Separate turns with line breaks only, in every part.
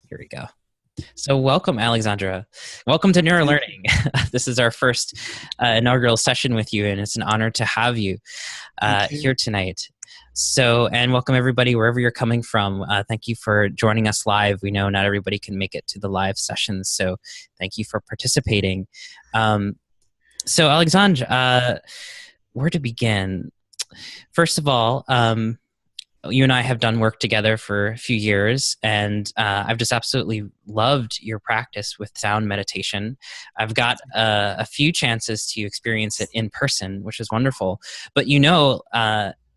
Here we go. So welcome, Alexandra. Welcome to
Thank
Neurolearning. This is our first inaugural session with you, and it's an honor to have you
thank you.
here tonight. And welcome everybody wherever you're coming from. Thank you for joining us live. We know not everybody can make it to the live sessions, so thank you for participating. Alexandra, where to begin? First of all, you and I have done work together for a few years, and I've just absolutely loved your practice with sound meditation. I've got a few chances to experience it in person, which is wonderful. But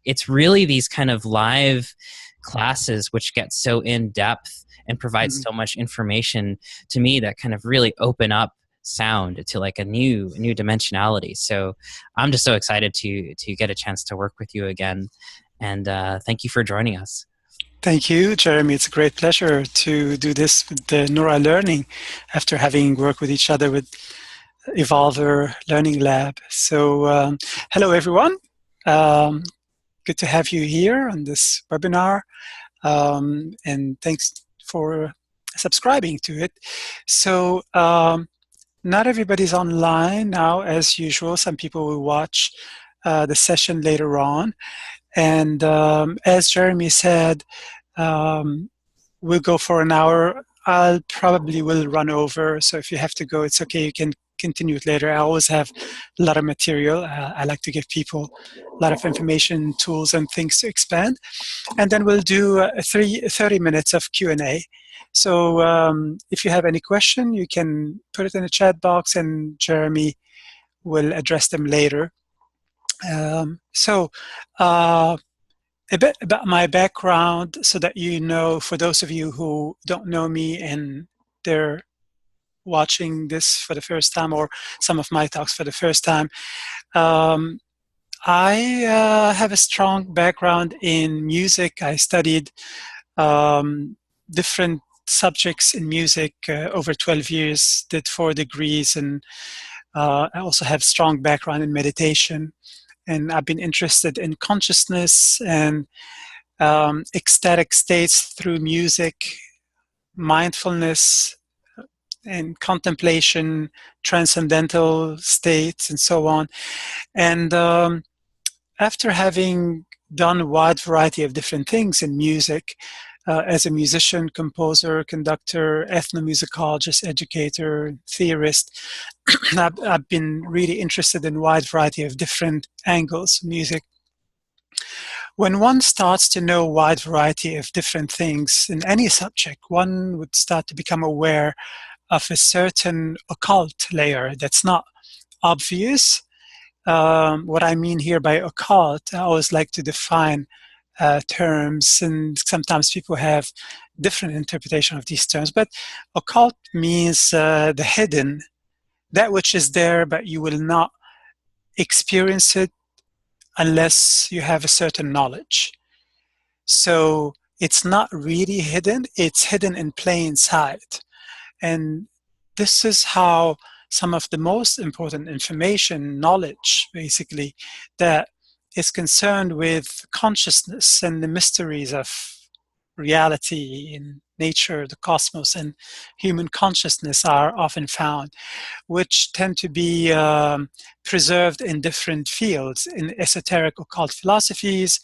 it's really these kind of live classes which get so in depth and provide
Mhm.
so much information to me that kind of really open up sound to like a new dimensionality. So I'm just so excited to get a chance to work with you again, and thank you for joining us.
Thank you, Jeremy. It's a great pleasure to do this with the Neura Learning after having worked with each other with Evolver Learning Lab. Hello, everyone. Um, Good to have you here on this webinar, and thanks for subscribing to it. Not everybody's online now, as usual. Some people will watch the session later on. And as Jeremy said, um, we'll go for an hour. I'll probably will run over. So if you have to go, it's okay. You can continue it later. I always have a lot of material. I like to give people a lot of information, tools, and things to expand. And then we'll do 30 minutes of Q&A. So if you have any question, you can put it in the chat box and Jeremy will address them later. Um, so uh, a bit about my background so that you know, for those of you who don't know me and they're watching this for the first time or some of my talks for the first time. Um, I have a strong background in music. I studied different subjects in music over 12 years, did 4 degrees, and I also have strong background in meditation. And I've been interested in consciousness and ecstatic states through music, mindfulness, and contemplation, transcendental states, and so on. And after having done a wide variety of different things in music, as a musician, composer, conductor, ethnomusicologist, educator, theorist, I've been really interested in a wide variety of different angles of music. When one starts to know a wide variety of different things in any subject, one would start to become aware of a certain occult layer that's not obvious. What I mean here by occult, I always like to define terms, and sometimes people have different interpretation of these terms. But occult means the hidden, that which is there, but you will not experience it unless you have a certain knowledge. So it's not really hidden, it's hidden in plain sight. And this is how some of the most important information, knowledge, basically, that is concerned with consciousness and the mysteries of reality in nature, the cosmos, and human consciousness are often found, which tend to be preserved in different fields, in esoteric occult philosophies,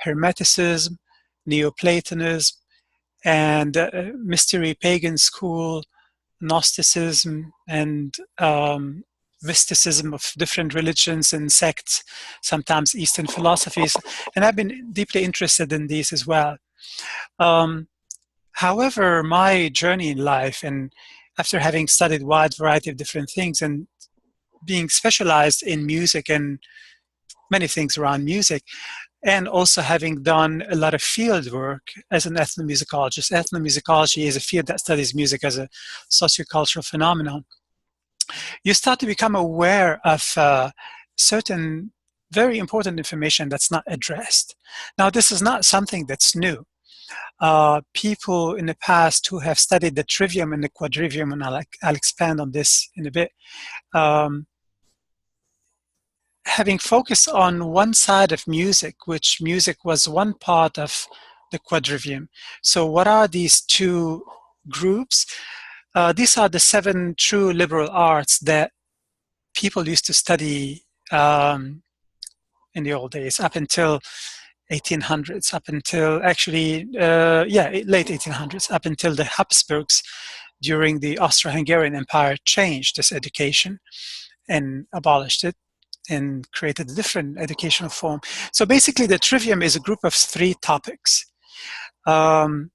Hermeticism, Neoplatonism, and mystery pagan school, Gnosticism, and mysticism of different religions and sects, sometimes Eastern philosophies. And I've been deeply interested in these as well. Um, However, my journey in life, and after having studied a wide variety of different things and being specialized in music and many things around music, and also having done a lot of field work as an ethnomusicologist. Ethnomusicology is a field that studies music as a sociocultural phenomenon. You start to become aware of certain very important information that's not addressed. Now, this is not something that's new. People in the past who have studied the trivium and the quadrivium, and I'll expand on this in a bit, um, having focused on one side of music, which music was one part of the quadrivium. So what are these two groups. These are the 7 true liberal arts that people used to study in the old days, up until 1800s, up until actually, late 1800s, up until the Habsburgs during the Austro-Hungarian Empire changed this education and abolished it and created a different educational form. So basically, the trivium is a group of 3 topics. And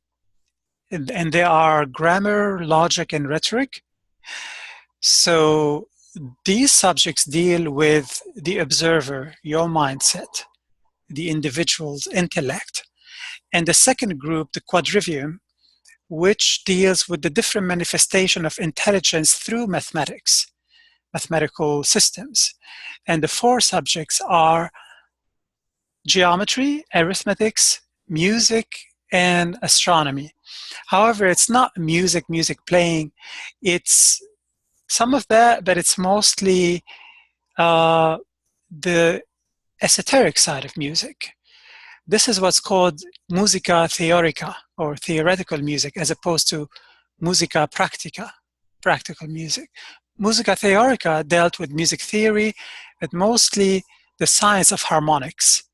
they are grammar, logic, and rhetoric. So these subjects deal with the observer, your mindset, the individual's intellect. And the second group, the quadrivium, which deals with the different manifestation of intelligence through mathematics, mathematical systems. And the 4 subjects are geometry, arithmetics, music, and astronomy. However, it's not music playing. It's some of that, but it's mostly the esoteric side of music. This is what's called musica theorica, or theoretical music, as opposed to musica practica, practical music. Musica theorica dealt with music theory, but mostly the science of harmonics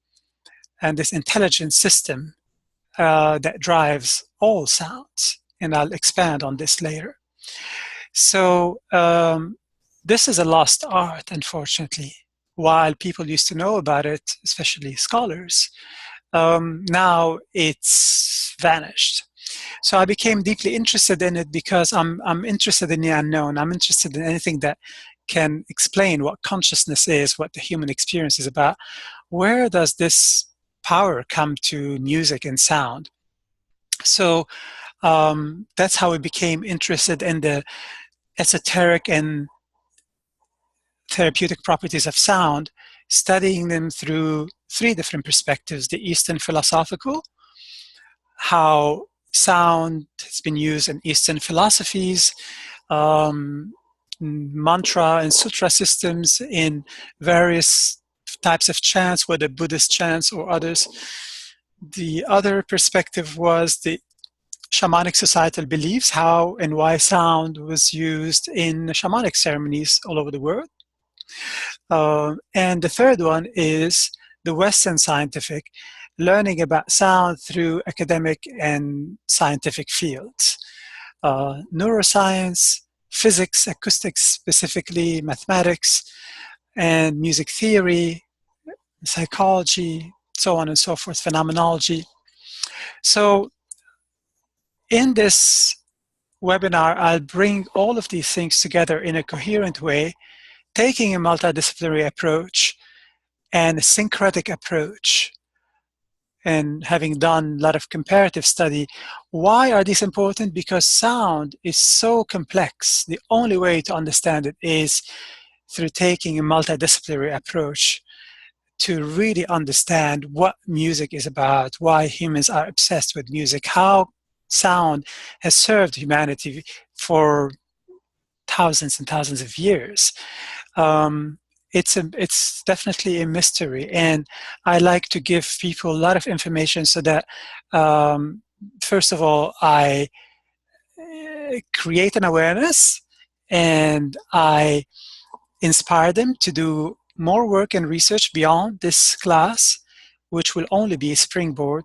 and this intelligent system that drives all sounds. And I'll expand on this later. So this is a lost art, unfortunately. While people used to know about it, especially scholars, now it's vanished. So I became deeply interested in it because I'm interested in the unknown. I'm interested in anything that can explain what consciousness is, what the human experience is about. Where does this power come to music and sound? So that's how I became interested in the esoteric and therapeutic properties of sound, studying them through 3 different perspectives: the Eastern philosophical, how sound has been used in Eastern philosophies, mantra and sutra systems in various types of chants, whether Buddhist chants or others. The other perspective was the shamanic societal beliefs, how and why sound was used in shamanic ceremonies all over the world. And the third one is the Western scientific, learning about sound through academic and scientific fields. Neuroscience, physics, acoustics specifically, mathematics, and music theory, psychology, so on and so forth, phenomenology. So in this webinar, I'll bring all of these things together in a coherent way, taking a multidisciplinary approach and a syncretic approach. And having done a lot of comparative study, why are these important? Because sound is so complex. The only way to understand it is through taking a multidisciplinary approach to really understand what music is about, why humans are obsessed with music, how sound has served humanity for thousands and thousands of years. It's definitely a mystery, and I like to give people a lot of information so that first of all, I create an awareness and I inspire them to do more work and research beyond this class, which will only be a springboard,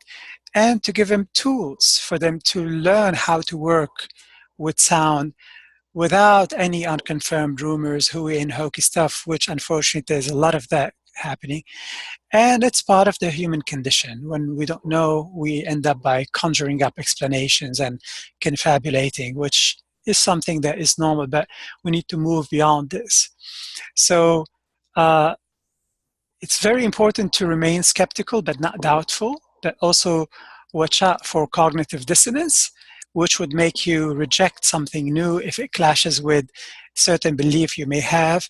and to give them tools for them to learn how to work with sound without any unconfirmed rumors, hooey and hokey stuff, which unfortunately there's a lot of that happening. And it's part of the human condition. When we don't know, we end up by conjuring up explanations and confabulating, which is something that is normal, but we need to move beyond this. So it's very important to remain skeptical but not doubtful, but also watch out for cognitive dissonance, which would make you reject something new if it clashes with certain belief you may have.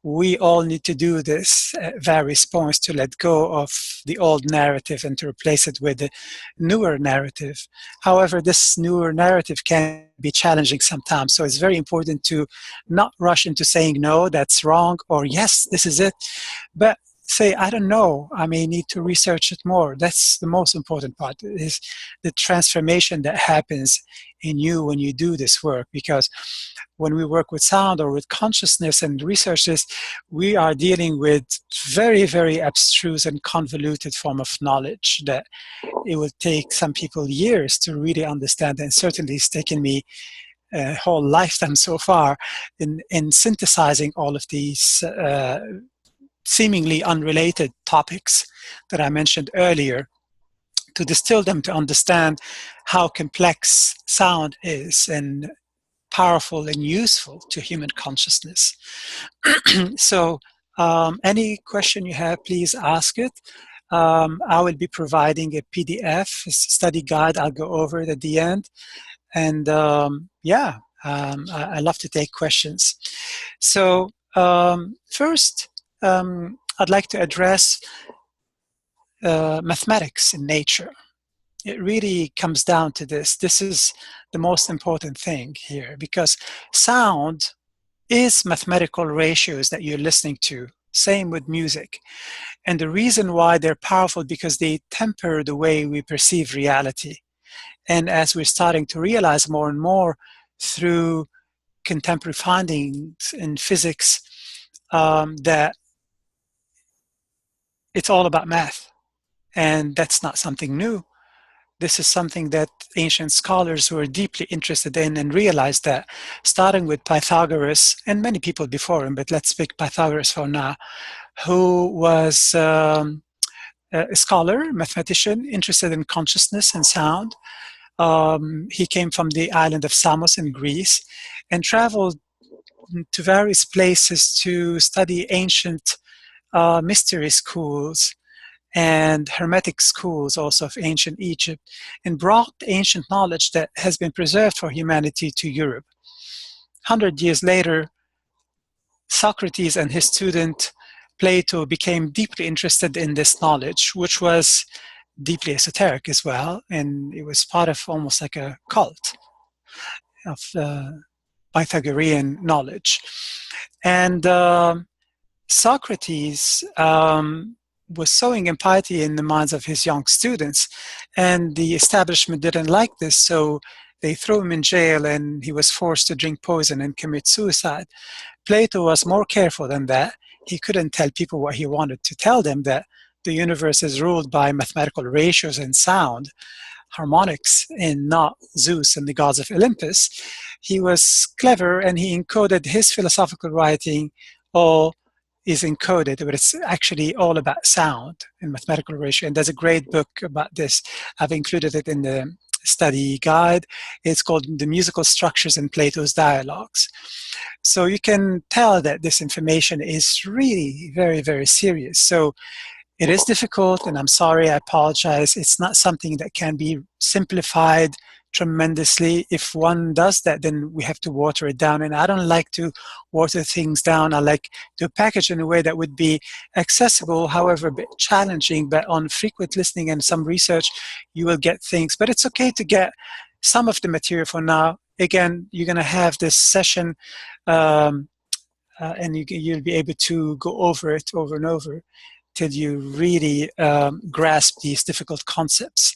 We all need to do this at various points to let go of the old narrative and to replace it with a newer narrative. However, this newer narrative can be challenging sometimes, so it's very important to not rush into saying, no, that's wrong, or yes, this is it, but say, I don't know, I may need to research it more. That's the most important part, is the transformation that happens in you when you do this work. Because when we work with sound or with consciousness and research this, we are dealing with very, very abstruse and convoluted form of knowledge that it will take some people years to really understand. And certainly it's taken me a whole lifetime so far in synthesizing all of these seemingly unrelated topics that I mentioned earlier, to distill them to understand how complex sound is and powerful and useful to human consciousness. So any question you have, please ask it. I will be providing a PDF, a study guide. I'll go over it at the end. And I love to take questions. So first, I'd like to address mathematics in nature. It really comes down to this. This is the most important thing here, because sound is mathematical ratios that you're listening to. Same with music. And the reason why they're powerful, because they temper the way we perceive reality. And as we're starting to realize more and more through contemporary findings in physics, that it's all about math. And that's not something new. This is something that ancient scholars were deeply interested in and realized that, starting with Pythagoras and many people before him, but let's pick Pythagoras for now, who was a scholar, mathematician, interested in consciousness and sound. He came from the island of Samos in Greece and traveled to various places to study ancient mystery schools and Hermetic schools also of ancient Egypt, and brought ancient knowledge that has been preserved for humanity to Europe. 100 years later, Socrates and his student Plato became deeply interested in this knowledge, which was deeply esoteric as well, and it was part of almost like a cult of Pythagorean knowledge. And Socrates was sowing impiety in the minds of his young students, and the establishment didn't like this, so they threw him in jail and he was forced to drink poison and commit suicide. Plato was more careful than that. He couldn't tell people what he wanted to tell them, that the universe is ruled by mathematical ratios and sound, harmonics, and not Zeus and the gods of Olympus. He was clever and he encoded his philosophical writing all is encoded, but it's actually all about sound and mathematical ratio. And there's a great book about this. I've included it in the study guide. It's called The Musical Structures in Plato's Dialogues. So you can tell that this information is really very, very serious. So it is difficult, and I'm sorry, I apologize. It's not something that can be simplified tremendously. If one does that, then we have to water it down. And I don't like to water things down. I like to package in a way that would be accessible, however a bit challenging. But on frequent listening and some research, you will get things. But it's okay to get some of the material for now. Again, you're going to have this session, and you'll be able to go over it over and over till you really grasp these difficult concepts.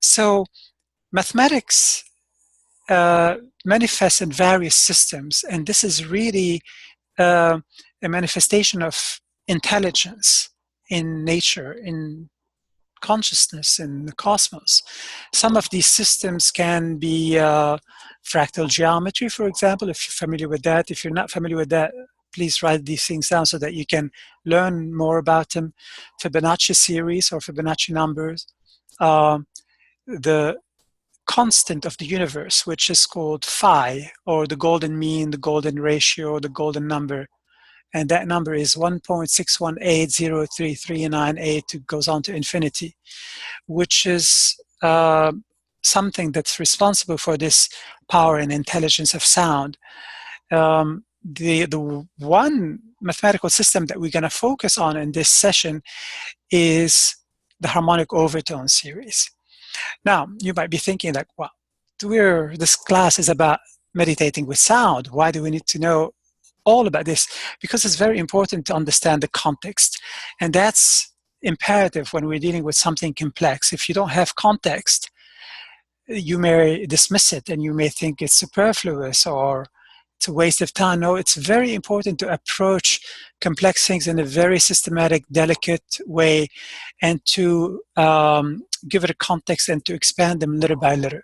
So mathematics manifests in various systems, and this is really a manifestation of intelligence in nature, in consciousness, in the cosmos. Some of these systems can be fractal geometry, for example, if you're familiar with that. If you're not familiar with that, please write these things down so that you can learn more about them. Fibonacci series or Fibonacci numbers. The constant of the universe, which is called phi, or the golden mean, the golden ratio, the golden number. And that number is 1.6180339. It goes on to infinity, which is something that's responsible for this power and intelligence of sound. The one mathematical system that we're going to focus on in this session is the harmonic overtone series. Now, you might be thinking like, well, this class is about meditating with sound. Why do we need to know all about this because it's very important to understand the context. And that's imperative when we're dealing with something complex. If you don't have context, you may dismiss it and you may think it's superfluous or it's a waste of time. No, it's very important to approach complex things in a very systematic, delicate way and to give it a context and to expand them little by little.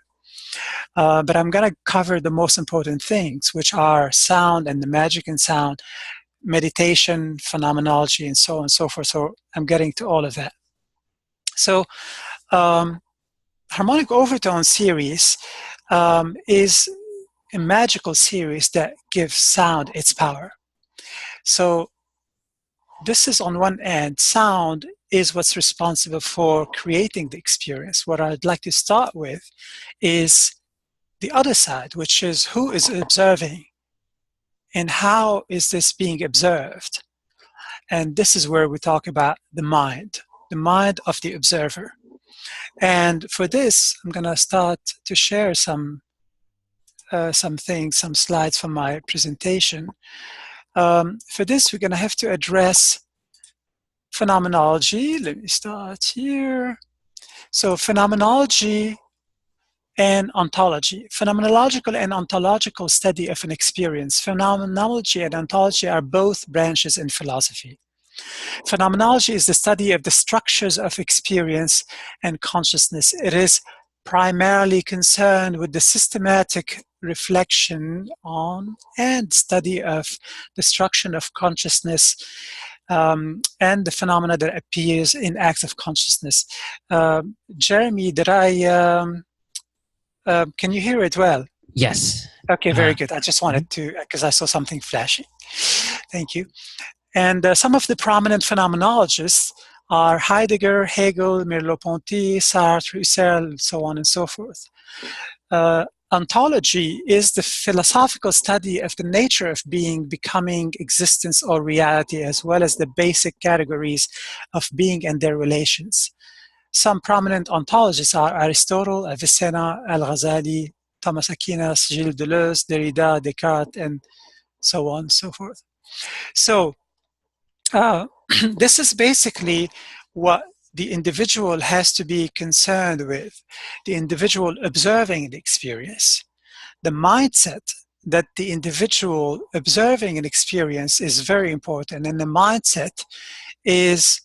But I'm going to cover the most important things, which are sound and the magic in sound, meditation, phenomenology, and so on and so forth. So I'm getting to all of that. So harmonic overtone series is a magical series that gives sound its power. So this is on one end, sound is what's responsible for creating the experience. What I'd like to start with is the other side, which is who is observing and how is this being observed. And this is where we talk about the mind of the observer. And for this, I'm going to start to share some things, some slides from my presentation. For this, we're going to have to address phenomenology. Let me start here. So phenomenology and ontology. Phenomenological and ontological study of an experience. Phenomenology and ontology are both branches in philosophy. Phenomenology is the study of the structures of experience and consciousness. It is primarily concerned with the systematic reflection on and study of the structure of consciousness and the phenomena that appears in acts of consciousness. Jeremy, did I, can you hear it well?
Yes.
Okay, very good. I just wanted to, because I saw something flashy. Thank you. And some of the prominent phenomenologists are Heidegger, Hegel, Merleau-Ponty, Sartre, Husserl, so on and so forth. Ontology is the philosophical study of the nature of being, becoming, existence, or reality, as well as the basic categories of being and their relations. Some prominent ontologists are Aristotle, Avicenna, Al-Ghazali, Thomas Aquinas, Gilles Deleuze, Derrida, Descartes, and so on and so forth. So this is basically what the individual has to be concerned with, the individual observing the experience. The mindset that the individual observing an experience is very important, and the mindset is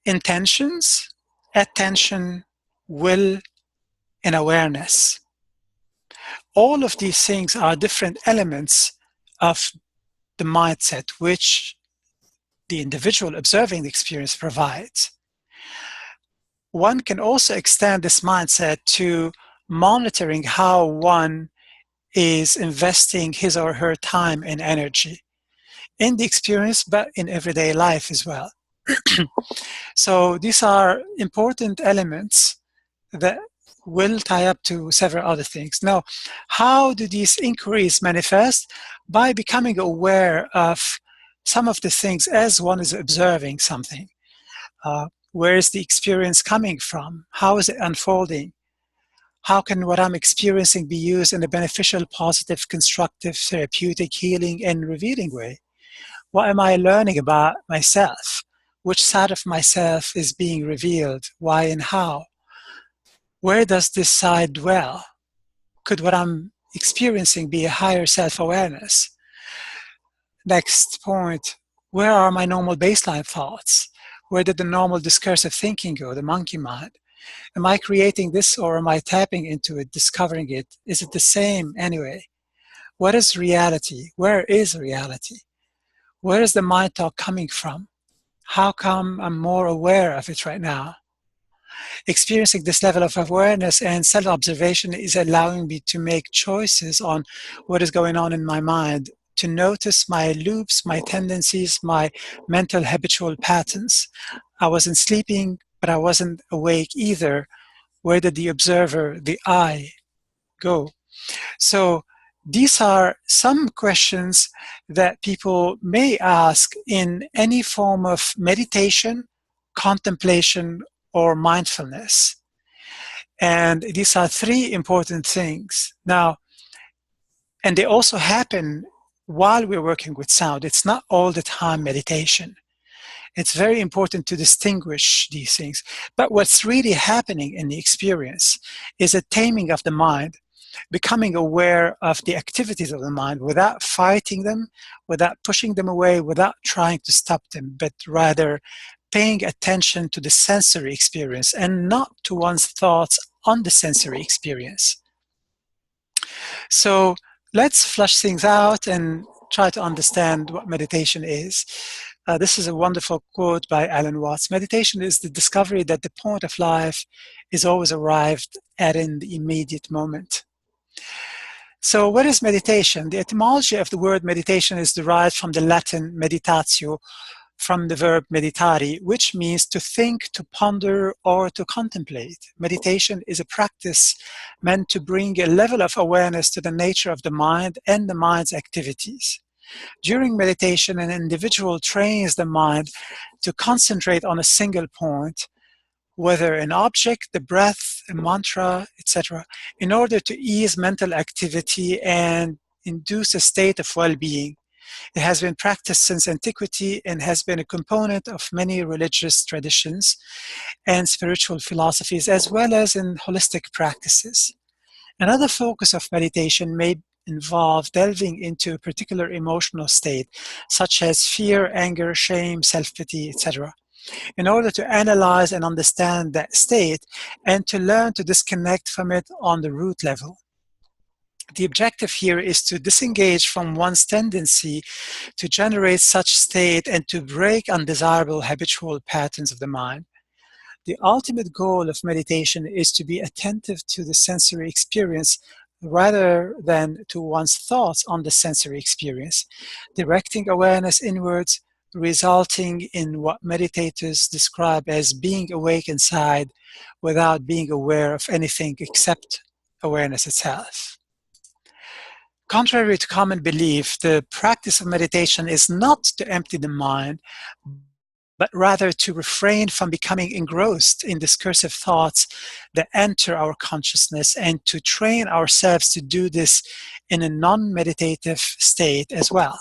intentions, attention, will, and awareness. All of these things are different elements of the mindset which the individual observing the experience provides. One can also extend this mindset to monitoring how one is investing his or her time and energy in the experience, but in everyday life as well. So these are important elements that will tie up to several other things. Now, how do these inquiries manifest? By becoming aware of some of the things as one is observing something. Where is the experience coming from? How is it unfolding? How can what I'm experiencing be used in a beneficial, positive, constructive, therapeutic, healing, and revealing way? What am I learning about myself? Which side of myself is being revealed? Why and how? Where does this side dwell? Could what I'm experiencing be a higher self-awareness? Next point, where are my normal baseline thoughts? Where did the normal discursive thinking go, the monkey mind? Am I creating this or am I tapping into it, discovering it? Is it the same anyway? What is reality? Where is reality? Where is the mind talk coming from? How come I'm more aware of it right now? Experiencing this level of awareness and self-observation is allowing me to make choices on what is going on in my mind, to notice my loops, my tendencies, my mental habitual patterns. I wasn't sleeping, but I wasn't awake either. Where did the observer, the I, go? So these are some questions that people may ask in any form of meditation, contemplation, or mindfulness. And these are three important things. Now, and they also happen while we're working with sound. It's not all the time meditation. It's very important to distinguish these things. But what's really happening in the experience is a taming of the mind, becoming aware of the activities of the mind without fighting them, without pushing them away, without trying to stop them, but rather paying attention to the sensory experience and not to one's thoughts on the sensory experience. So let's flush things out and try to understand what meditation is. This is a wonderful quote by Alan Watts. Meditation is the discovery that the point of life is always arrived at in the immediate moment. So what is meditation? The etymology of the word meditation is derived from the Latin meditatio, from the verb meditare, which means to think, to ponder, or to contemplate. Meditation is a practice meant to bring a level of awareness to the nature of the mind and the mind's activities. During meditation, an individual trains the mind to concentrate on a single point, whether an object, the breath, a mantra, etc., in order to ease mental activity and induce a state of well-being. It has been practiced since antiquity and has been a component of many religious traditions and spiritual philosophies, as well as in holistic practices. Another focus of meditation may involve delving into a particular emotional state, such as fear, anger, shame, self-pity, etc., in order to analyze and understand that state and to learn to disconnect from it on the root level. The objective here is to disengage from one's tendency to generate such state and to break undesirable habitual patterns of the mind. The ultimate goal of meditation is to be attentive to the sensory experience rather than to one's thoughts on the sensory experience, directing awareness inwards, resulting in what meditators describe as being awake inside without being aware of anything except awareness itself. Contrary to common belief, the practice of meditation is not to empty the mind, but rather to refrain from becoming engrossed in discursive thoughts that enter our consciousness and to train ourselves to do this in a non-meditative state as well.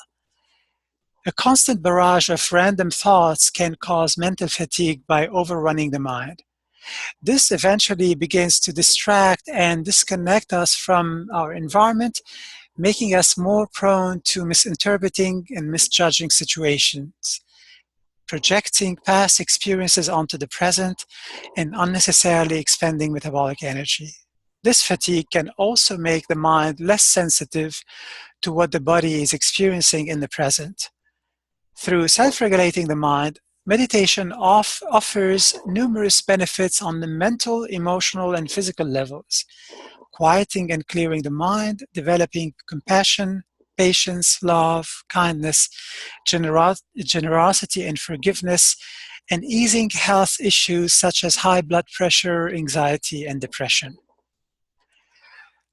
A constant barrage of random thoughts can cause mental fatigue by overrunning the mind. This eventually begins to distract and disconnect us from our environment, making us more prone to misinterpreting and misjudging situations, projecting past experiences onto the present, and unnecessarily expending metabolic energy. This fatigue can also make the mind less sensitive to what the body is experiencing in the present. Through self-regulating the mind, meditation offers numerous benefits on the mental, emotional, and physical levels, quieting and clearing the mind, developing compassion, patience, love, kindness, generosity, and forgiveness, and easing health issues such as high blood pressure, anxiety, and depression.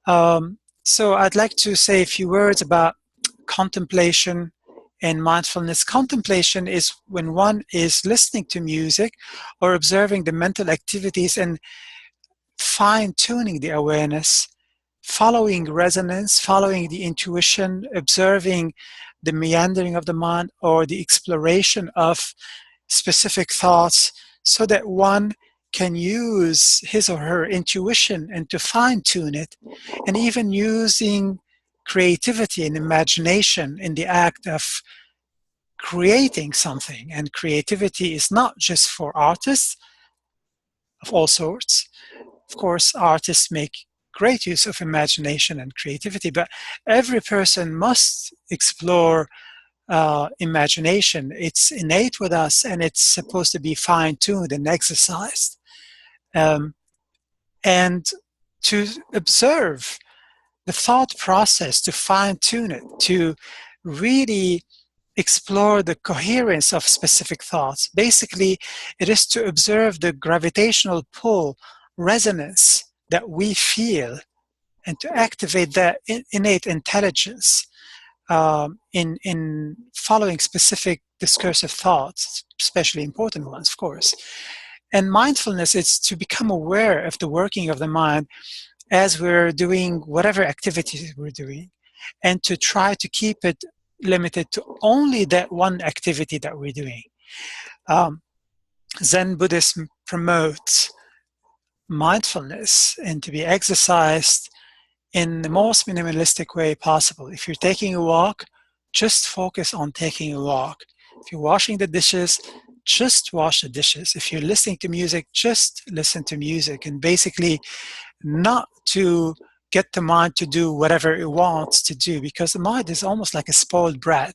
So I'd like to say a few words about contemplation and mindfulness. Contemplation is when one is listening to music or observing the mental activities and fine-tuning the awareness, following resonance, following the intuition, observing the meandering of the mind or the exploration of specific thoughts so that one can use his or her intuition and to fine-tune it, and even using creativity and imagination in the act of creating something. And creativity is not just for artists of all sorts. Of course, artists make great use of imagination and creativity, but every person must explore imagination. It's innate with us and it's supposed to be fine-tuned and exercised. And to observe the thought process, to fine-tune it, to really explore the coherence of specific thoughts. Basically, it is to observe the gravitational pull, resonance that we feel, and to activate that innate intelligence in following specific discursive thoughts, especially important ones, of course. And mindfulness is to become aware of the working of the mind as we're doing whatever activities we're doing, and to try to keep it limited to only that one activity that we're doing. Zen Buddhism promotes mindfulness and to be exercised in the most minimalistic way possible. If you're taking a walk, just focus on taking a walk. If you're washing the dishes, just wash the dishes. If you're listening to music, just listen to music, and basically not to get the mind to do whatever it wants to do, because the mind is almost like a spoiled brat.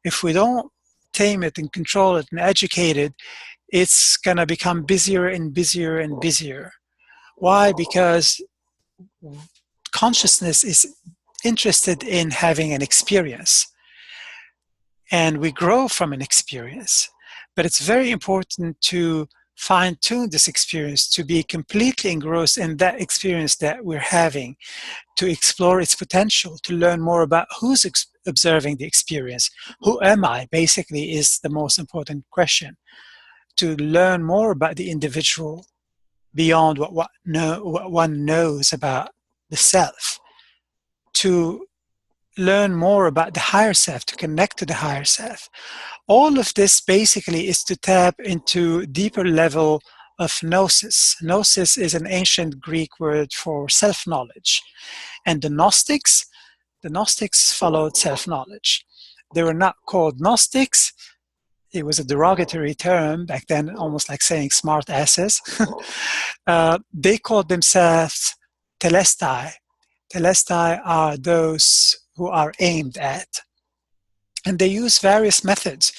If we don't tame it and control it and educate it, it's going to become busier and busier and busier. Why? Because consciousness is interested in having an experience, and we grow from an experience. But it's very important to fine-tune this experience, to be completely engrossed in that experience that we're having, to explore its potential, to learn more about who's observing the experience. Who am I, basically, is the most important question. To learn more about the individual beyond what one knows about the self, to learn more about the higher self, to connect to the higher self. All of this basically is to tap into deeper level of gnosis. Gnosis is an ancient Greek word for self-knowledge. And the Gnostics followed self-knowledge. They were not called Gnostics. It was a derogatory term back then, almost like saying smart asses. They called themselves telestai. Telestai are those who are aimed at. And they use various methods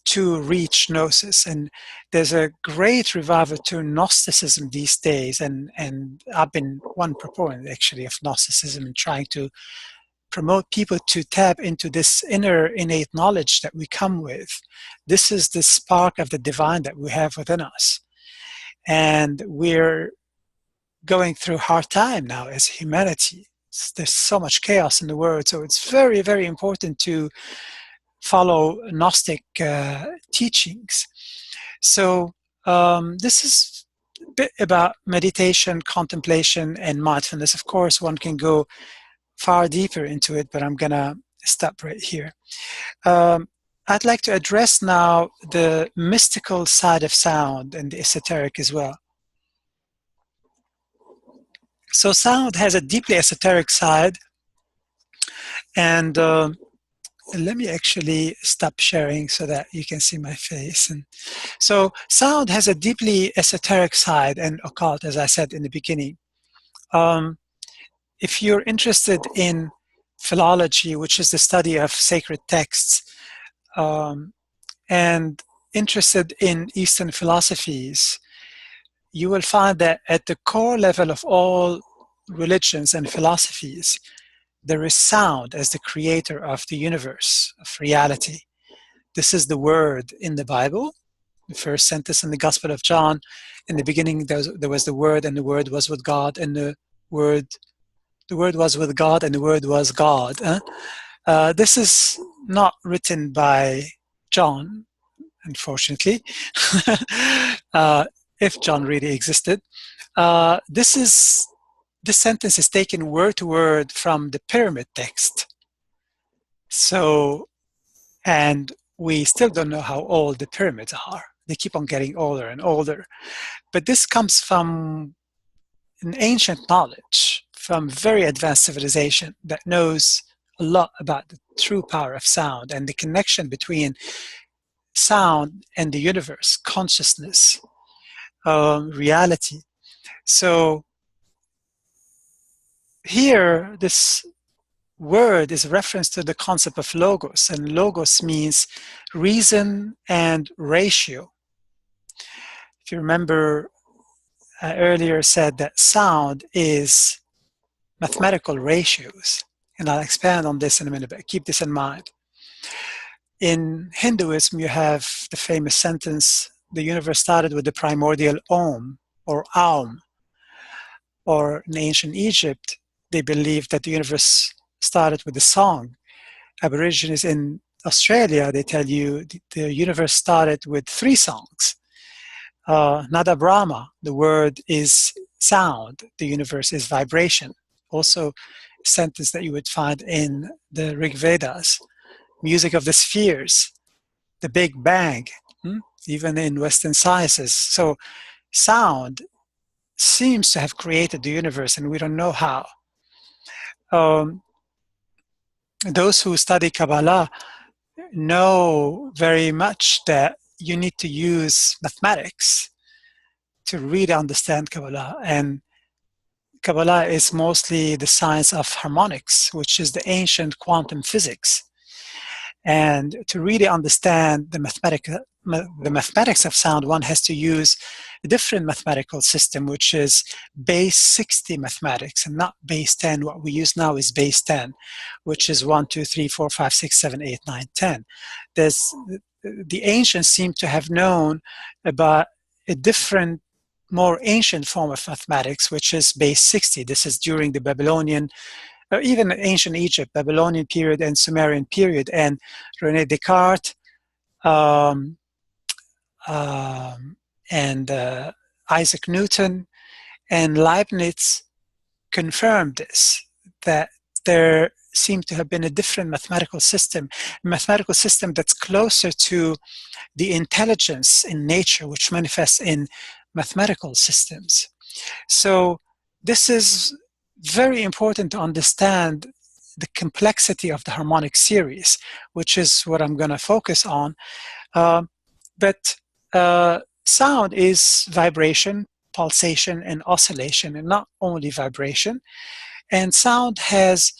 to reach gnosis. And there's a great revival to Gnosticism these days. And I've been one proponent, actually, of Gnosticism and trying to promote people to tap into this inner innate knowledge that we come with. This is the spark of the divine that we have within us. And we're going through hard time now as humanity. There's so much chaos in the world, so it's very, very important to follow Gnostic teachings. So this is a bit about meditation, contemplation, and mindfulness. Of course, one can go far deeper into it, but I'm gonna stop right here. I'd like to address now the mystical side of sound and the esoteric as well. So sound has a deeply esoteric side, and let me actually stop sharing so that you can see my face. And so sound has a deeply esoteric side and occult, as I said in the beginning. If you're interested in philology, which is the study of sacred texts, and interested in Eastern philosophies, you will find that at the core level of all religions and philosophies, there is sound as the creator of the universe, of reality. This is the word in the Bible. The first sentence in the Gospel of John, in the beginning there was the Word, and the Word was with God, and the Word was with God, and the Word was God. This is not written by John, unfortunately, if John really existed. This sentence is taken word to word from the pyramid text. So, and we still don't know how old the pyramids are. They keep on getting older and older. But this comes from an ancient knowledge, from very advanced civilization that knows a lot about the true power of sound and the connection between sound and the universe, consciousness, reality. So here, this word is a reference to the concept of logos, and logos means reason and ratio. If you remember, I earlier said that sound is mathematical ratios, and I'll expand on this in a minute, but keep this in mind. In Hinduism, you have the famous sentence, the universe started with the primordial Om, or Aum. Or in ancient Egypt, they believed that the universe started with a song. Aborigines in Australia, they tell you the universe started with 3 songs. Nada Brahma, the word is sound, the universe is vibration. Also, a sentence that you would find in the Rig Vedas. music of the spheres, the Big Bang, even in Western sciences. So sound seems to have created the universe, and we don't know how. Those who study Kabbalah know very much that you need to use mathematics to really understand Kabbalah. And Kabbalah is mostly the science of harmonics, which is the ancient quantum physics. And to really understand the mathematics of sound, one has to use a different mathematical system, which is base 60 mathematics and not base 10. What we use now is base 10, which is 1, 2, 3, 4, 5, 6, 7, 8, 9, 10. The ancients seem to have known about a different, more ancient form of mathematics, which is base 60. This is during the Babylonian, or even ancient Egypt, Babylonian period and Sumerian period. And René Descartes and Isaac Newton and Leibniz confirmed this, that there seemed to have been a different mathematical system that's closer to the intelligence in nature, which manifests in mathematical systems. So this is very important to understand the complexity of the harmonic series, which is what I'm going to focus on. But sound is vibration, pulsation, and oscillation, and not only vibration. And sound has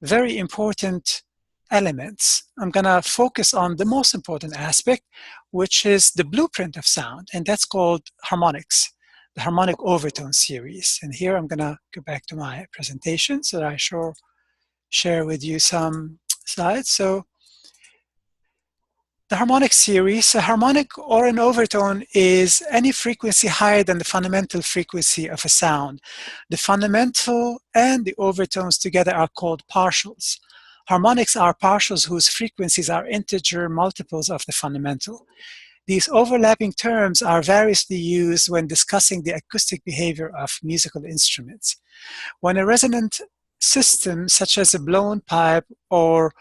very important elements. I'm going to focus on the most important aspect, which is the blueprint of sound, and that's called harmonics, the harmonic overtone series. And here I'm going to go back to my presentation so that I share with you some slides. So the harmonic series, a harmonic or an overtone is any frequency higher than the fundamental frequency of a sound. The fundamental and the overtones together are called partials. Harmonics are partials whose frequencies are integer multiples of the fundamental. These overlapping terms are variously used when discussing the acoustic behavior of musical instruments. When a resonant system, such as a blown pipe or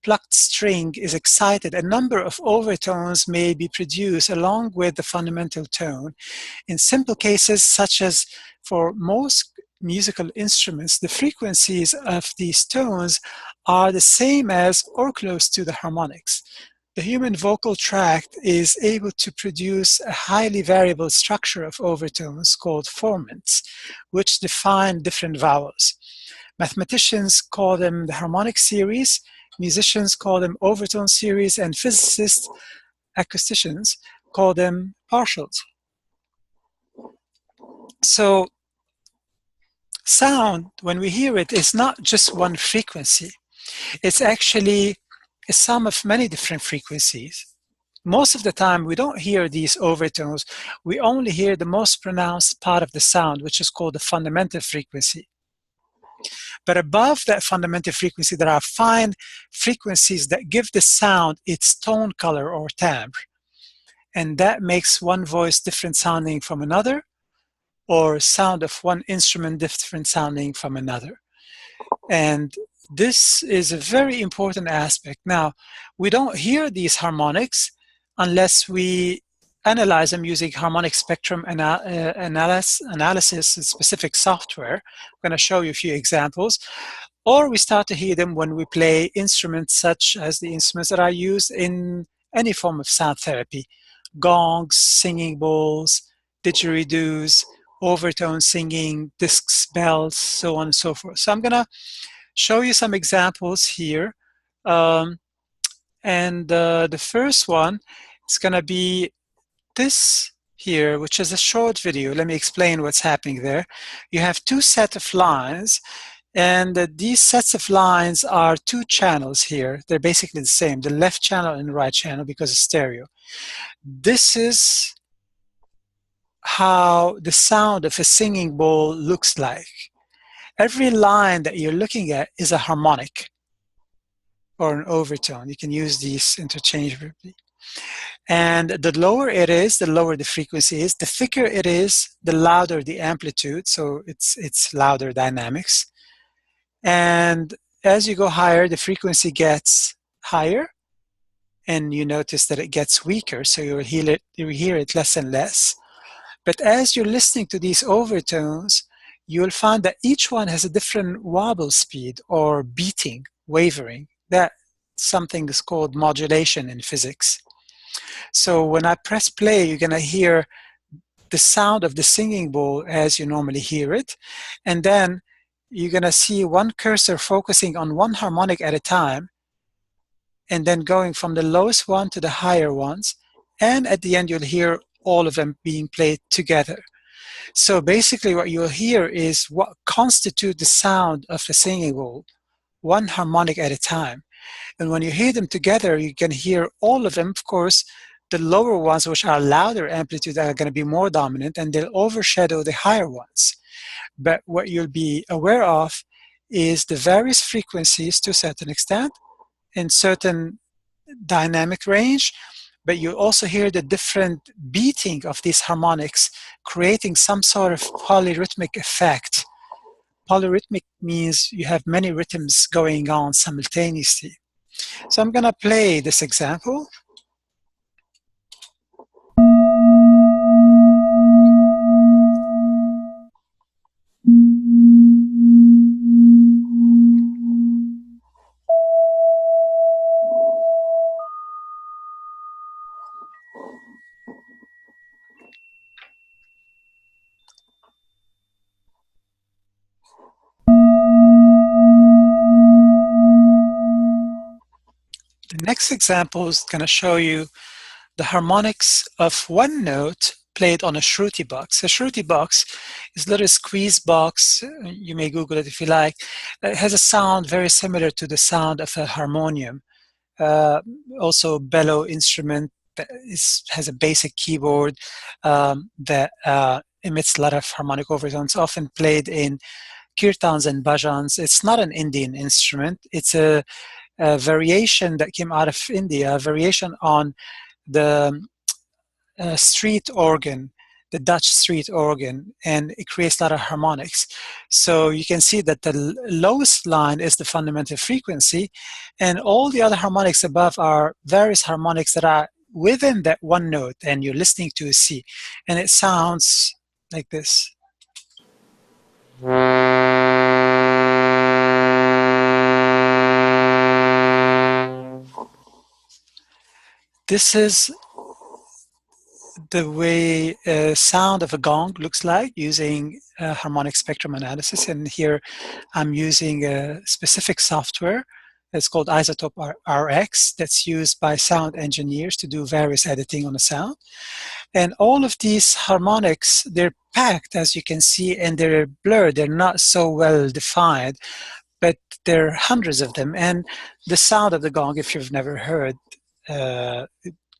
plucked string, is excited, a number of overtones may be produced along with the fundamental tone. In simple cases, such as for most musical instruments, the frequencies of these tones are the same as or close to the harmonics. The human vocal tract is able to produce a highly variable structure of overtones called formants, which define different vowels. Mathematicians call them the harmonic series, musicians call them overtone series, and physicists, acousticians, call them partials. So sound, when we hear it, is not just one frequency. It's actually a sum of many different frequencies. Most of the time, we don't hear these overtones. We only hear the most pronounced part of the sound, which is called the fundamental frequency. But above that fundamental frequency, there are fine frequencies that give the sound its tone color or timbre. And that makes one voice different sounding from another, or sound of one instrument different sounding from another. And this is a very important aspect. Now, we don't hear these harmonics unless we analyze them using harmonic spectrum analysis and specific software. I'm going to show you a few examples. Or we start to hear them when we play instruments such as the instruments that are used in any form of sound therapy. Gongs, singing bowls, didgeridoos, overtone singing, discs, bells, so on and so forth. So I'm going to show you some examples here. The first one is going to be this here, which is a short video. Let me explain what's happening there. You have two sets of lines, and these sets of lines are two channels here. They're basically the same, the left channel and the right channel, because it's stereo. This is how the sound of a singing bowl looks like. Every line that you're looking at is a harmonic or an overtone. You can use these interchangeably. And the lower it is, the lower the frequency is. The thicker it is, the louder the amplitude. So it's louder dynamics. And as you go higher, the frequency gets higher. and you notice that it gets weaker, so you hear it less and less. But as you're listening to these overtones, you'll find that each one has a different wobble speed or beating, wavering. That something is called modulation in physics. So when I press play, you're going to hear the sound of the singing bowl as you normally hear it. And then you're going to see one cursor focusing on one harmonic at a time, and then going from the lowest one to the higher ones. And at the end, you'll hear all of them being played together. So basically what you'll hear is what constitutes the sound of the singing bowl, one harmonic at a time. And when you hear them together, you can hear all of them. Of course, the lower ones, which are louder amplitude, are going to be more dominant, and they'll overshadow the higher ones. But what you'll be aware of is the various frequencies to a certain extent in certain dynamic range, but you also hear the different beating of these harmonics, creating some sort of polyrhythmic effect. Polyrhythmic means you have many rhythms going on simultaneously. So I'm going to play this example. The next example is going to show you the harmonics of one note played on a Shruti box. A Shruti box is a little squeeze box. You may Google it if you like. It has a sound very similar to the sound of a harmonium. Also a bellow instrument that has a basic keyboard that emits a lot of harmonic overtones, often played in kirtans and bhajans. It's not an Indian instrument. It's a variation that came out of India, a variation on the street organ, the Dutch street organ, and it creates a lot of harmonics. So you can see that the lowest line is the fundamental frequency, and all the other harmonics above are various harmonics that are within that one note, and you're listening to a C, and it sounds like this. This is the way a sound of a gong looks like using harmonic spectrum analysis. And here I'm using a specific software that's called Isotope RX that's used by sound engineers to do various editing on the sound. And all of these harmonics, they're packed, as you can see, and they're blurred. They're not so well defined, but there are hundreds of them. And the sound of the gong, if you've never heard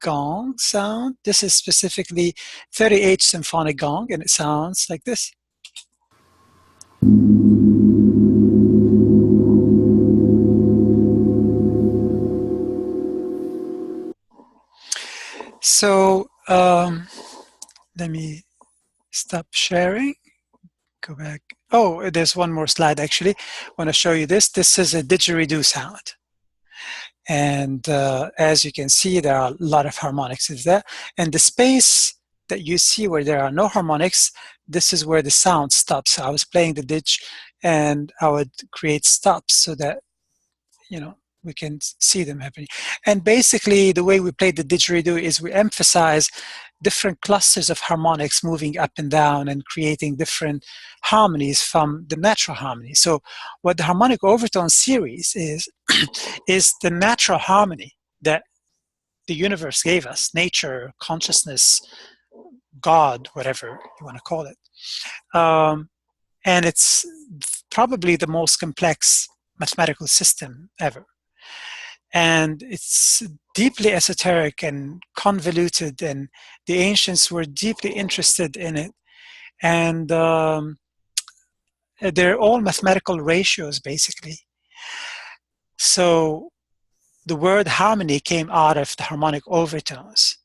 gong sound, this is specifically 38 symphonic gong, and it sounds like this. So let me stop sharing, go back. Oh, there's one more slide actually. I want to show you this. This is a didgeridoo sound. And as you can see, there are a lot of harmonics is there. And the space that you see where there are no harmonics, this is where the sound stops. So I was playing the didge and I would create stops so that, you know, we can see them happening. And basically the way we play the didgeridoo is we emphasize different clusters of harmonics moving up and down and creating different harmonies from the natural harmony. So what the harmonic overtone series is, is the natural harmony that the universe gave us, nature, consciousness, God, whatever you want to call it. And it's probably the most complex mathematical system ever. And it's deeply esoteric and convoluted, and the ancients were deeply interested in it. And they're all mathematical ratios, basically. So the word harmony came out of the harmonic overtones.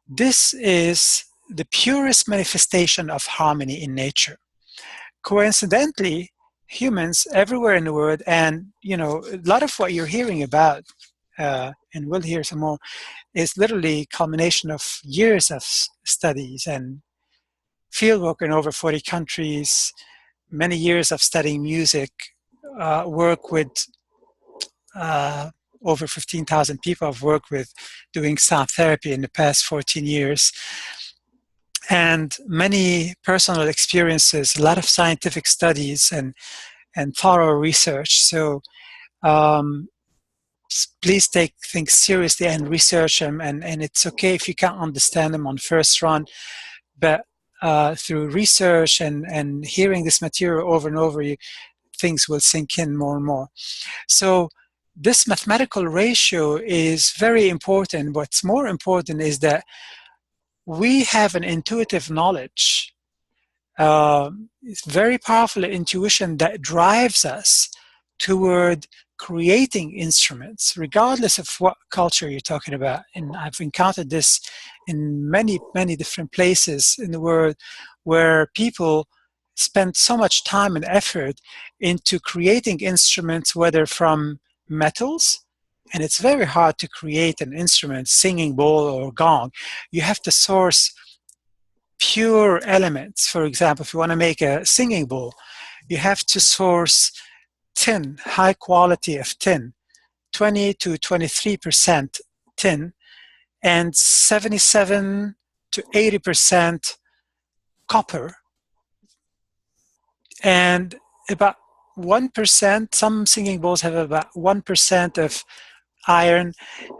This is the purest manifestation of harmony in nature. Coincidentally, humans everywhere in the world, and you know, a lot of what you're hearing about and we'll hear some more, is literally a culmination of years of studies and fieldwork in over 40 countries, many years of studying music, work with uh, over 15,000 people I've worked with doing sound therapy in the past 14 years, and many personal experiences, a lot of scientific studies and thorough research. So um, please take things seriously and research them. And it's okay if you can't understand them on first run, but through research and hearing this material over and over, things will sink in more and more. So this mathematical ratio is very important. What's more important is that we have an intuitive knowledge. It's very powerful intuition that drives us toward creating instruments, regardless of what culture you're talking about. And I've encountered this in many, many different places in the world where people spend so much time and effort into creating instruments, whether from metals, and it's very hard to create an instrument, singing bowl or gong. You have to source pure elements. For example, if you want to make a singing bowl, you have to source tin, high quality of tin, 20 to 23% tin, and 77 to 80% copper, and about 1%, some singing bowls have about 1% of iron,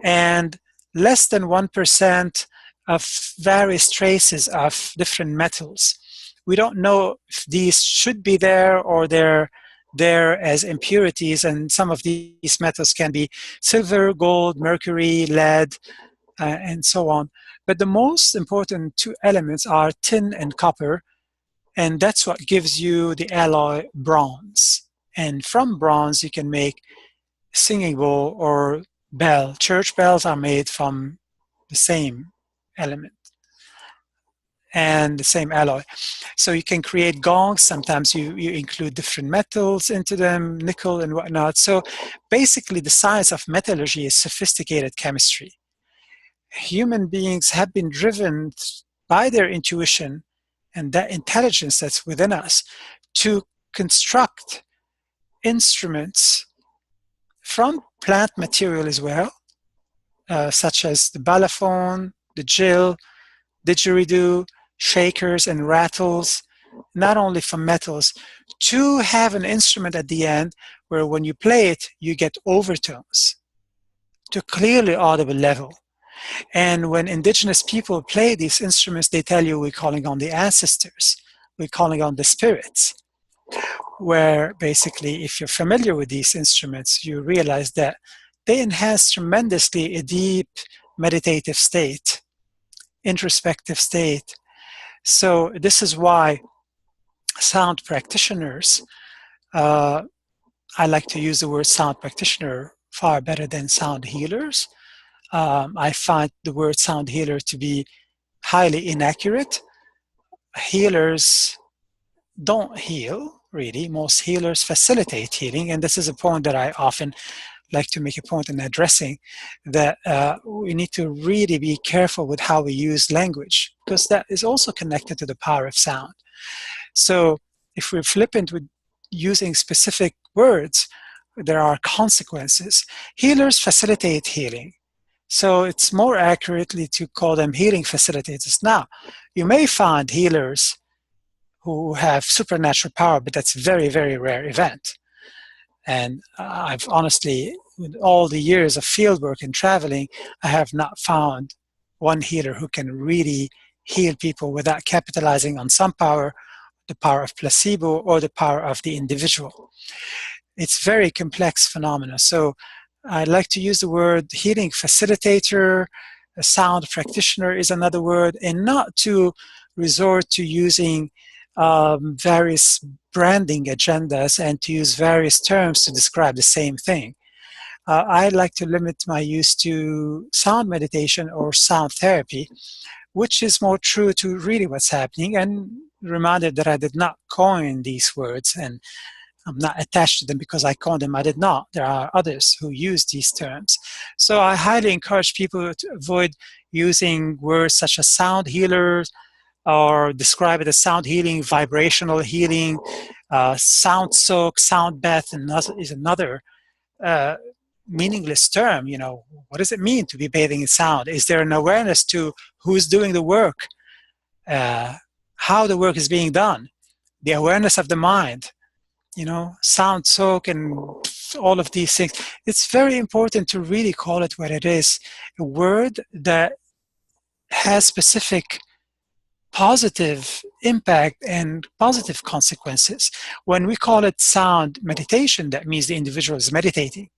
and less than 1% of various traces of different metals. We don't know if these should be there or they're there as impurities, and some of these metals can be silver, gold, mercury, lead, and so on. But the most important two elements are tin and copper, and that's what gives you the alloy bronze. And from bronze, you can make singing bowl or bell. Church bells are made from the same element and the same alloy. So you can create gongs. Sometimes you include different metals into them, nickel and whatnot. So basically, the science of metallurgy is sophisticated chemistry. Human beings have been driven by their intuition and that intelligence that's within us to construct instruments from plant material as well, such as the balafon, the jill, didgeridoo, shakers, and rattles, not only from metals, to have an instrument at the end where when you play it, you get overtones to clearly audible level. And when indigenous people play these instruments, they tell you we're calling on the ancestors, we're calling on the spirits, where basically, if you're familiar with these instruments, you realize that they enhance tremendously a deep meditative state, introspective state. So this is why sound practitioners, I like to use the word sound practitioner far better than sound healers. I find the word sound healer to be highly inaccurate. Healers don't heal, really. Most healers facilitate healing, and this is a point that I often like to make a point in addressing, that we need to really be careful with how we use language, because that is also connected to the power of sound. So if we're flippant with using specific words, there are consequences. Healers facilitate healing. So it's more accurately to call them healing facilitators. Now, you may find healers who have supernatural power, but that's a very, very rare event. And I've honestly, with all the years of fieldwork and traveling, I have not found one healer who can really heal people without capitalizing on some power, the power of placebo or the power of the individual. It's very complex phenomena. So I like to use the word healing facilitator, a sound practitioner is another word, and not to resort to using various branding agendas and to use various terms to describe the same thing. I like to limit my use to sound meditation or sound therapy, which is more true to really what's happening, and reminded that I did not coin these words, and I'm not attached to them because I coined them. I did not. There are others who use these terms. So I highly encourage people to avoid using words such as sound healers, or describe it as sound healing, vibrational healing, sound soak, sound bath, and is another uh, meaningless term. You know, what does it mean to be bathing in sound? Is there an awareness to who's doing the work, uh, how the work is being done, the awareness of the mind? You know, sound soak and all of these things. It's very important to really call it what it is, a word that has specific positive impact and positive consequences. When we call it sound meditation, that means the individual is meditating.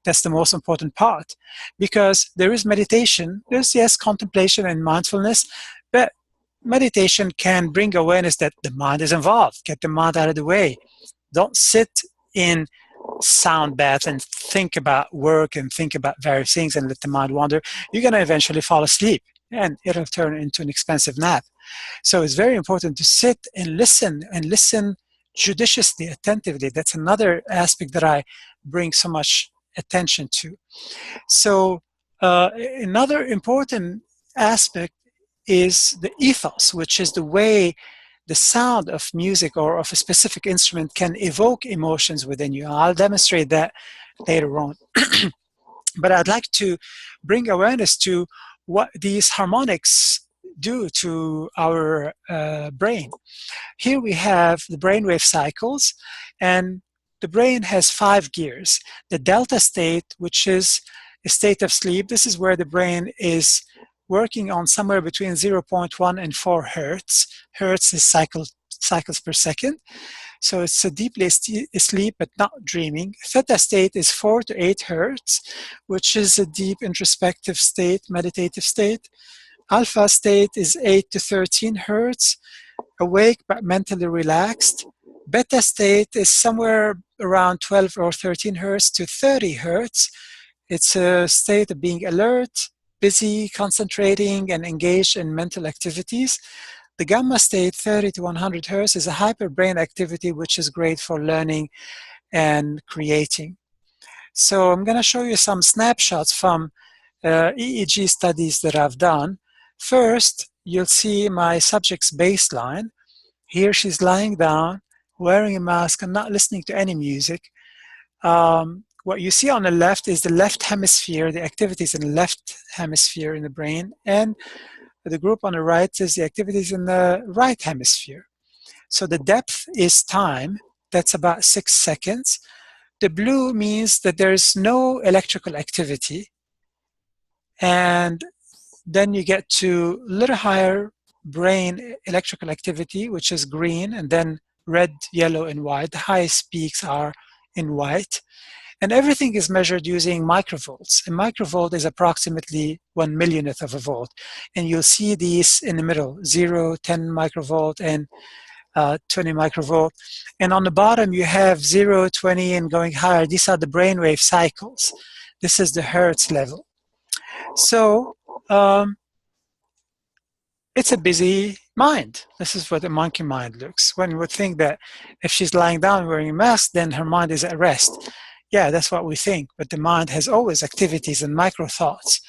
That's the most important part, because there is meditation, there's, yes, contemplation and mindfulness, but meditation can bring awareness that the mind is involved. Get the mind out of the way. Don't sit in sound bath and think about work and think about various things and let the mind wander. You're going to eventually fall asleep and it'll turn into an expensive nap. So it's very important to sit and listen judiciously, attentively. That's another aspect that I bring so much attention to. So another important aspect is the ethos, which is the way the sound of music or of a specific instrument can evoke emotions within you. I'll demonstrate that later on. But I'd like to bring awareness to what these harmonics do to our brain. Here we have the brainwave cycles, and the brain has 5 gears. The delta state, which is a state of sleep, this is where the brain is working on somewhere between 0.1 and 4 hertz. Hertz is cycles per second. So it's a deeply asleep but not dreaming. Theta state is 4 to 8 hertz, which is a deep introspective state, meditative state. Alpha state is 8 to 13 hertz, awake but mentally relaxed. Beta state is somewhere around 12 or 13 hertz to 30 hertz. It's a state of being alert, busy, concentrating, and engaged in mental activities. The gamma state, 30 to 100 hertz, is a hyperbrain activity which is great for learning and creating. So I'm going to show you some snapshots from EEG studies that I've done. First, you'll see my subject's baseline. Here she's lying down, wearing a mask and not listening to any music. What you see on the left is the left hemisphere, the activities in the left hemisphere in the brain, and the group on the right is the activities in the right hemisphere. So the depth is time, that's about 6 seconds. The blue means that there's no electrical activity. And then you get to a little higher brain electrical activity, which is green, and then red, yellow, and white. The highest peaks are in white. And everything is measured using microvolts. A microvolt is approximately 1 millionth of a volt. And you'll see these in the middle, 0, 10 microvolt, and 20 microvolt. And on the bottom, you have 0, 20, and going higher. These are the brainwave cycles. This is the hertz level. So it's a busy mind. This is what a monkey mind looks. One would think that if she's lying down wearing a mask, then her mind is at rest. Yeah, that's what we think, but the mind has always activities and micro thoughts.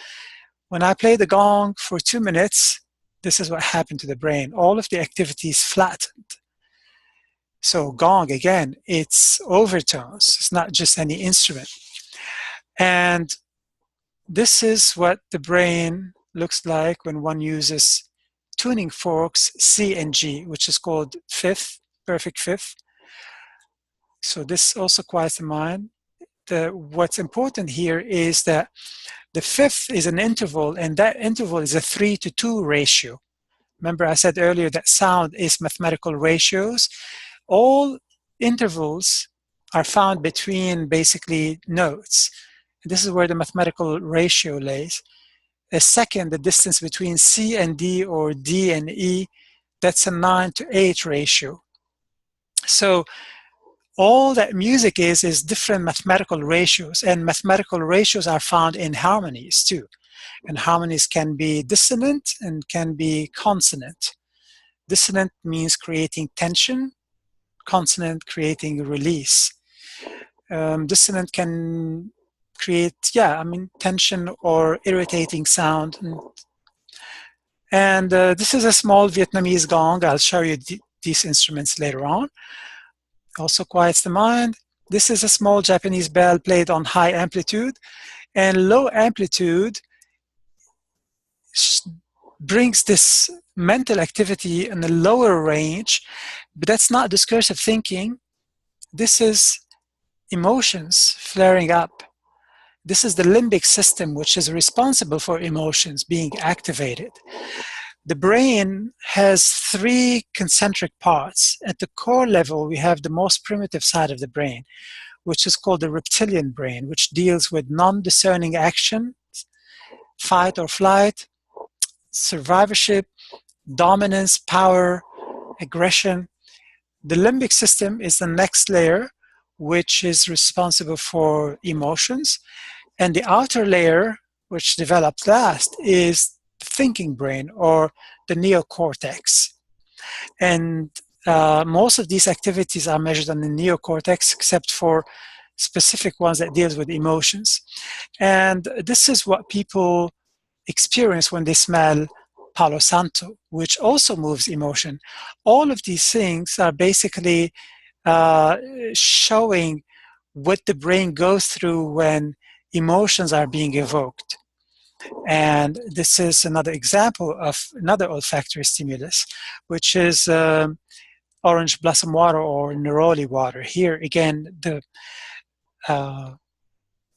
When I play the gong for 2 minutes, this is what happened to the brain. All of the activities flattened. So gong, again, it's overtones. It's not just any instrument. And this is what the brain looks like when one uses tuning forks C and G, which is called fifth, perfect fifth. So this also quiets the mind. What's important here is that the fifth is an interval, and that interval is a 3 to 2 ratio. Remember I said earlier that sound is mathematical ratios. All intervals are found between basically notes. And this is where the mathematical ratio lays. A second, the distance between C and D or D and E, that's a 9 to 8 ratio. So all that music is different mathematical ratios, and mathematical ratios are found in harmonies too. And harmonies can be dissonant and can be consonant. Dissonant means creating tension. consonant creating a release. Dissonant can create, tension or irritating sound. And this is a small Vietnamese gong. I'll show you these instruments later on. Also quiets the mind. This is a small Japanese bell played on high amplitude, and low amplitude brings this mental activity in a lower range, but that's not discursive thinking. This is emotions flaring up. This is the limbic system, which is responsible for emotions being activated. The brain has three concentric parts. At the core level, we have the most primitive side of the brain, which is called the reptilian brain, which deals with non-discerning action, fight or flight, survivorship, dominance, power, aggression. The limbic system is the next layer, which is responsible for emotions. And the outer layer, which develops last, is the thinking brain, or the neocortex. And most of these activities are measured on the neocortex, except for specific ones that deals with emotions. And this is what people experience when they smell Palo Santo, which also moves emotion. All of these things are basically showing what the brain goes through when emotions are being evoked. And this is another example of another olfactory stimulus, which is orange blossom water or neroli water. Here again, the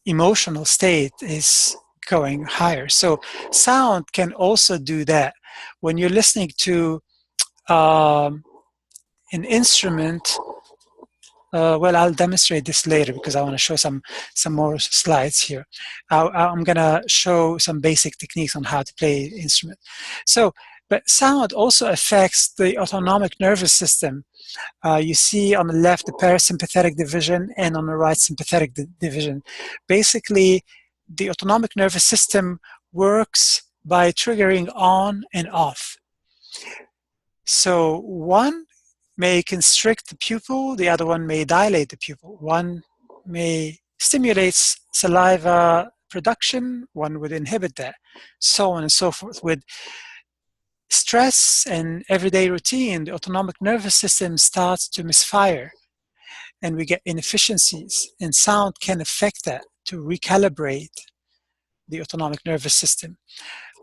emotional state is going higher. So sound can also do that. When you're listening to an instrument, well, I'll demonstrate this later because I want to show some more slides here. I'm going to show some basic techniques on how to play instrument. So, but sound also affects the autonomic nervous system. You see on the left the parasympathetic division and on the right sympathetic division. Basically, the autonomic nervous system works by triggering on and off. So one may constrict the pupil, the other one may dilate the pupil. One may stimulate saliva production, one would inhibit that, so on and so forth. With stress and everyday routine, the autonomic nervous system starts to misfire and we get inefficiencies, and sound can affect that to recalibrate the autonomic nervous system.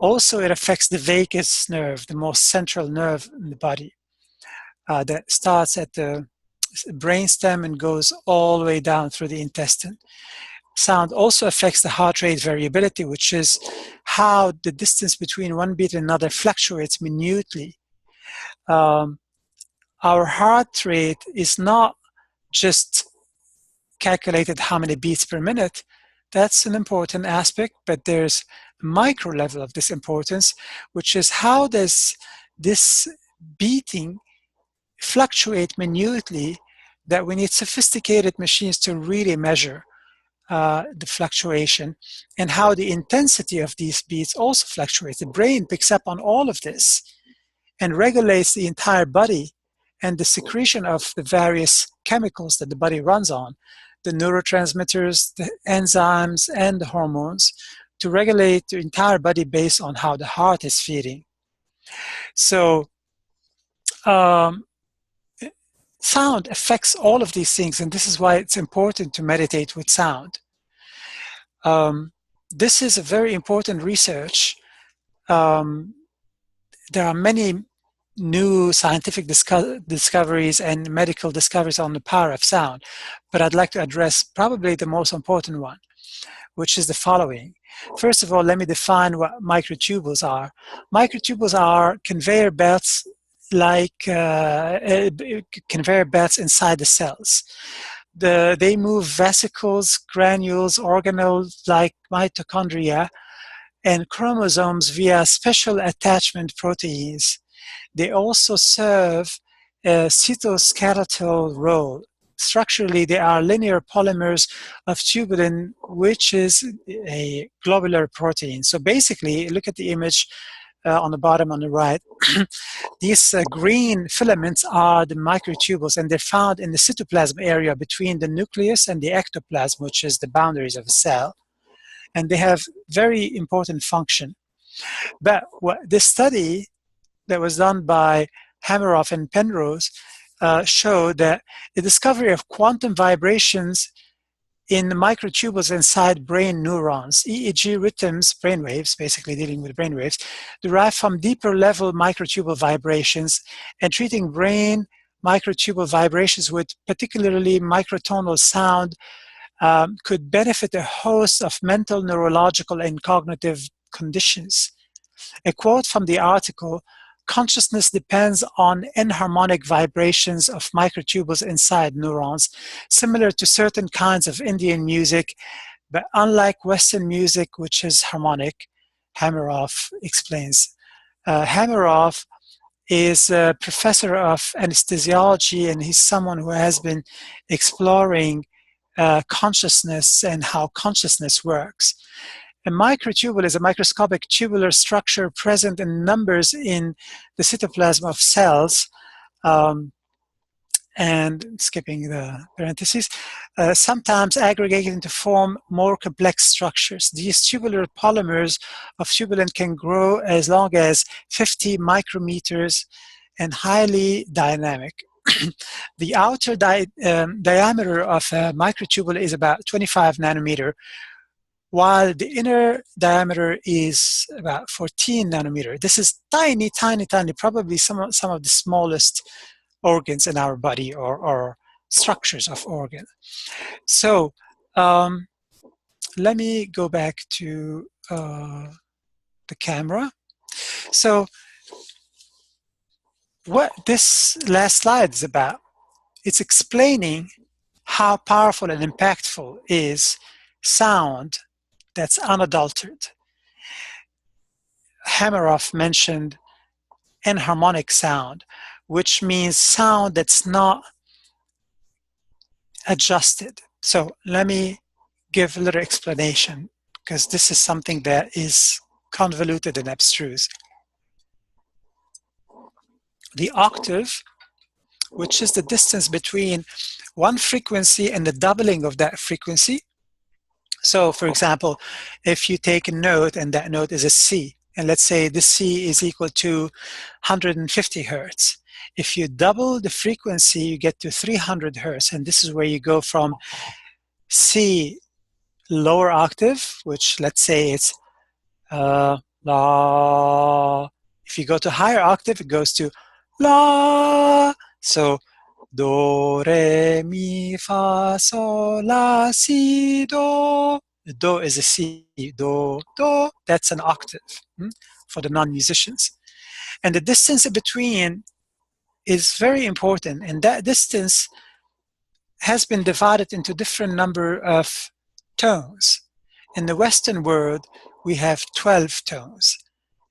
Also, it affects the vagus nerve, the most central nerve in the body. That starts at the brainstem and goes all the way down through the intestine. Sound also affects the heart rate variability, which is how the distance between one beat and another fluctuates minutely. Our heart rate is not just calculated how many beats per minute. That's an important aspect, but there's a micro level of this importance, which is how does this beating fluctuate minutely, that we need sophisticated machines to really measure the fluctuation, and how the intensity of these beats also fluctuates. The brain picks up on all of this and regulates the entire body and the secretion of the various chemicals that the body runs on, the neurotransmitters, the enzymes, and the hormones, to regulate the entire body based on how the heart is feeding. So sound affects all of these things, and this is why it's important to meditate with sound. This is a very important research. There are many new scientific discoveries and medical discoveries on the power of sound, but I'd like to address probably the most important one, which is the following. First of all, let me define what microtubules are. Microtubules are conveyor belts, like conveyor belts inside the cells. They move vesicles, granules, organelles like mitochondria, and chromosomes via special attachment proteins. They also serve a cytoskeletal role. Structurally, they are linear polymers of tubulin, which is a globular protein. So basically, look at the image on the bottom on the right. These green filaments are the microtubules, and they're found in the cytoplasm area between the nucleus and the ectoplasm, which is the boundaries of a cell. And they have very important function. But this study that was done by Hameroff and Penrose showed that the discovery of quantum vibrations in the microtubules inside brain neurons, EEG rhythms, brainwaves, basically dealing with brainwaves, derived from deeper level microtubule vibrations, and treating brain microtubule vibrations with particularly microtonal sound could benefit a host of mental, neurological, and cognitive conditions. A quote from the article: consciousness depends on enharmonic vibrations of microtubules inside neurons, similar to certain kinds of Indian music, but unlike Western music, which is harmonic, Hameroff explains. Hameroff is a professor of anesthesiology, and he's someone who has been exploring consciousness and how consciousness works. A microtubule is a microscopic tubular structure present in numbers in the cytoplasm of cells, and skipping the parentheses, sometimes aggregating to form more complex structures. These tubular polymers of tubulin can grow as long as 50 micrometers and highly dynamic. The outer diameter of a microtubule is about 25 nanometer, while the inner diameter is about 14 nanometer. This is tiny, tiny, tiny, probably some of the smallest organs in our body, or structures of organs. So let me go back to the camera. So what this last slide is about, it's explaining how powerful and impactful is sound that's unadulterated. Hameroff mentioned enharmonic sound, which means sound that's not adjusted. So let me give a little explanation, because this is something that is convoluted and abstruse. The octave, which is the distance between one frequency and the doubling of that frequency. So for example, if you take a note and that note is a C, and let's say this C is equal to 150 hertz. If you double the frequency, you get to 300 hertz, and this is where you go from C lower octave, which let's say it's La. If you go to higher octave, it goes to La. So Do, Re, Mi, Fa, Sol, La, Si, Do. The Do is a C. Do, Do, that's an octave for the non-musicians. And the distance in between is very important, and that distance has been divided into different number of tones. In the Western world, we have 12 tones,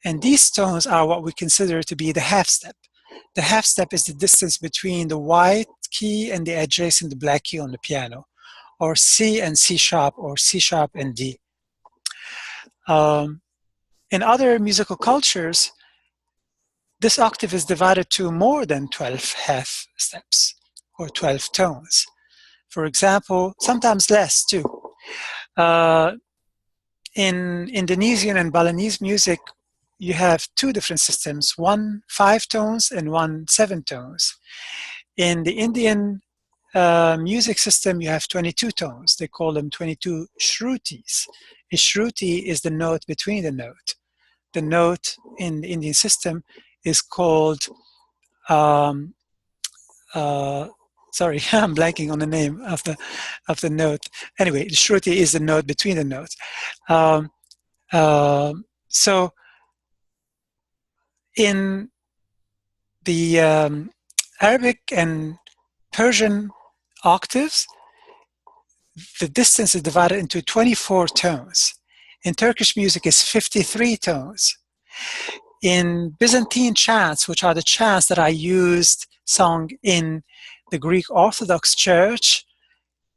and these tones are what we consider to be the half step. The half step is the distance between the white key and the adjacent black key on the piano, or C and C sharp, or C sharp and D. In other musical cultures, this octave is divided to more than 12 half steps, or 12 tones. For example, sometimes less too. In Indonesian and Balinese music, you have two different systems, one 5 tones and one 7 tones. In the Indian music system, you have 22 tones. They call them 22 shrutis. A shruti is the note between the note. The note in the Indian system is called, sorry, I'm blanking on the name of the note. Anyway, the shruti is the note between the notes. So in the Arabic and Persian octaves, the distance is divided into 24 tones. In Turkish music, it's 53 tones. In Byzantine chants, which are the chants that I used sung in the Greek Orthodox Church,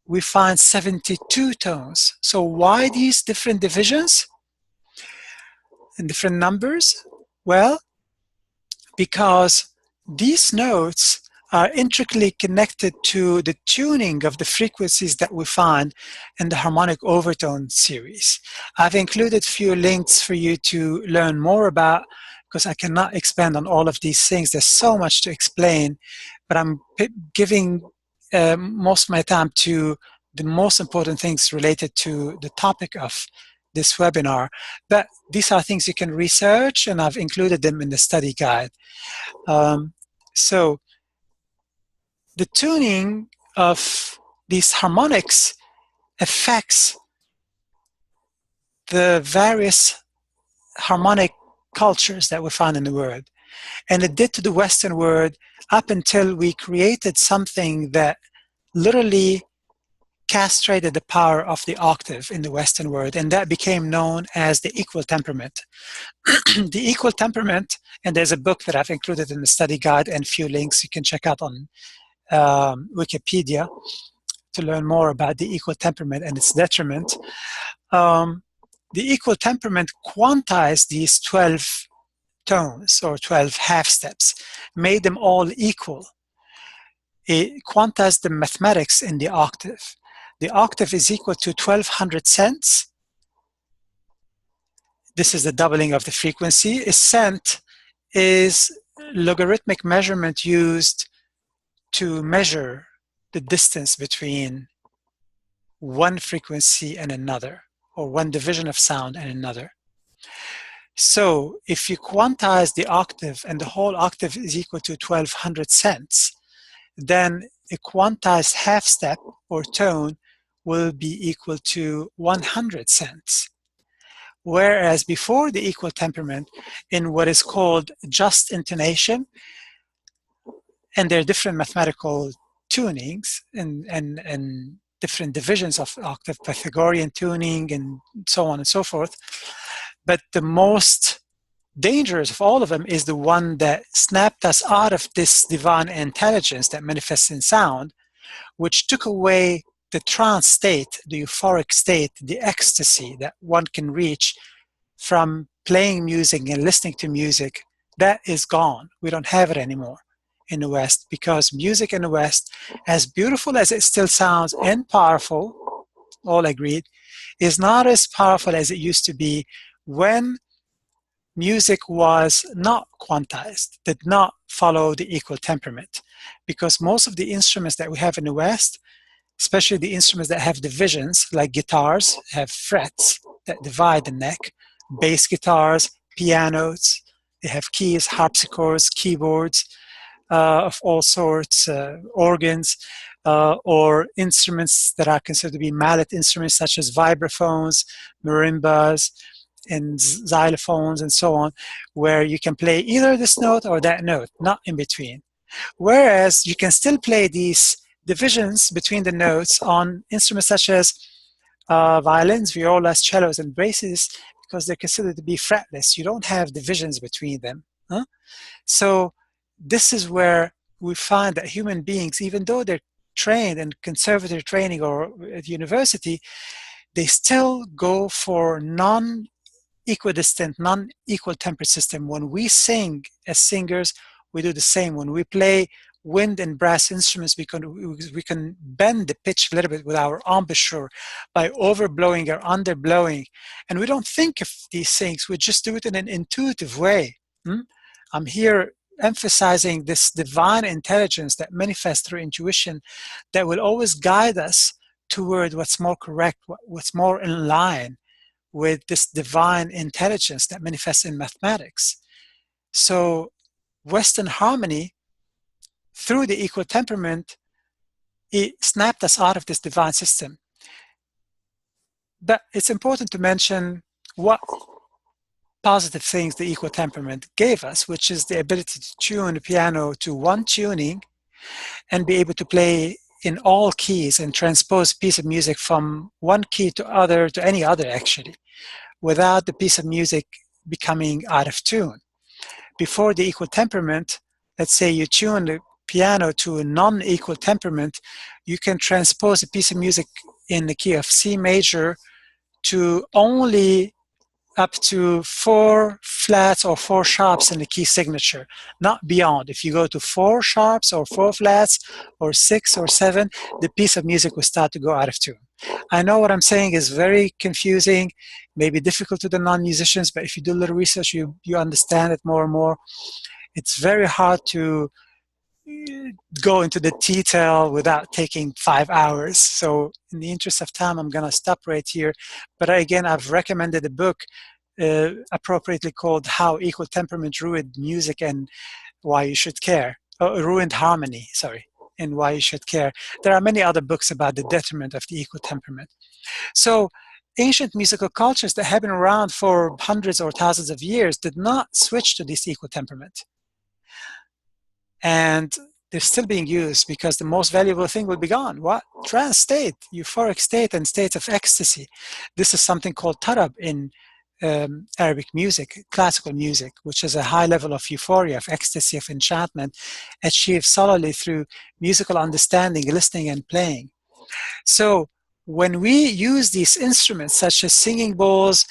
we find 72 tones. So why these different divisions and different numbers? Well, because these notes are intricately connected to the tuning of the frequencies that we find in the harmonic overtone series. I've included a few links for you to learn more about, because I cannot expand on all of these things. There's so much to explain, but I'm giving most of my time to the most important things related to the topic of this webinar. But these are things you can research, and I've included them in the study guide. So the tuning of these harmonics affects the various harmonic cultures that we find in the world. And it did to the Western world up until we created something that literally castrated the power of the octave in the Western world, and that became known as the equal temperament. The equal temperament, and there's a book that I've included in the study guide and a few links you can check out on Wikipedia to learn more about the equal temperament and its detriment. The equal temperament quantized these 12 tones or 12 half steps, made them all equal. It quantized the mathematics in the octave. The octave is equal to 1200 cents. This is the doubling of the frequency. A cent is logarithmic measurement used to measure the distance between one frequency and another, or one division of sound and another. So if you quantize the octave and the whole octave is equal to 1200 cents, then a quantized half step or tone will be equal to 100 cents. Whereas before the equal temperament, in what is called just intonation, and there are different mathematical tunings and different divisions of octave, Pythagorean tuning and so on and so forth. But the most dangerous of all of them is the one that snapped us out of this divine intelligence that manifests in sound, which took away the trance state, the euphoric state, the ecstasy that one can reach from playing music and listening to music. That is gone. We don't have it anymore in the West, because music in the West, as beautiful as it still sounds and powerful, all agreed, is not as powerful as it used to be when music was not quantized, did not follow the equal temperament. Because most of the instruments that we have in the West, especially the instruments that have divisions, like guitars, have frets that divide the neck, bass guitars, pianos, they have keys, harpsichords, keyboards of all sorts, organs, or instruments that are considered to be mallet instruments, such as vibraphones, marimbas, and xylophones, and so on, where you can play either this note or that note, not in between. Whereas you can still play these divisions between the notes on instruments such as violins, violas, cellos, and basses, because they're considered to be fretless. You don't have divisions between them. Huh? So this is where we find that human beings, even though they're trained in conservative training or at university, they still go for non-equidistant, non-equal temper system. When we sing as singers, we do the same. When we play wind and brass instruments, we can bend the pitch a little bit with our embouchure by overblowing or underblowing. And we don't think of these things, we just do it in an intuitive way. I'm here emphasizing this divine intelligence that manifests through intuition that will always guide us toward what's more correct, what's more in line with this divine intelligence that manifests in mathematics. So Western harmony, through the equal temperament, it snapped us out of this divine system. But it's important to mention what positive things the equal temperament gave us, which is the ability to tune the piano to one tuning and be able to play in all keys and transpose a piece of music from one key to any other, actually, without the piece of music becoming out of tune. Before the equal temperament, let's say you tune the piano to a non-equal temperament, you can transpose a piece of music in the key of C major to only up to 4 flats or 4 sharps in the key signature, not beyond. If you go to 4 sharps or 4 flats or 6 or 7, the piece of music will start to go out of tune. I know what I'm saying is very confusing, maybe difficult to the non-musicians, but if you do a little research, you understand it more and more. It's very hard to go into the detail without taking 5 hours. So in the interest of time, I'm going to stop right here. But again, I've recommended a book appropriately called How Equal Temperament Ruined Music and Why You Should Care. Ruined Harmony, sorry, and Why You Should Care. There are many other books about the detriment of the equal temperament. So ancient musical cultures that have been around for hundreds or thousands of years did not switch to this equal temperament. And they're still being used because the most valuable thing will be gone. What? Trance state, euphoric state, and states of ecstasy. This is something called tarab in Arabic music, classical music, which is a high level of euphoria, of ecstasy, of enchantment, achieved solely through musical understanding, listening, and playing. So when we use these instruments, such as singing bowls,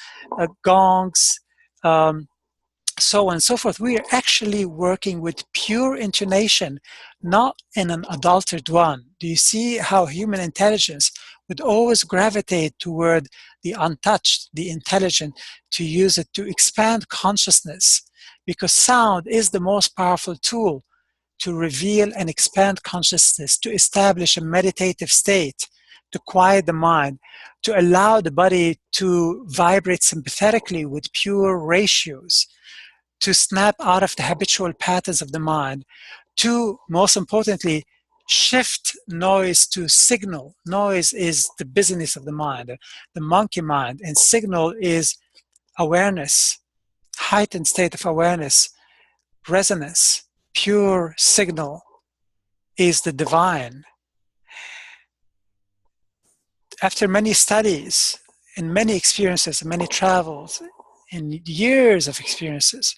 gongs, so on and so forth, we are actually working with pure intonation, not in an adulterated one. Do you see how human intelligence would always gravitate toward the untouched, the intelligent, to use it to expand consciousness? Because sound is the most powerful tool to reveal and expand consciousness, to establish a meditative state, to quiet the mind, to allow the body to vibrate sympathetically with pure ratios, to snap out of the habitual patterns of the mind, to, most importantly, shift noise to signal. Noise is the busyness of the mind, the monkey mind, and signal is awareness, heightened state of awareness, resonance, pure signal is the divine. After many studies and many experiences, and many travels, and years of experiences,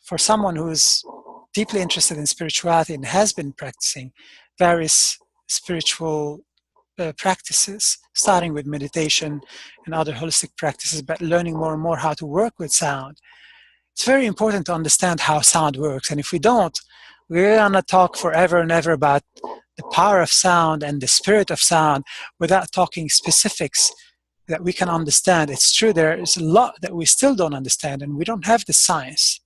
for someone who's deeply interested in spirituality and has been practicing various spiritual practices, starting with meditation and other holistic practices, but learning more and more how to work with sound, it's very important to understand how sound works. And if we don't, we're going to talk forever and ever about the power of sound and the spirit of sound without talking specifics that we can understand. It's true, there is a lot that we still don't understand, and we don't have the science.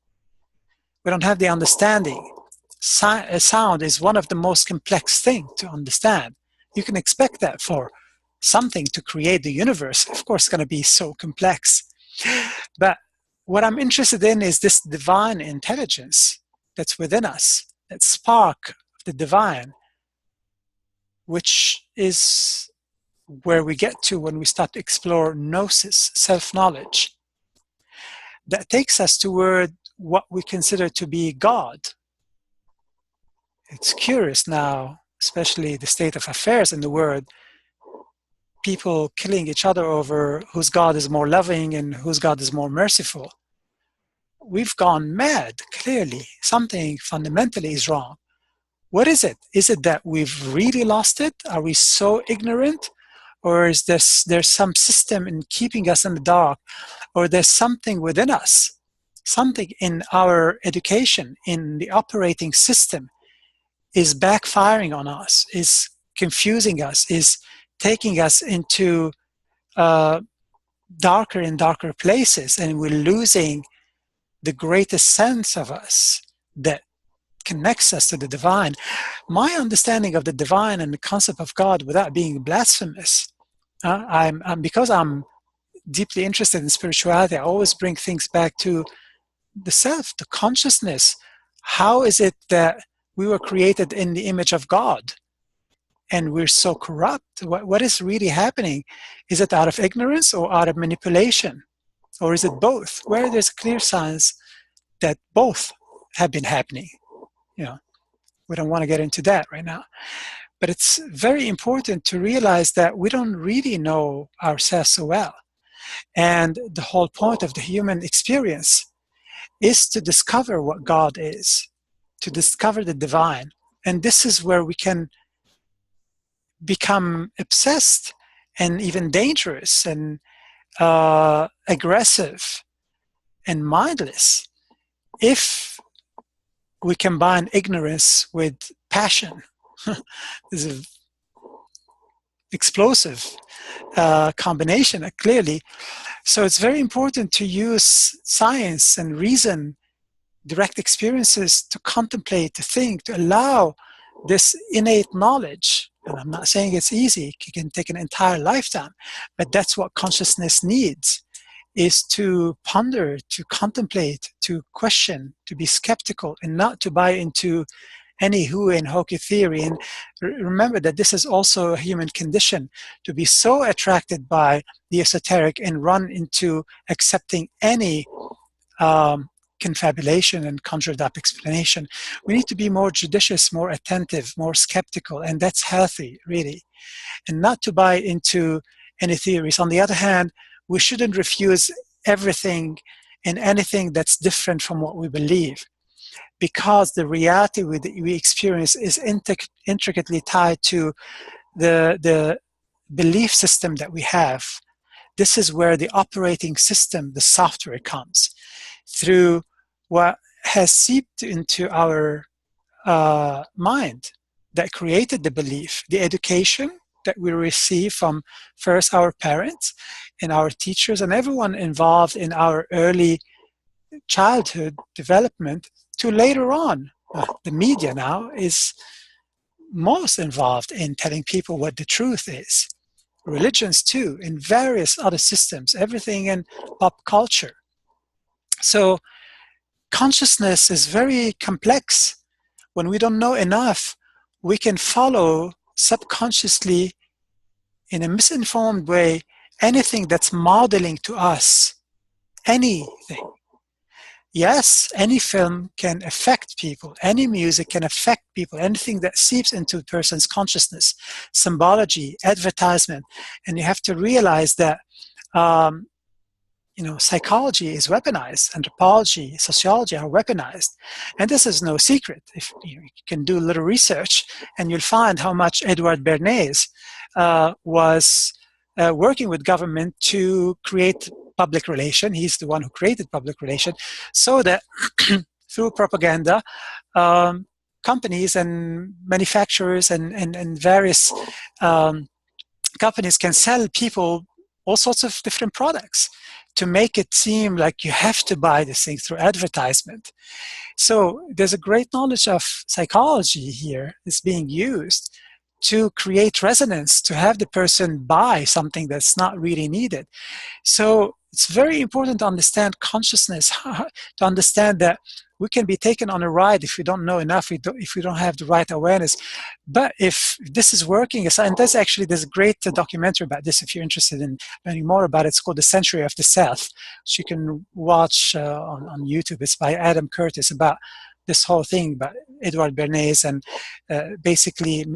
We don't have the understanding. Sound is one of the most complex things to understand. You can expect that for something to create the universe. Of course, it's going to be so complex. But what I'm interested in is this divine intelligence that's within us, that spark of the divine, which is where we get to when we start to explore gnosis, self-knowledge. That takes us toward what we consider to be God. It's curious now, especially the state of affairs in the world, people killing each other over whose God is more loving and whose God is more merciful. We've gone mad, clearly. Something fundamentally is wrong. What is it? Is it that we've really lost it? Are we so ignorant? Or is there's some system in keeping us in the dark? Or there's something within us, something in our education, in the operating system, is backfiring on us, is confusing us, is taking us into darker and darker places, and we're losing the greatest sense of us that connects us to the divine. My understanding of the divine and the concept of God, without being blasphemous, because I'm deeply interested in spirituality, I always bring things back to the self, the consciousness. How is it that we were created in the image of God and we're so corrupt? What is really happening? Is it out of ignorance or out of manipulation? Or is it both? Where there's clear signs that both have been happening. You know, we don't want to get into that right now. But it's very important to realize that we don't really know ourselves so well. And the whole point of the human experience is to discover what God is, to discover the divine. And this is where we can become obsessed and even dangerous and aggressive and mindless if we combine ignorance with passion. This is an explosive combination, clearly. So it's very important to use science and reason, direct experiences to contemplate, to think, to allow this innate knowledge. And I'm not saying it's easy, it can take an entire lifetime, but that's what consciousness needs, is to ponder, to contemplate, to question, to be skeptical, and not to buy into any hoo and hokey theory. And remember that this is also a human condition, to be so attracted by the esoteric and run into accepting any confabulation and conjured up explanation. We need to be more judicious, more attentive, more skeptical, and that's healthy, really, and not to buy into any theories. On the other hand, we shouldn't refuse everything and anything that's different from what we believe, because the reality we experience is intricately tied to the belief system that we have. This is where the operating system, the software, comes through what has seeped into our mind that created the belief, the education that we receive from first our parents and our teachers and everyone involved in our early childhood development to later on. The media now is most involved in telling people what the truth is. Religions too, in various other systems, everything in pop culture. So consciousness is very complex. When we don't know enough, we can follow subconsciously in a misinformed way anything that's modeling to us. Anything. Yes, any film can affect people. Any music can affect people. Anything that seeps into a person's consciousness, symbology, advertisement. And you have to realize that psychology is weaponized, anthropology, sociology are weaponized. And this is no secret. If you can do a little research, and you'll find how much Edward Bernays was working with government to create public relation. He's the one who created public relation, so that through propaganda, companies and manufacturers and various companies can sell people all sorts of different products to make it seem like you have to buy this thing through advertisement. So there's a great knowledge of psychology here that's being used to create resonance, to have the person buy something that's not really needed. So it's very important to understand consciousness, to understand that we can be taken on a ride if we don't know enough, if we don't have the right awareness. But if this is working, and there's a great documentary about this if you're interested in learning more about it. It's called The Century of the Self, which you can watch on YouTube. It's by Adam Curtis, about this whole thing about Edward Bernays and basically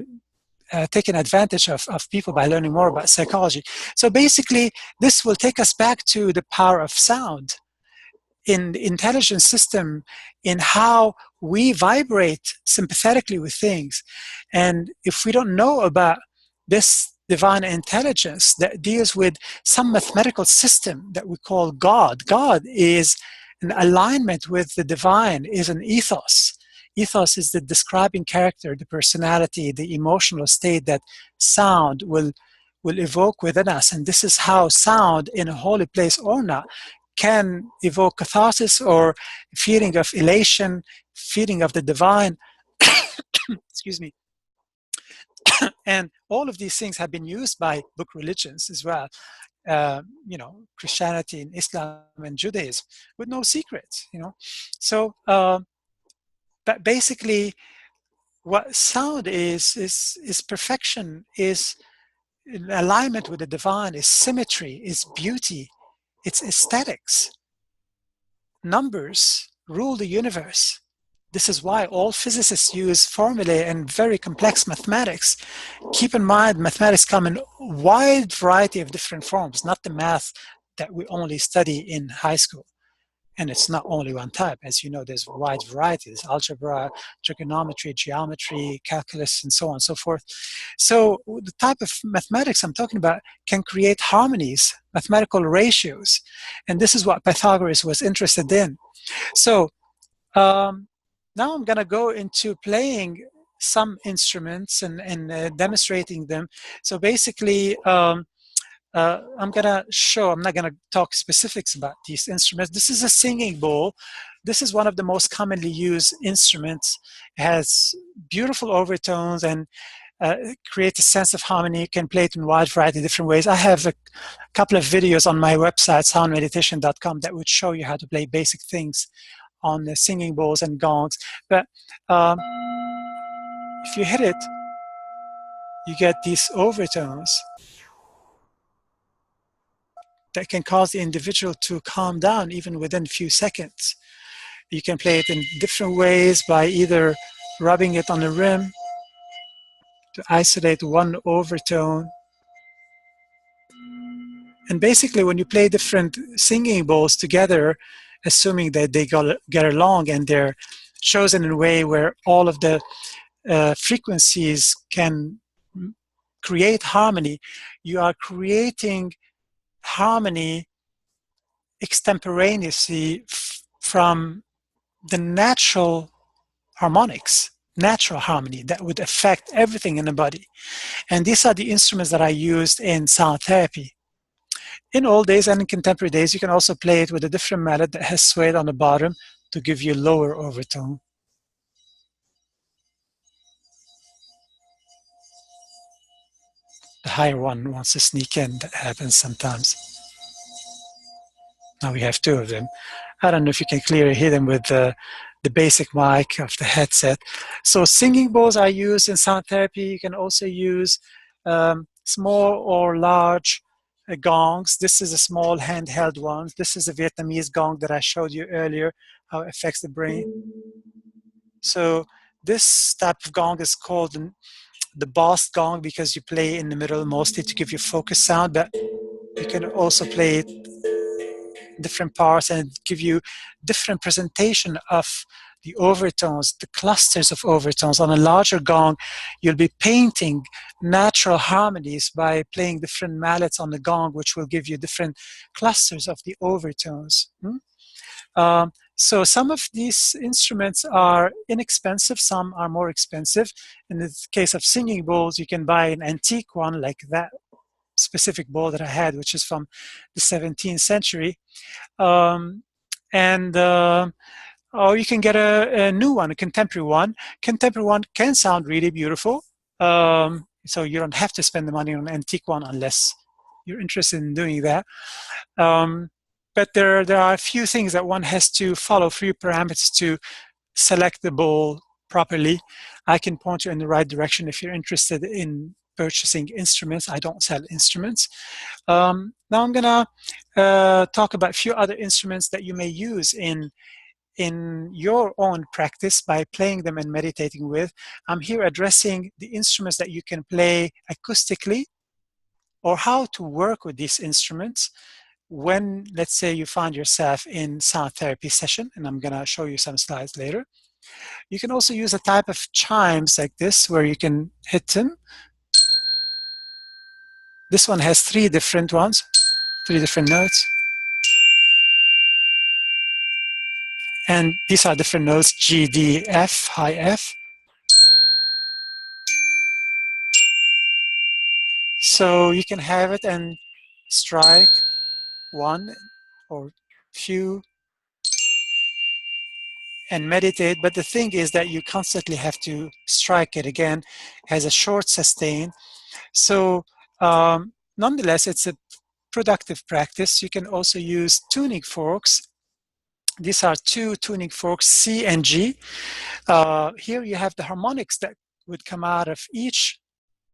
taking advantage of people by learning more about psychology. So basically, this will take us back to the power of sound in the intelligence system, in how we vibrate sympathetically with things. And if we don't know about this divine intelligence that deals with some mathematical system that we call God, God is an alignment with the divine, is an ethos. Ethos is the describing character, the personality, the emotional state that sound will evoke within us. And this is how sound, in a holy place or not, can evoke catharsis or feeling of elation, feeling of the divine. Excuse me. And all of these things have been used by book religions as well. Christianity and Islam and Judaism, with no secrets. So, but basically, what sound is perfection, is alignment with the divine, is symmetry, is beauty, it's aesthetics. Numbers rule the universe. This is why all physicists use formulae and very complex mathematics. Keep in mind, mathematics come in a wide variety of different forms, not the math that we only study in high school. And it's not only one type. As you know, there's a wide variety. There's algebra, trigonometry, geometry, calculus, and so on and so forth. So the type of mathematics I'm talking about can create harmonies, mathematical ratios. And this is what Pythagoras was interested in. So now I'm going to go into playing some instruments and demonstrating them. So basically, I'm going to show, I'm not going to talk specifics about these instruments. This is a singing bowl. This is one of the most commonly used instruments. It has beautiful overtones and creates a sense of harmony. You can play it in a wide variety of different ways. I have a couple of videos on my website, soundmeditation.com, that would show you how to play basic things on the singing bowls and gongs. But if you hit it, you get these overtones that can cause the individual to calm down even within a few seconds. You can play it in different ways by either rubbing it on the rim to isolate one overtone. And basically, when you play different singing bowls together, assuming that they get along and they're chosen in a way where all of the frequencies can create harmony, you are creating harmony extemporaneously from the natural harmonics, natural harmony that would affect everything in the body. And these are the instruments that I used in sound therapy. In old days and in contemporary days, you can also play it with a different mallet that has suede on the bottom to give you lower overtone. The higher one wants to sneak in. That happens sometimes. Now we have two of them. I don't know if you can clearly hear them with the basic mic of the headset. So singing bowls are used in sound therapy. You can also use small or large gongs. This is a small handheld one. This is a Vietnamese gong that I showed you earlier, how it affects the brain. So this type of gong is called the boss gong because you play in the middle mostly to give you focus sound, but you can also play it different parts and give you different presentation of the overtones, the clusters of overtones. On a larger gong, you'll be painting natural harmonies by playing different mallets on the gong, which will give you different clusters of the overtones. So some of these instruments are inexpensive, some are more expensive. In the case of singing bowls, you can buy an antique one like that specific bowl that I had, which is from the 17th century. Or you can get a new one, a contemporary one. Contemporary one can sound really beautiful. So you don't have to spend the money on an antique one unless you're interested in doing that. But there are a few things that one has to follow, few parameters to select the bowl properly. I can point you in the right direction if you're interested in purchasing instruments. I don't sell instruments. Now I'm gonna talk about a few other instruments that you may use in your own practice by playing them and meditating with. I'm here addressing the instruments that you can play acoustically or how to work with these instruments when, let's say, you find yourself in sound therapy session, and I'm gonna show you some slides later. You can also use a type of chimes like this where you can hit them. This one has three different ones, three different notes. And these are different notes, G, D, F, high F. So you can have it and strike one or few and meditate. But the thing is that you constantly have to strike it again. It has a short sustain. So nonetheless, it's a productive practice. You can also use tuning forks. These are two tuning forks, C and G. Here you have the harmonics that would come out of each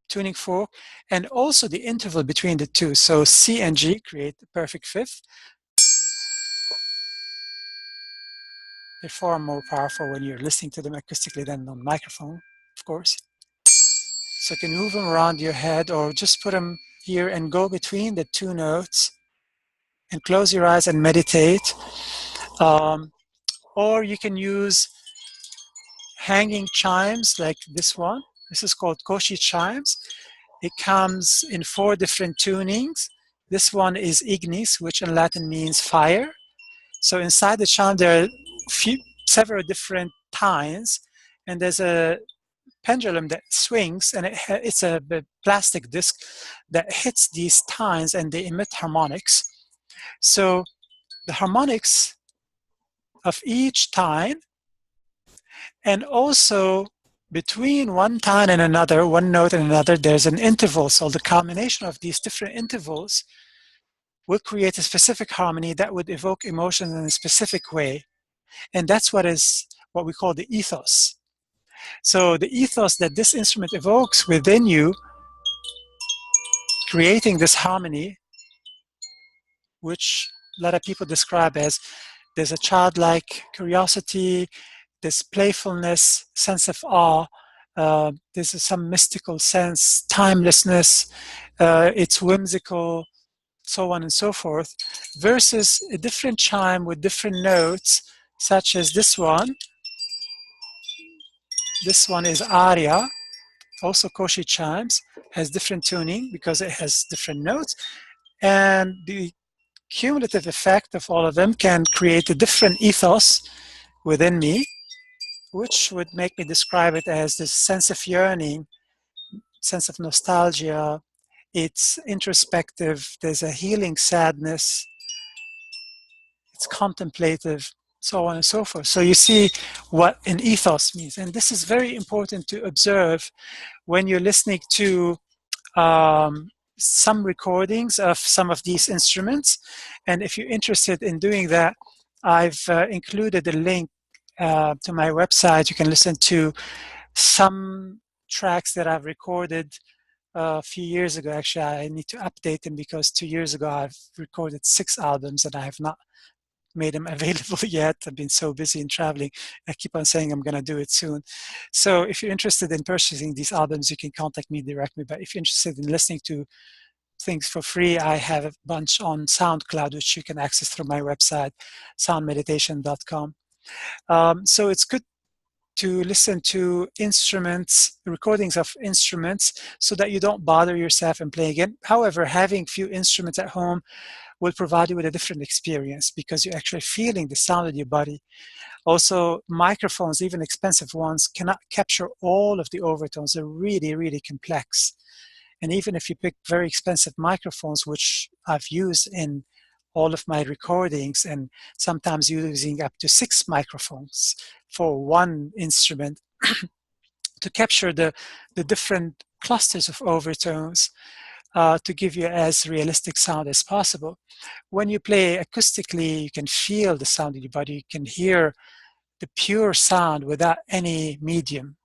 tuning fork and also the interval between the two. So C and G create the perfect fifth. They're far more powerful when you're listening to them acoustically than on microphone, of course. So you can move them around your head or just put them here and go between the two notes and close your eyes and meditate. Um, or you can use hanging chimes like this one. This is called koshi chimes. It comes in 4 different tunings. This one is ignis, which in Latin means fire. So inside the chime, there are several different tines, and there's a pendulum that swings, and it's a plastic disc that hits these tines, and they emit harmonics. So the harmonics of each tine, and also between one tine and another, one note and another, there's an interval. So the combination of these different intervals will create a specific harmony that would evoke emotion in a specific way. And that's what we call the ethos. So the ethos that this instrument evokes within you, creating this harmony, which a lot of people describe as there's a childlike curiosity, this playfulness, sense of awe, there's some mystical sense, timelessness, it's whimsical, so on and so forth, versus a different chime with different notes, such as this one. This one is aria, also koshi chimes, has different tuning because it has different notes, and the cumulative effect of all of them can create a different ethos within me, which would make me describe it as this sense of yearning, sense of nostalgia. It's introspective, there's a healing sadness, it's contemplative, so on and so forth. So you see what an ethos means. And this is very important to observe when you're listening to some recordings of some of these instruments. And if you're interested in doing that, I've included a link to my website. You can listen to some tracks that I've recorded a few years ago. Actually, I need to update them because 2 years ago I've recorded 6 albums and I have not made them available yet. I've been so busy in traveling. I keep on saying I'm going to do it soon. So if you're interested in purchasing these albums, you can contact me directly. But if you're interested in listening to things for free, I have a bunch on SoundCloud, which you can access through my website, soundmeditation.com. So it's good to listen to instruments, recordings of instruments, so that you don't bother yourself and play again. However, having few instruments at home will provide you with a different experience because you're actually feeling the sound of your body. Also, microphones, even expensive ones, cannot capture all of the overtones. They're really, really complex. And even if you pick very expensive microphones, which I've used in all of my recordings, and sometimes using up to 6 microphones for one instrument to capture the different clusters of overtones, to give you as realistic sound as possible. When you play acoustically, you can feel the sound in your body. You can hear the pure sound without any medium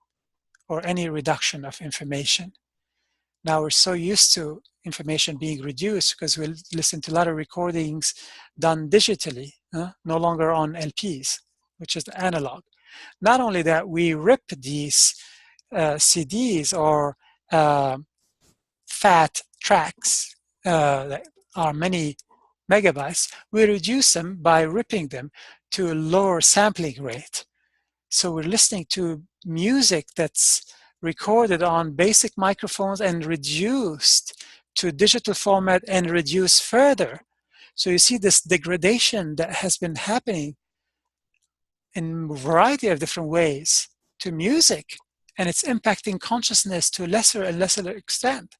or any reduction of information. Now we're so used to information being reduced because we listen to a lot of recordings done digitally, no longer on LPs, which is the analog. Not only that, we rip these CDs or fat tracks that are many megabytes, we reduce them by ripping them to a lower sampling rate. So we're listening to music that's recorded on basic microphones and reduced to digital format and reduced further. So you see this degradation that has been happening in a variety of different ways to music, and it's impacting consciousness to a lesser and lesser extent.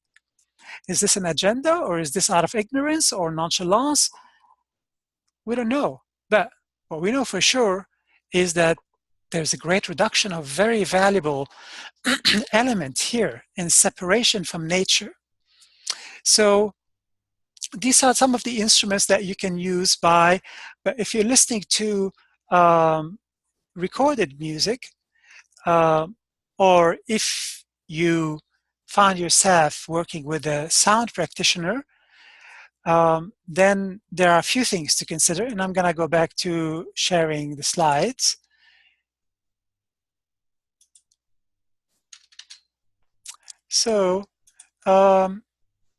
Is this an agenda, or is this out of ignorance or nonchalance? We don't know. But what we know for sure is that there's a great reduction of very valuable elements here in separation from nature. So these are some of the instruments that you can use but if you're listening to recorded music, or if you find yourself working with a sound practitioner, then there are a few things to consider, and I'm going to go back to sharing the slides. So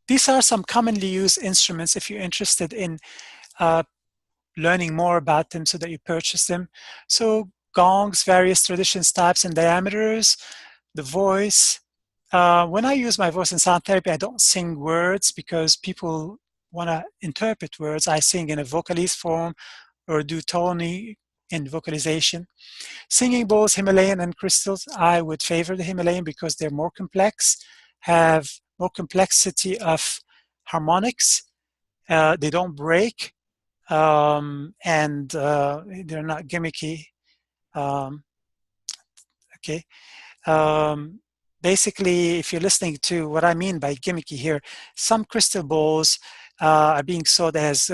these are some commonly used instruments if you're interested in learning more about them so that you purchase them. So gongs, various traditions, types, and diameters, the voice. When I use my voice in sound therapy, I don't sing words because people want to interpret words. I sing in a vocalese form or do tony in vocalization. Singing bowls, Himalayan and crystals, I would favor the Himalayan because they're more complex, have more complexity of harmonics. They don't break, and they're not gimmicky. Um, okay. Um, Basically, if you're listening to what I mean by gimmicky here, some crystal balls are being sold as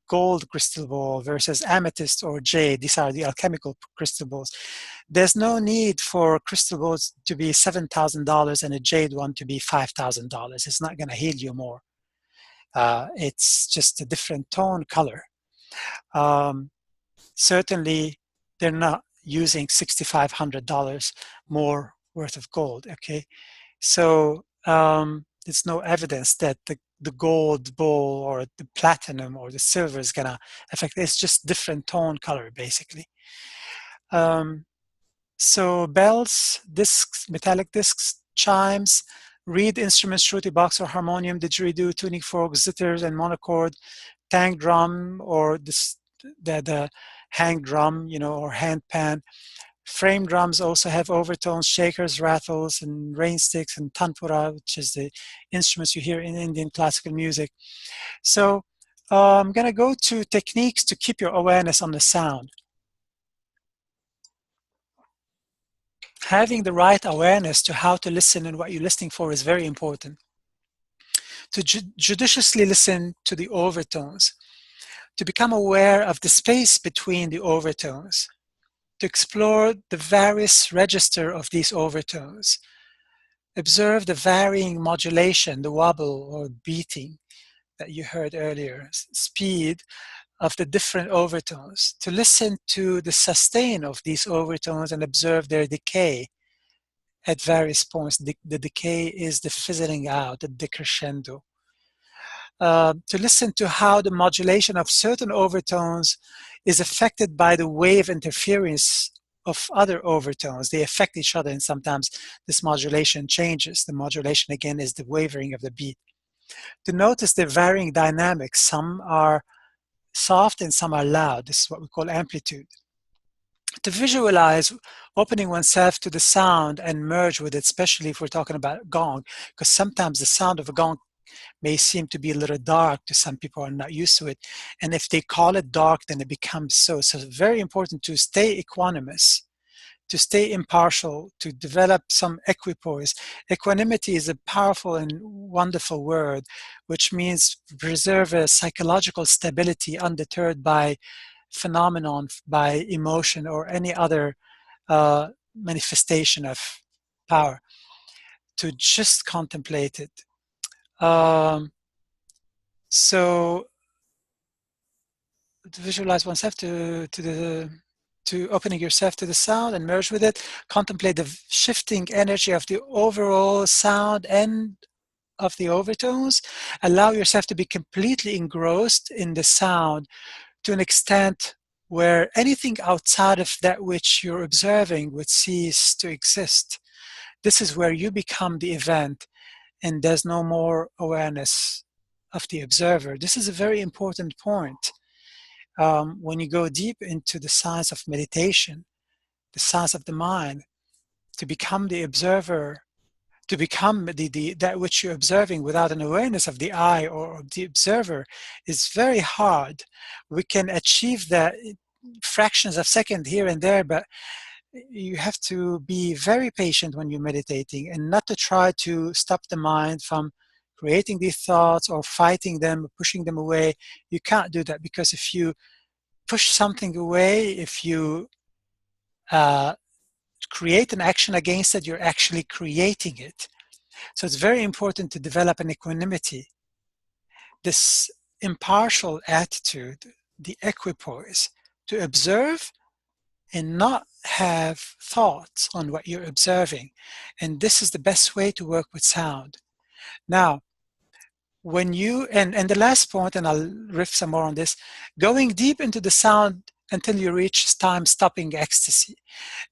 gold crystal ball versus amethyst or jade. These are the alchemical crystal balls. There's no need for crystal balls to be $7,000 and a jade one to be $5,000. It's not going to heal you more. It's just a different tone color. Um, Certainly, they're not using $6,500 more worth of gold. Okay, so there's no evidence that the gold bowl or the platinum or the silver is gonna affect. It's just different tone color basically. Um, so bells, discs, metallic discs, chimes, reed instruments, shruti box or harmonium, didgeridoo, tuning forks, zithers, and monochord, tang drum or the hang drum, or hand pan. Frame drums also have overtones, shakers, rattles, and rain sticks, and tanpura, which is the instruments you hear in Indian classical music. So I'm going to go to techniques to keep your awareness on the sound. Having the right awareness to how to listen and what you're listening for is very important. To judiciously listen to the overtones, to become aware of the space between the overtones, to explore the various register of these overtones. Observe the varying modulation, the wobble or beating that you heard earlier, speed of the different overtones, to listen to the sustain of these overtones and observe their decay at various points. The decay is the fizzling out, the decrescendo. To listen to how the modulation of certain overtones is affected by the wave interference of other overtones. They affect each other, and sometimes this modulation changes. The modulation, again, is the wavering of the beat. To notice the varying dynamics. Some are soft and some are loud. This is what we call amplitude. To visualize opening oneself to the sound and merge with it, especially if we're talking about gong, because sometimes the sound of a gong may seem to be a little dark to some people who are not used to it. And if they call it dark, then it becomes so. So it's very important to stay equanimous, to stay impartial, to develop some equipoise. Equanimity is a powerful and wonderful word, which means preserve a psychological stability undeterred by phenomenon, by emotion, or any other manifestation of power, to just contemplate it. So to visualize oneself to opening yourself to the sound and merge with it, contemplate the shifting energy of the overall sound and of the overtones. Allow yourself to be completely engrossed in the sound to an extent where anything outside of that which you're observing would cease to exist. This is where you become the event and there's no more awareness of the observer. This is a very important point. When you go deep into the science of meditation, the science of the mind, to become the observer, to become that which you're observing without an awareness of the I or the observer is very hard. We can achieve that fractions of second here and there, but you have to be very patient when you're meditating and not to try to stop the mind from creating these thoughts or fighting them, pushing them away. You can't do that, because if you push something away, if you uh, create an action against it, you're actually creating it. So it's very important to develop an equanimity, this impartial attitude, the equipoise, to observe and not have thoughts on what you're observing. And this is the best way to work with sound. Now, when you, and the last point, and I'll riff some more on this, going deep into the sound until you reach time-stopping ecstasy.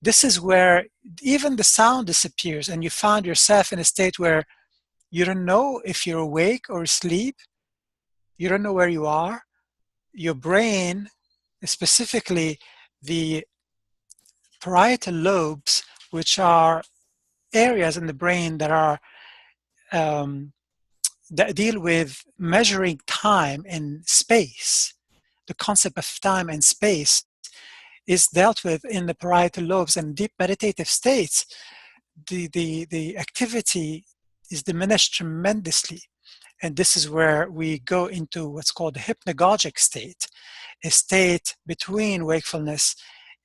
This is where even the sound disappears and you find yourself in a state where you don't know if you're awake or asleep. You don't know where you are. Your brain, specifically the parietal lobes, which are areas in the brain that are um, that deal with measuring time and space. The concept of time and space is dealt with in the parietal lobes, and deep meditative states. The activity is diminished tremendously. And this is where we go into what's called the hypnagogic state, a state between wakefulness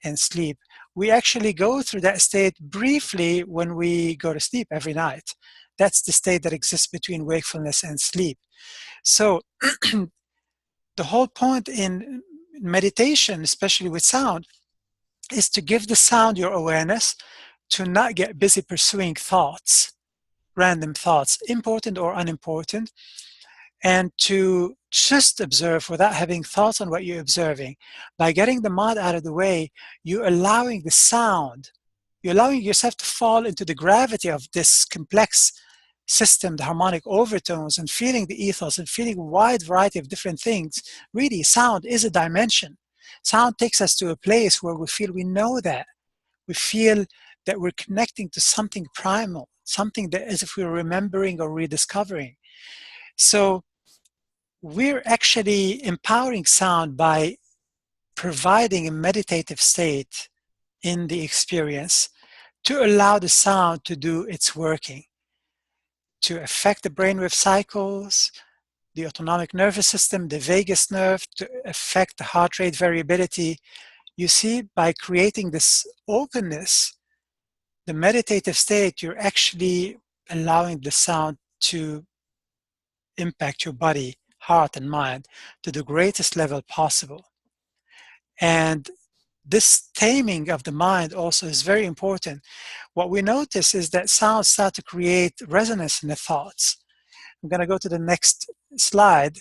and sleep. We actually go through that state briefly when we go to sleep every night. That's the state that exists between wakefulness and sleep. So the whole point in meditation, especially with sound, is to give the sound your awareness, to not get busy pursuing thoughts, random thoughts, important or unimportant, and to just observe without having thoughts on what you're observing. By getting the mind out of the way, you're allowing the sound, you're allowing yourself to fall into the gravity of this complex system, the harmonic overtones, and feeling the ethos and feeling a wide variety of different things. Really, sound is a dimension. Sound takes us to a place where we feel we know that. We feel that we're connecting to something primal, something that as if we're remembering or rediscovering. So we're actually empowering sound by providing a meditative state in the experience to allow the sound to do its working, to affect the brainwave cycles, the autonomic nervous system, the vagus nerve, to affect the heart rate variability. You see, by creating this openness, the meditative state, you're actually allowing the sound to impact your body, heart, and mind to the greatest level possible. And this taming of the mind also is very important. What we notice is that sounds start to create resonance in the thoughts. I'm going to go to the next slide.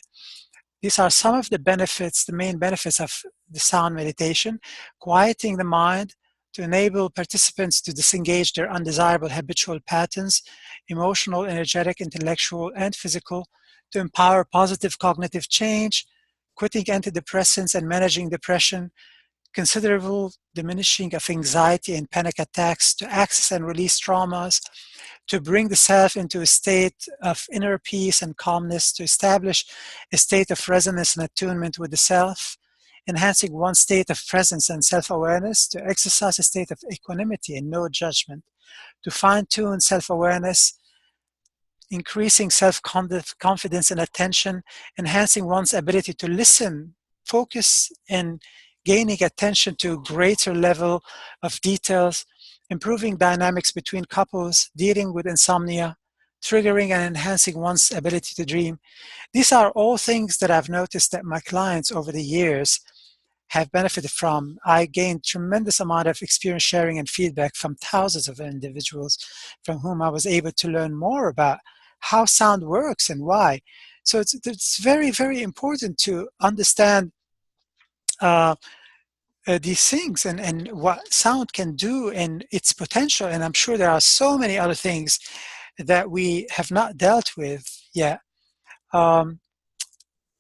These are some of the benefits, the main benefits of the sound meditation: quieting the mind to enable participants to disengage their undesirable habitual patterns, emotional, energetic, intellectual, and physical, to empower positive cognitive change, quitting antidepressants and managing depression, considerable diminishing of anxiety and panic attacks, to access and release traumas, to bring the self into a state of inner peace and calmness, to establish a state of resonance and attunement with the self, enhancing one's state of presence and self-awareness, to exercise a state of equanimity and no judgment, to fine-tune self-awareness, increasing self-confidence and attention, enhancing one's ability to listen, focus, and gaining attention to a greater level of details, improving dynamics between couples, dealing with insomnia, triggering and enhancing one's ability to dream. These are all things that I've noticed that my clients over the years have benefited from. I gained tremendous amount of experience sharing and feedback from thousands of individuals from whom I was able to learn more about how sound works and why. So it's very, very important to understand these things and what sound can do and its potential. And I'm sure there are so many other things that we have not dealt with yet.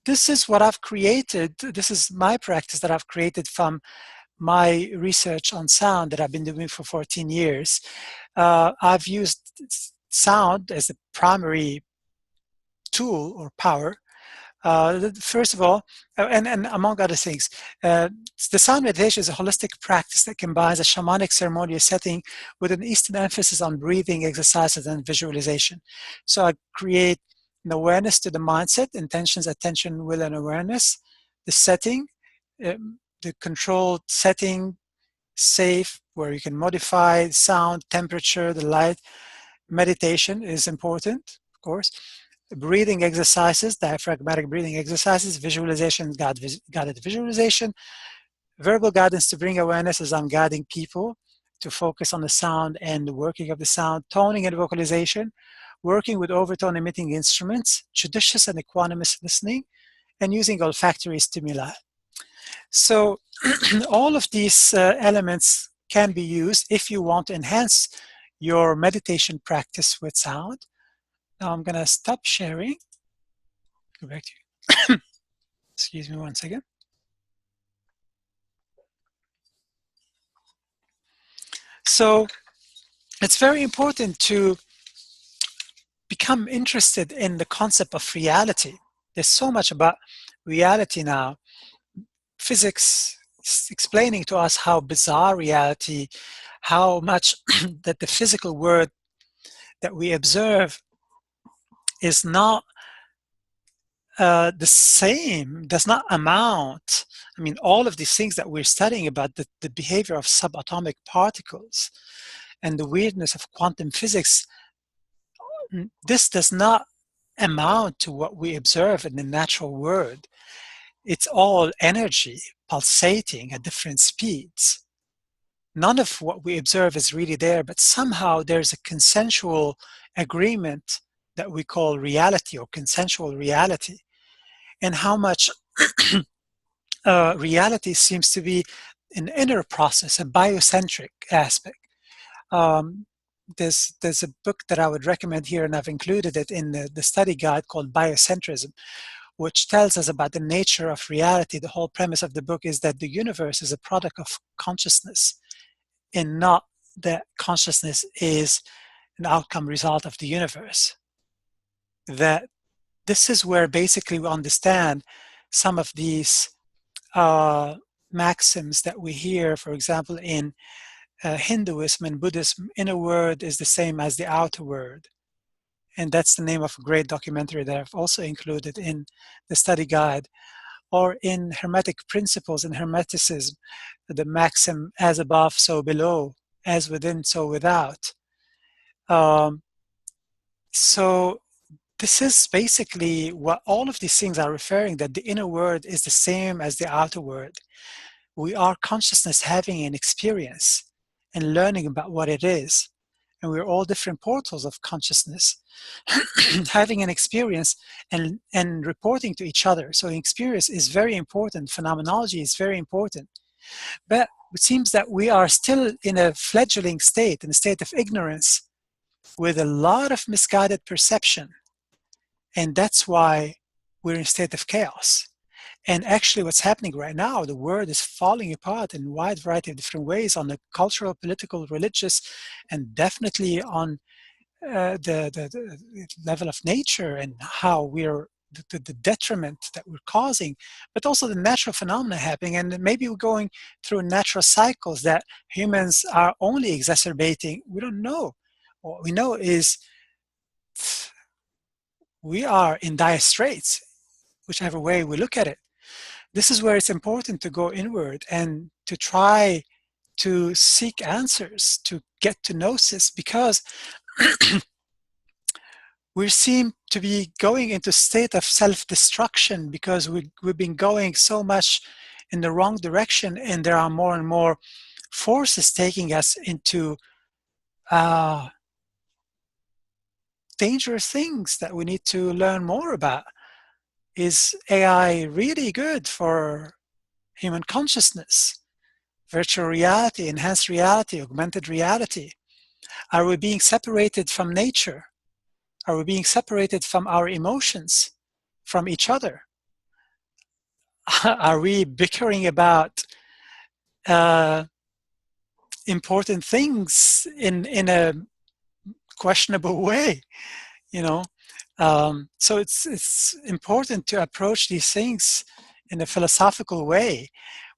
This is what I've created. This is my practice that I've created from my research on sound that I've been doing for 14 years. I've used sound as the primary tool or power. First of all, and among other things, the sound meditation is a holistic practice that combines a shamanic ceremonial setting with an Eastern emphasis on breathing exercises and visualization. So I create an awareness to the mindset, intentions, attention, will, and awareness, the setting, the controlled setting, safe, where you can modify sound, temperature, the light. Meditation is important, of course. Breathing exercises, diaphragmatic breathing exercises, visualization, guided visualization, verbal guidance to bring awareness as I'm guiding people to focus on the sound and the working of the sound, toning and vocalization, working with overtone emitting instruments, judicious and equanimous listening, and using olfactory stimuli. So all of these elements can be used if you want to enhance your meditation practice with sound. Now I'm going to stop sharing. Go back to you. Excuse me one second. So it's very important to become interested in the concept of reality. There's so much about reality now. Physics is explaining to us how bizarre reality, how much that the physical world that we observe is not the same, does not amount. I mean, all of these things that we're studying about the behavior of subatomic particles and the weirdness of quantum physics, this does not amount to what we observe in the natural world. It's all energy pulsating at different speeds. None of what we observe is really there, but somehow there's a consensual agreement that we call reality or consensual reality, and how much reality seems to be an inner process, a biocentric aspect. There's a book that I would recommend here, and I've included it in the study guide, called Biocentrism, which tells us about the nature of reality. The whole premise of the book is that the universe is a product of consciousness, and not that consciousness is an outcome result of the universe. That this is where basically we understand some of these maxims that we hear, for example, in Hinduism and Buddhism. Inner word is the same as the outer word. And that's the name of a great documentary that I've also included in the study guide. Or in Hermetic principles and Hermeticism, the maxim, as above, so below, as within, so without. So this is basically what all of these things are referring, that the inner word is the same as the outer word. We are consciousness having an experience and learning about what it is. And we're all different portals of consciousness having an experience and reporting to each other. So experience is very important. Phenomenology is very important. But it seems that we are still in a fledgling state, in a state of ignorance, with a lot of misguided perception. And that's why we're in a state of chaos. And actually what's happening right now, the world is falling apart in a wide variety of different ways, on the cultural, political, religious, and definitely on the level of nature, and how we're the detriment that we're causing, but also the natural phenomena happening. And maybe we're going through natural cycles that humans are only exacerbating. We don't know. What we know is we are in dire straits, whichever way we look at it. This is where it's important to go inward and to try to seek answers, to get to gnosis, because we seem to be going into a state of self-destruction, because we've been going so much in the wrong direction, and there are more and more forces taking us into dangerous things that we need to learn more about. Is AI really good for human consciousness? Virtual reality, enhanced reality, augmented reality? Are we being separated from nature? Are we being separated from our emotions, from each other? Are we bickering about important things in a questionable way? You know, so it's important to approach these things in a philosophical way.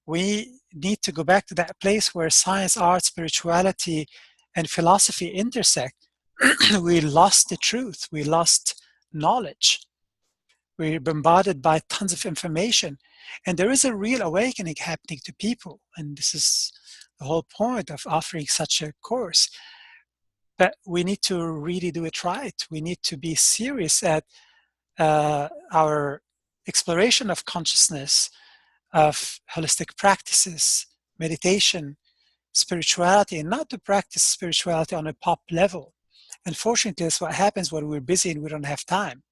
We need to go back to that place where science, art, spirituality, and philosophy intersect. We lost the truth. We lost knowledge. We're bombarded by tons of information. And there is a real awakening happening to people. And this is the whole point of offering such a course. But we need to really do it right. We need to be serious at our exploration of consciousness, of holistic practices, meditation, spirituality, and not to practice spirituality on a pop level. Unfortunately, that's what happens when we're busy and we don't have time.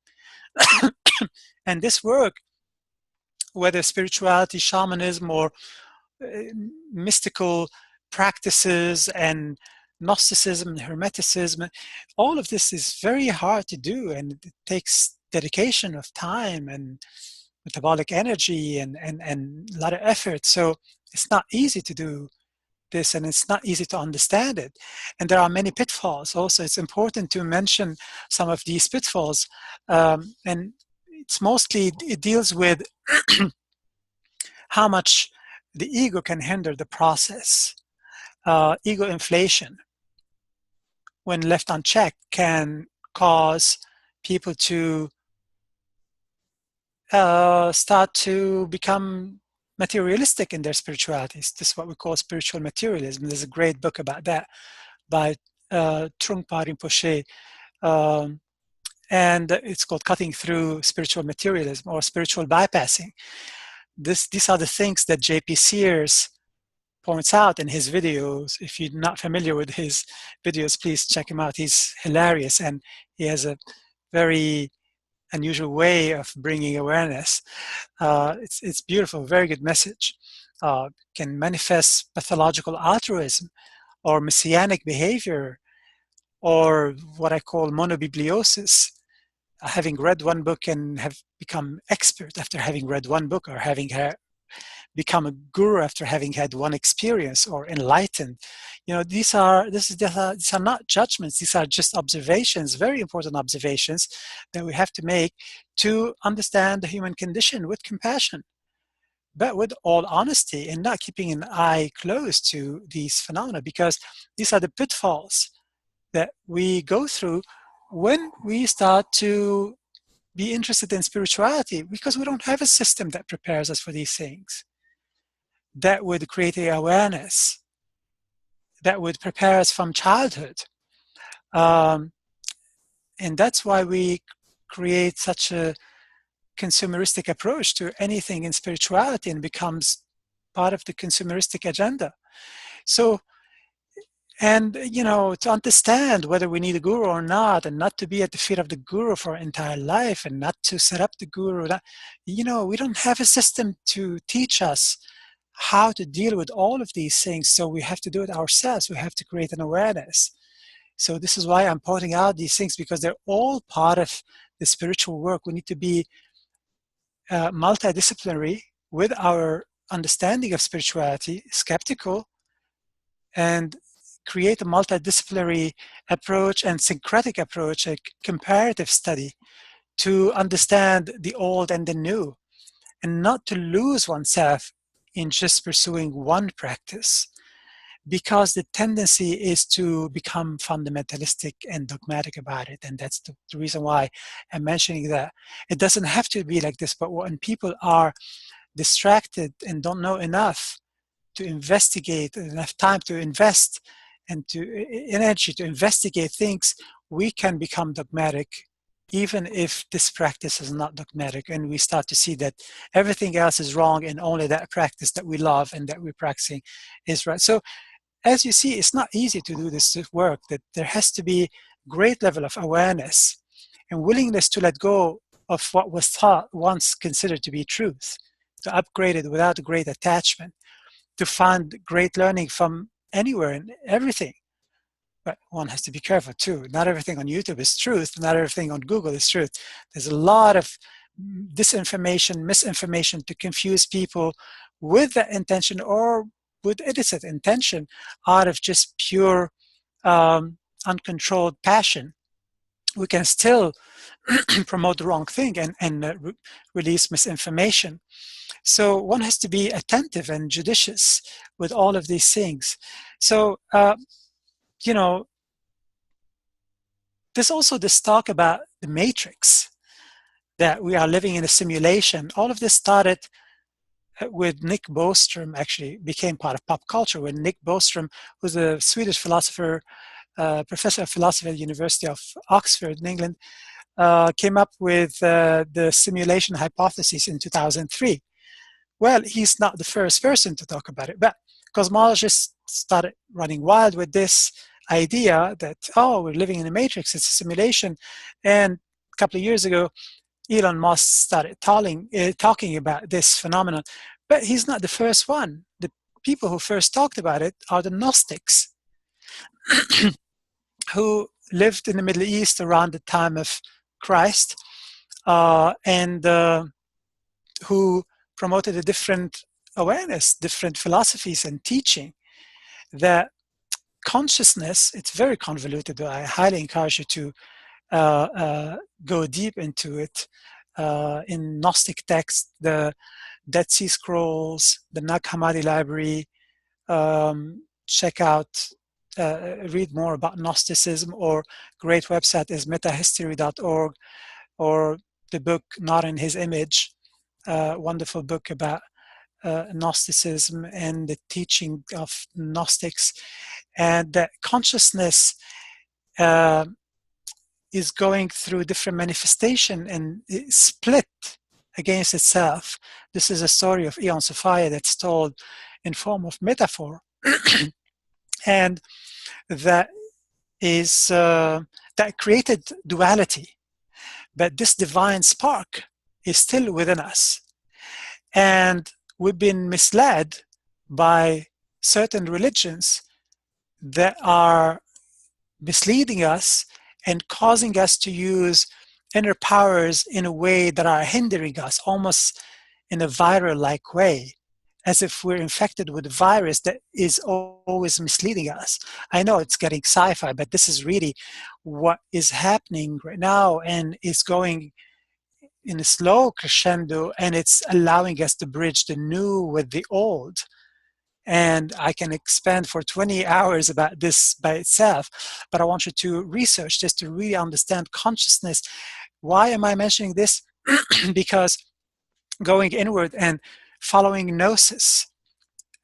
And this work, whether spirituality, shamanism, or uh, mystical practices and Gnosticism and Hermeticism, all of this is very hard to do, and it takes dedication of time and metabolic energy and a lot of effort. So it's not easy to do this, and it's not easy to understand it. And there are many pitfalls. Also, it's important to mention some of these pitfalls. And it's mostly, it deals with how much the ego can hinder the process. Ego inflation, when left unchecked, can cause people to start to become materialistic in their spiritualities. This is what we call spiritual materialism. There's a great book about that by Trungpa Rinpoche, and it's called Cutting Through Spiritual Materialism or Spiritual Bypassing. These are the things that J.P. Sears points out in his videos. If you're not familiar with his videos, please check him out. He's hilarious, and he has a very unusual way of bringing awareness. It's beautiful, very good message. Can manifest pathological altruism or messianic behavior, or what I call monobibliosis, having read one book and have become expert after having read one book, or having become a guru after having had one experience, or enlightened. You know, these are not judgments. These are just observations, very important observations that we have to make to understand the human condition with compassion, but with all honesty, and not keeping an eye closed to these phenomena, because these are the pitfalls that we go through when we start to be interested in spirituality, because we don't have a system that prepares us for these things, that would create a awareness, that would prepare us from childhood. Um, and that's why we create such a consumeristic approach to anything in spirituality, and becomes part of the consumeristic agenda. So, and you know, to understand whether we need a guru or not, and not to be at the feet of the guru for our entire life, and not to set up the guru, you know, we don't have a system to teach us how to deal with all of these things. So we have to do it ourselves. We have to create an awareness. So this is why I'm pointing out these things, because they're all part of the spiritual work. We need to be multidisciplinary with our understanding of spirituality, skeptical, and create a multidisciplinary approach and syncretic approach, a comparative study, to understand the old and the new, and not to lose oneself in just pursuing one practice, because the tendency is to become fundamentalistic and dogmatic about it. And that's the reason why I'm mentioning that. It doesn't have to be like this, but when people are distracted and don't know enough to investigate, enough time to invest, and to energy to investigate things, we can become dogmatic, even if this practice is not dogmatic, and we start to see that everything else is wrong, and only that practice that we love and that we're practicing is right. So as you see, it's not easy to do this work, that there has to be great level of awareness and willingness to let go of what was thought once considered to be truth, to upgrade it without great attachment, to find great learning from anywhere and everything. But one has to be careful too. Not everything on YouTube is truth. Not everything on Google is truth. There's a lot of disinformation, misinformation to confuse people with that intention, or with illicit intention, out of just pure uncontrolled passion. We can still promote the wrong thing and release misinformation. So one has to be attentive and judicious with all of these things. So, you know, there's also this talk about the matrix, that we are living in a simulation. All of this started with Nick Bostrom, actually became part of pop culture when Nick Bostrom, who's a Swedish philosopher, professor of philosophy at the University of Oxford in England, came up with the simulation hypothesis in 2003. Well, he's not the first person to talk about it, but cosmologists started running wild with this idea that, oh, we're living in a matrix, it's a simulation. And a couple of years ago, Elon Musk started talking about this phenomenon, but he's not the first one. The people who first talked about it are the Gnostics, who lived in the Middle East around the time of Christ, and who promoted a different awareness, different philosophies and teaching, that consciousness, it's very convoluted, but I highly encourage you to go deep into it. In Gnostic texts, the Dead Sea Scrolls, the Nag Hammadi Library, check out, read more about Gnosticism, or great website is metahistory.org, or the book Not in His Image, wonderful book about Gnosticism and the teaching of Gnostics, and that consciousness is going through different manifestation and split against itself. This is a story of Eon Sophia that's told in form of metaphor, and that is that created duality. But this divine spark is still within us, and we've been misled by certain religions that are misleading us and causing us to use inner powers in a way that are hindering us, almost in a viral-like way, as if we're infected with a virus that is always misleading us. I know it's getting sci-fi, but this is really what is happening right now, and it's going in a slow crescendo, and it's allowing us to bridge the new with the old. And I can expand for 20 hours about this by itself, but I want you to research this to really understand consciousness. Why am I mentioning this? Because going inward and following gnosis,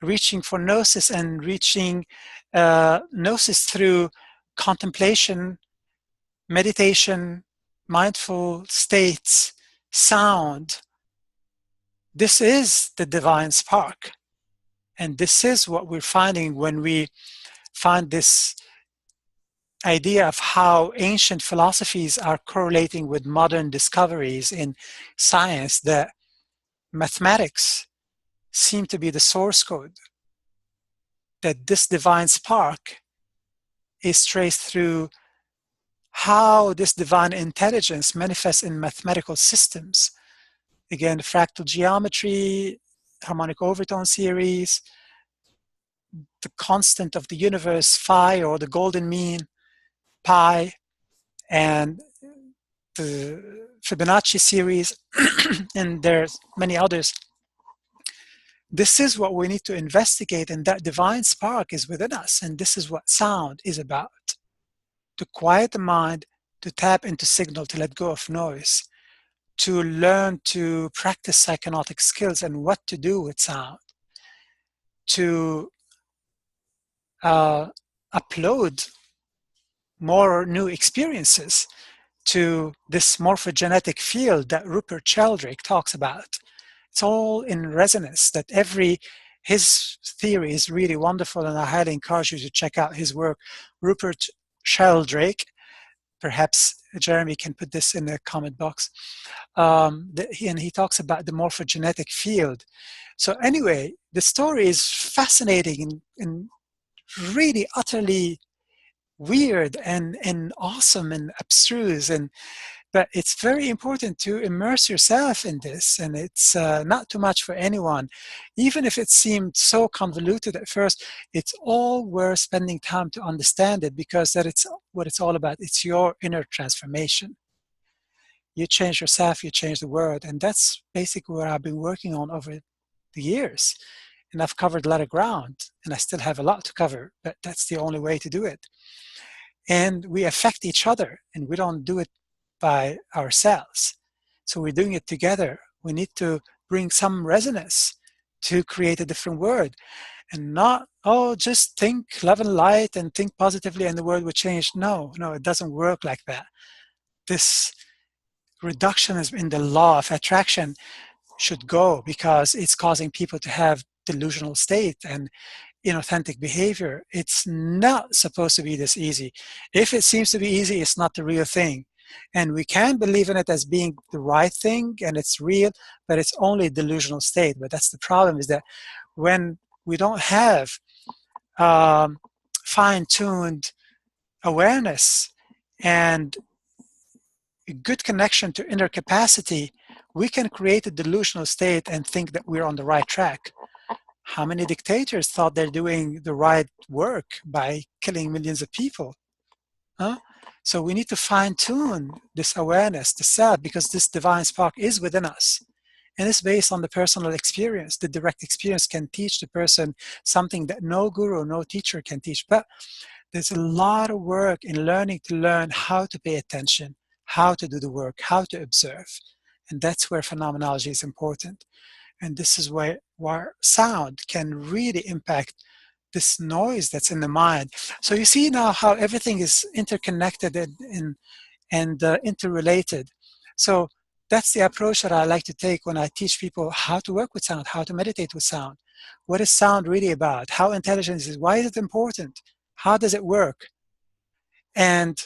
reaching for gnosis and reaching gnosis through contemplation, meditation, mindful states, sound, this is the divine spark. And this is what we're finding when we find this idea of how ancient philosophies are correlating with modern discoveries in science, that mathematics seem to be the source code, that this divine spark is traced through how this divine intelligence manifests in mathematical systems. Again, fractal geometry, harmonic overtone series, the constant of the universe, phi, or the golden mean, pi, and the Fibonacci series, and there's many others. This is what we need to investigate, and that divine spark is within us, and this is what sound is about. To quiet the mind, to tap into signal, to let go of noise, to learn to practice psychonautic skills and what to do with sound, to upload more new experiences to this morphogenetic field that Rupert Sheldrake talks about. It's all in resonance, that his theory is really wonderful, and I highly encourage you to check out his work. Rupert Sheldrake, perhaps Jeremy can put this in the comment box, and he talks about the morphogenetic field. So anyway, the story is fascinating and really utterly weird and awesome and abstruse, but it's very important to immerse yourself in this, and it's not too much for anyone. Even if it seemed so convoluted at first, it's all worth spending time to understand it, because that it's what it's all about. It's your inner transformation. You change yourself, you change the world, and that's basically what I've been working on over the years. And I've covered a lot of ground, and I still have a lot to cover, but that's the only way to do it. And we affect each other, and we don't do it by ourselves. So we're doing it together. We need to bring some resonance to create a different world, and not, oh, just think love and light and think positively and the world will change. No, it doesn't work like that. This reductionism in the law of attraction should go, because it's causing people to have delusional state, and inauthentic behavior. It's not supposed to be this easy. If it seems to be easy, it's not the real thing. And we can believe in it as being the right thing and it's real, but it's only a delusional state. But that's the problem, is that when we don't have fine-tuned awareness and a good connection to inner capacity, we can create a delusional state and think that we're on the right track. How many dictators thought they're doing the right work by killing millions of people? Huh? So we need to fine-tune this awareness, the self, because this divine spark is within us. And it's based on the personal experience. The direct experience can teach the person something that no guru, no teacher can teach. But there's a lot of work in learning to learn how to pay attention, how to do the work, how to observe. And that's where phenomenology is important. And this is where sound can really impact this noise that's in the mind. So you see now how everything is interconnected and interrelated. So that's the approach that I like to take when I teach people how to work with sound, how to meditate with sound. What is sound really about? How intelligent is it? Why is it important? How does it work? And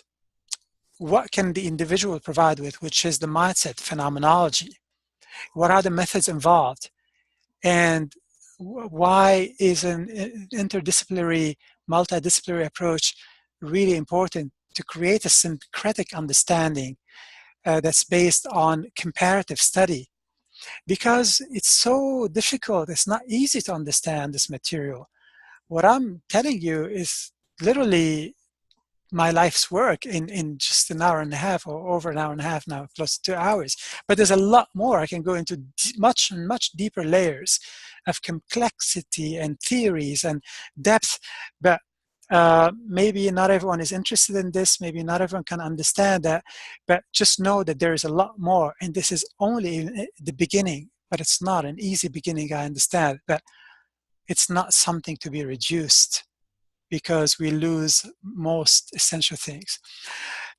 what can the individual provide with, which is the mindset, phenomenology? What are the methods involved? And why is an interdisciplinary, multidisciplinary approach really important to create a syncretic understanding that's based on comparative study? Because it's so difficult, it's not easy to understand this material. What I'm telling you is literally my life's work in just an hour and a half, or over an hour and a half now, close to 2 hours. But there's a lot more. I can go into much deeper layers of complexity and theories and depth. But maybe not everyone is interested in this. Maybe not everyone can understand that. But just know that there is a lot more. And this is only the beginning. But it's not an easy beginning, I understand. But it's not something to be reduced, because we lose most essential things.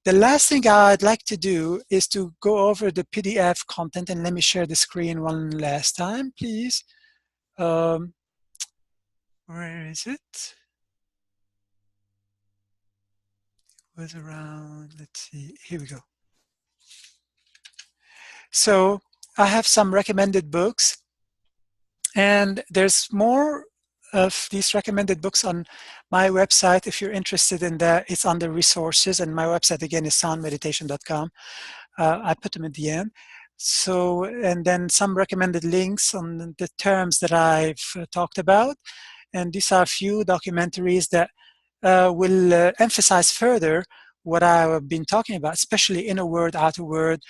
The last thing I'd like to do is to go over the PDF content, and let me share the screen one last time, please. Where is it? It was around, let's see, here we go. So I have some recommended books, and there's more of these recommended books on my website. If you're interested in that, it's under resources, and my website again is soundmeditation.com. I put them at the end. So, and then some recommended links on the terms that I've talked about. And these are a few documentaries that will emphasize further what I've been talking about, especially inner word, outer word,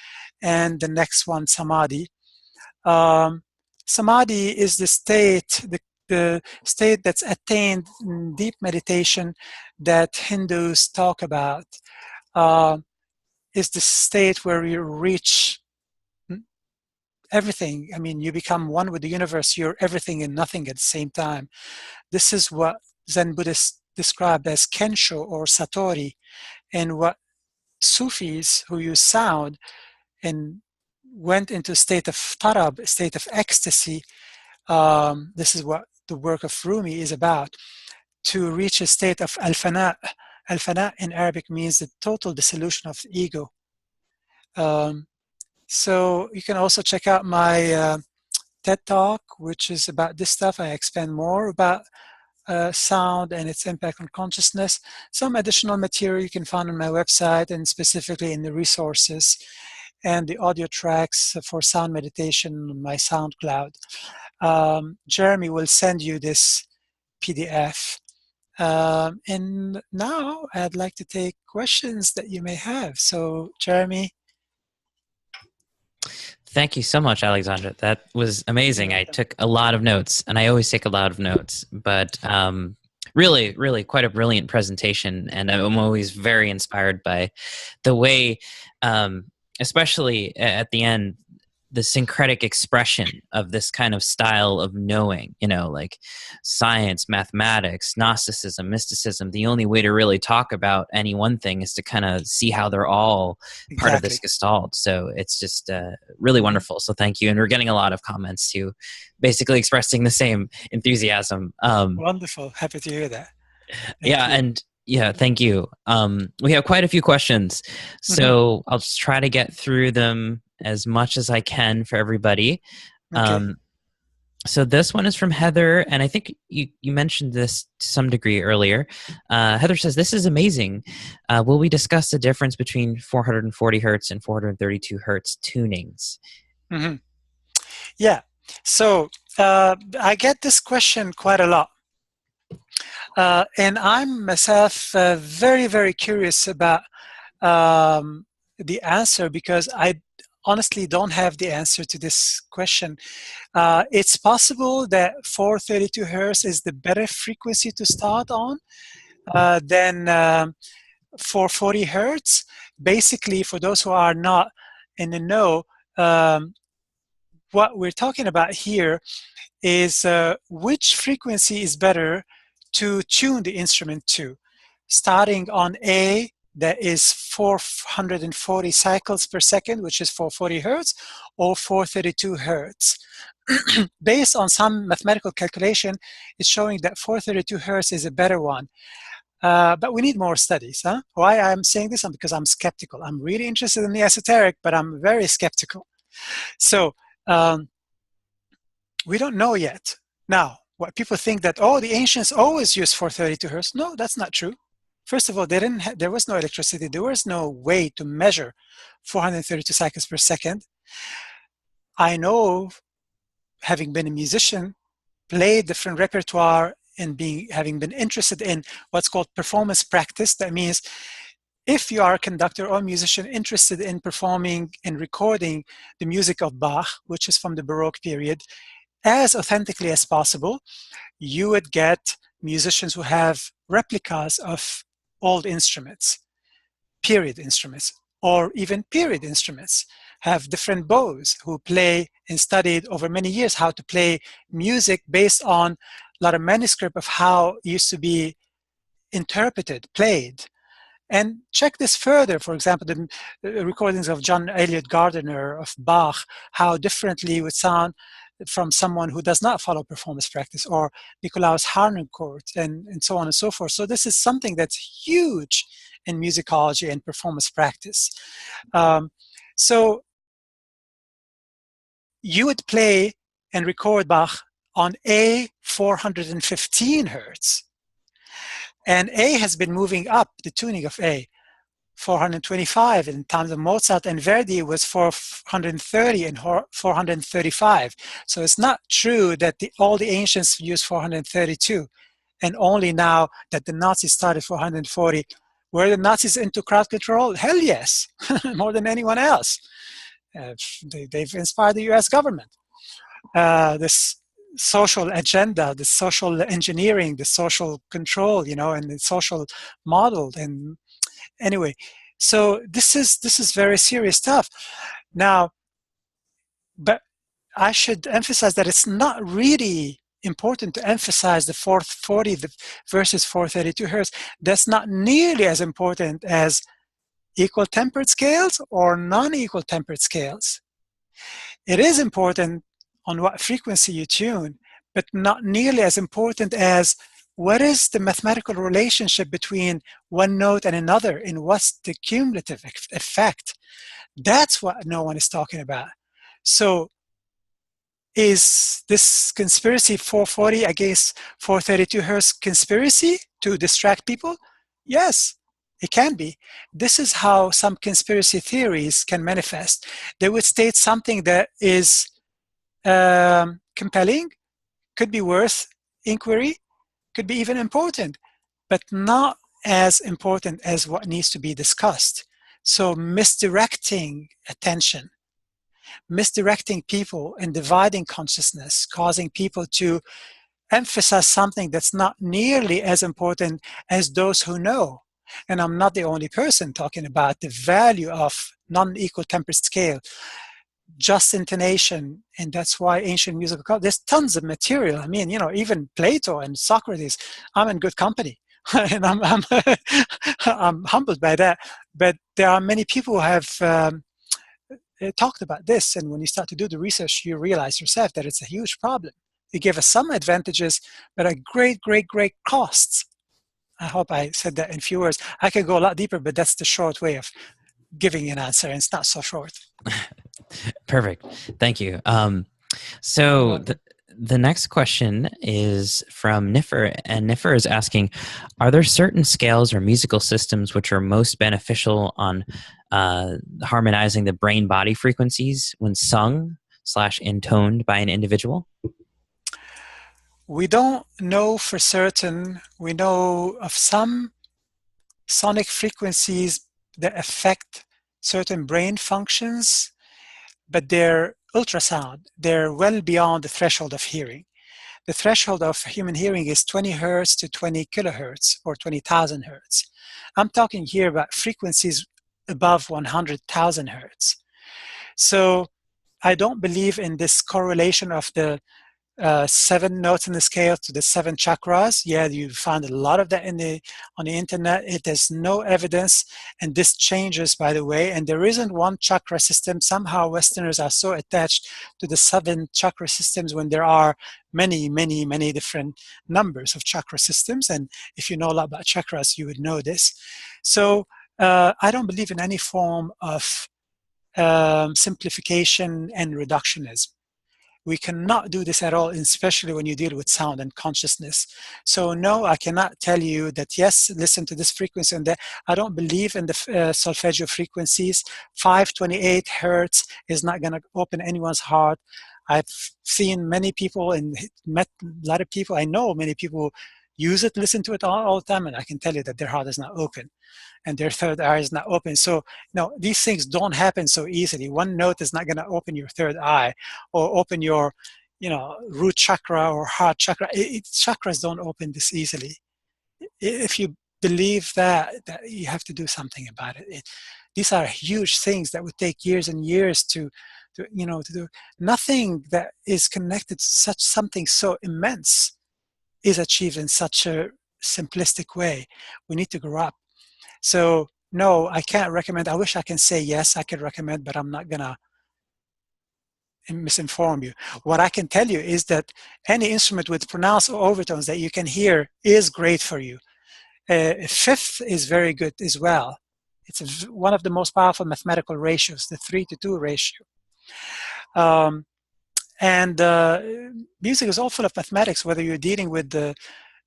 and the next one, samadhi. Samadhi is the state, the state that's attained in deep meditation that Hindus talk about. Is the state where you reach everything. I mean, you become one with the universe. You're everything and nothing at the same time. This is what Zen Buddhists describe as Kensho or Satori, and what Sufis who use sound and went into a state of tarab, a state of ecstasy. This is what the work of Rumi is about, to reach a state of al-fana. Al-fana in Arabic means the total dissolution of the ego. So you can also check out my TED Talk, which is about this stuff. I expand more about sound and its impact on consciousness. Some additional material you can find on my website, and specifically in the resources, and the audio tracks for sound meditation on my SoundCloud. Jeremy will send you this PDF. And now I'd like to take questions that you may have. So, Jeremy.
Thank you so much, Alexandre. That was amazing. I took a lot of notes, and I always take a lot of notes, but really, really quite a brilliant presentation. And I'm always very inspired by the way, especially at the end, the syncretic expression of this kind of style of knowing, like science, mathematics, Gnosticism, mysticism. The only way to really talk about any one thing is to kind of see how they're all part of this
Exactly.
gestalt. So it's just really
Mhm.
wonderful. So thank you. And we're getting a lot of comments too, basically expressing the same enthusiasm.
Wonderful. Happy to hear that. Thank
Yeah,
you.
and yeah, thank you. We have quite a few questions,
Hmm.
so I'll just try to get through them as much as I can for everybody.
Okay.
Um, so this one is from Heather, and I think you mentioned this to some degree earlier. Heather says, "This is amazing. Will we discuss the difference between 440 hertz and 432 hertz tunings?"
Hmm. Yeah. So I get this question quite a lot. And I'm myself very, very curious about the answer because I honestly don't have the answer to this question. It's possible that 432 hertz is the better frequency to start on than 440 hertz. Basically, for those who are not in the know, um, what we're talking about here is which frequency is better to tune the instrument to. Starting on A, that is 440 cycles per second, which is 440 hertz, or 432 hertz. Based on some mathematical calculation, it's showing that 432 hertz is a better one. But we need more studies. Huh? Why I'm saying this? Because I'm skeptical. I'm really interested in the esoteric, but I'm very skeptical. So um, we don't know yet. Now, what people think that, oh, the ancients always used 432 hertz. No, that's not true. First of all, there was no electricity. There was no way to measure 432 cycles per second. I know, having been a musician, played different repertoire and having been interested in what's called performance practice. That means if you are a conductor or musician interested in performing and recording the music of Bach, which is from the Baroque period, as authentically as possible, you would get musicians who have replicas of old instruments, period instruments, or even period instruments, have different bows who play and studied over many years how to play music based on a lot of manuscript of how it used to be interpreted, played. And check this further. For example, the recordings of John Eliot Gardiner of Bach, how differently it would sound from someone who does not follow performance practice, or Nicolaus Harnoncourt, and so on and so forth. So this is something that's huge in musicology and performance practice. Um, so you would play and record Bach on A 415 hertz. And A has been moving up, the tuning of A. 425 in times of Mozart and Verdi was 430 and 435. So it's not true that all the ancients used 432 and only now that the Nazis started 440. Were the Nazis into crowd control? Hell yes, more than anyone else. They've inspired the US government. This social agenda, the social engineering, the social control, and the social model. And anyway, so this is very serious stuff. Now, but I should emphasize that it's not really important to emphasize the 440 versus 432 hertz. That's not nearly as important as equal tempered scales or non-equal tempered scales. It is important on what frequency you tune, but not nearly as important as what is the mathematical relationship between one note and another, and what's the cumulative effect. That's what no one is talking about. So is this conspiracy 440 against 432 hertz conspiracy to distract people? Yes, it can be. This is how some conspiracy theories can manifest. They would state something that is compelling, could be worth inquiry, could be even important, but not as important as what needs to be discussed. So misdirecting attention, misdirecting people and dividing consciousness, causing people to emphasize something that's not nearly as important as those who know. And I'm not the only person talking about the value of non-equal tempered scale. just intonation, and that's why ancient musical there's tons of material. I mean, even Plato and Socrates. I'm in good company, and I'm humbled by that. But there are many people who have talked about this, and when you start to do the research, you realize yourself that it's a huge problem. They give us some advantages, but at great costs. I hope I said that in few words. I could go a lot deeper, but that's the short way of giving an answer, and it's not so short.
Perfect. Thank you. So the next question is from Niffer, and Niffer is asking, are there certain scales or musical systems which are most beneficial on harmonizing the brain-body frequencies when sung / intoned by an individual?
We don't know for certain. We know of some sonic frequencies that affect certain brain functions, but they're ultrasound. They're well beyond the threshold of hearing. The threshold of human hearing is 20 hertz to 20 kilohertz or 20,000 hertz. I'm talking here about frequencies above 100,000 hertz. So I don't believe in this correlation of the 7 notes in the scale to the 7 chakras. Yeah, you find a lot of that on the internet. It has no evidence, and this changes, by the way. And there isn't one chakra system. Somehow Westerners are so attached to the 7 chakra systems when there are many different numbers of chakra systems. And if you know a lot about chakras, you would know this. So I don't believe in any form of simplification and reductionism. We cannot do this at all, especially when you deal with sound and consciousness. So no, I cannot tell you that, yes, listen to this frequency and that. I don't believe in the solfeggio frequencies. 528 hertz is not going to open anyone's heart. I've seen many people and met a lot of people. I know many people use it, listen to it all the time, and I can tell you that their heart is not open and their third eye is not open. So no, these things don't happen so easily. One note is not going to open your third eye or open your, root chakra or heart chakra. Chakras don't open this easily. If you believe that you have to do something about it. These are huge things that would take years and years to do. Nothing that is connected to such something so immense is achieved in such a simplistic way. We need to grow up. So no, I can't recommend. I wish I can say yes, I could recommend, but I'm not gonna misinform you. What I can tell you is that any instrument with pronounced overtones that you can hear is great for you. Fifth is very good as well. It's one of the most powerful mathematical ratios, the 3-to-2 ratio. And music is all full of mathematics, whether you're dealing with the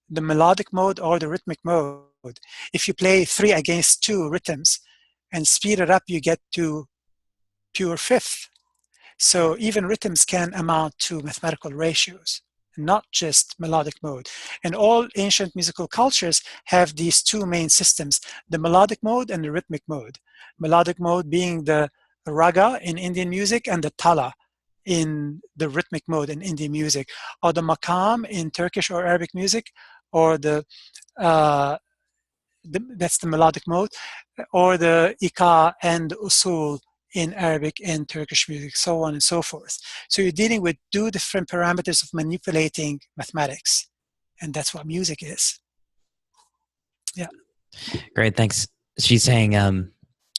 melodic mode or the rhythmic mode. If you play 3 against 2 rhythms and speed it up, you get to pure fifth. So even rhythms can amount to mathematical ratios, not just melodic mode. And all ancient musical cultures have these 2 main systems, the melodic mode and the rhythmic mode. Melodic mode being the raga in Indian music and the tala in the rhythmic mode in Indian music, or the makam in Turkish or Arabic music, or that's the melodic mode, or the ika and usul in Arabic and Turkish music, so on and so forth. So you're dealing with 2 different parameters of manipulating mathematics, and that's what music is. Yeah.
Great, thanks. She's saying,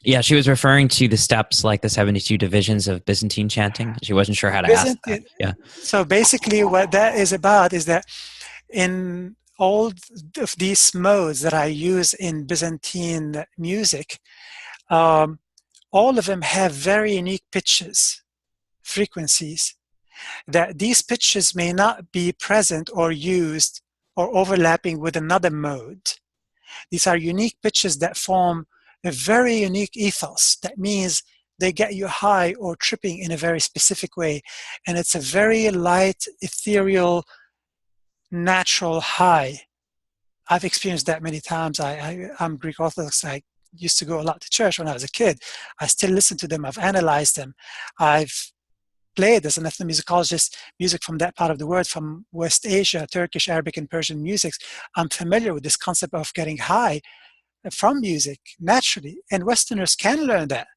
yeah, she was referring to the steps like the 72 divisions of Byzantine chanting. She wasn't sure how to ask that. Yeah.
So basically what that is about is that in all of these modes that I use in Byzantine music, all of them have very unique pitches, frequencies, that these pitches may not be present or used or overlapping with another mode. These are unique pitches that form a very unique ethos. That means they get you high or tripping in a very specific way. And it's a very light, ethereal, natural high. I've experienced that many times. I'm Greek Orthodox. I used to go a lot to church when I was a kid. I still listen to them. I've analyzed them. I've played as an ethnomusicologist music from that part of the world, from West Asia, Turkish, Arabic, and Persian musics. I'm familiar with this concept of getting high from music naturally. And Westerners can learn that,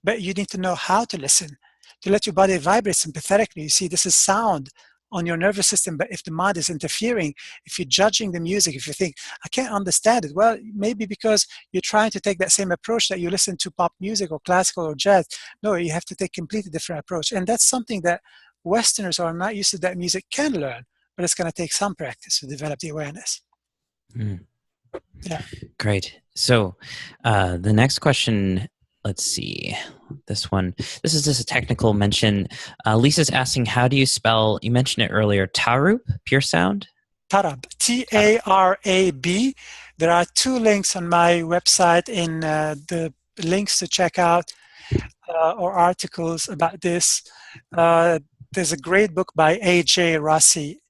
but you need to know how to listen. to let your body vibrate sympathetically. You see, this is sound on your nervous system, but if the mind is interfering, if you're judging the music, if you think, I can't understand it, well, maybe because you're trying to take that same approach that you listen to pop music or classical or jazz. No, you have to take a completely different approach. And that's something that Westerners who are not used to that music can learn, but it's going to take some practice to develop the awareness.
Mm.
Yeah.
Great. So the next question, let's see. This one, this is just a technical mention. Lisa's asking, how do you spell, you mentioned it earlier, Tarab, pure sound?
Tarab,
Tarab.
T-A-R-A-B. There are 2 links on my website in the links to check out or articles about this. There's a great book by A.J. Rossi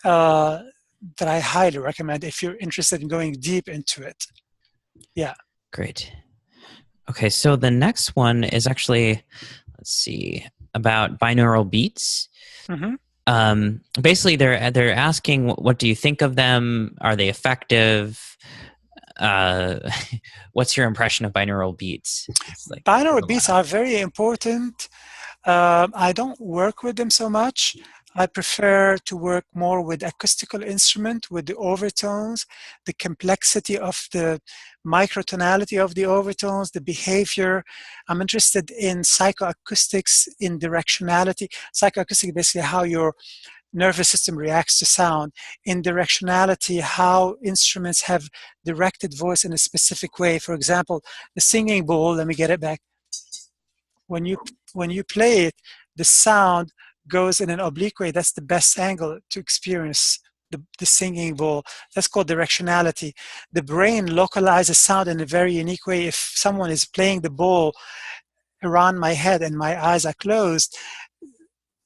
that I highly recommend if you're interested in going deep into it. Yeah.
Great. Okay, so the next one is actually, let's see, about binaural beats.
Mm-hmm.
Basically, they're asking, what do you think of them? Are they effective? What's your impression of binaural beats? It's like there's
Binaural
a lot
beats
out
are
there.
very important. I don't work with them so much. I prefer to work more with acoustical instrument, with the overtones, the complexity of the microtonality of the overtones, the behavior. I'm interested in psychoacoustics, in directionality. Psychoacoustic, basically how your nervous system reacts to sound. In directionality, how instruments have directed voice in a specific way. For example, the singing bowl, let me get it back. When you play it, the sound goes in an oblique way. That's the best angle to experience the singing bowl. That's called directionality. The brain localizes sound in a very unique way. If someone is playing the bowl around my head and my eyes are closed,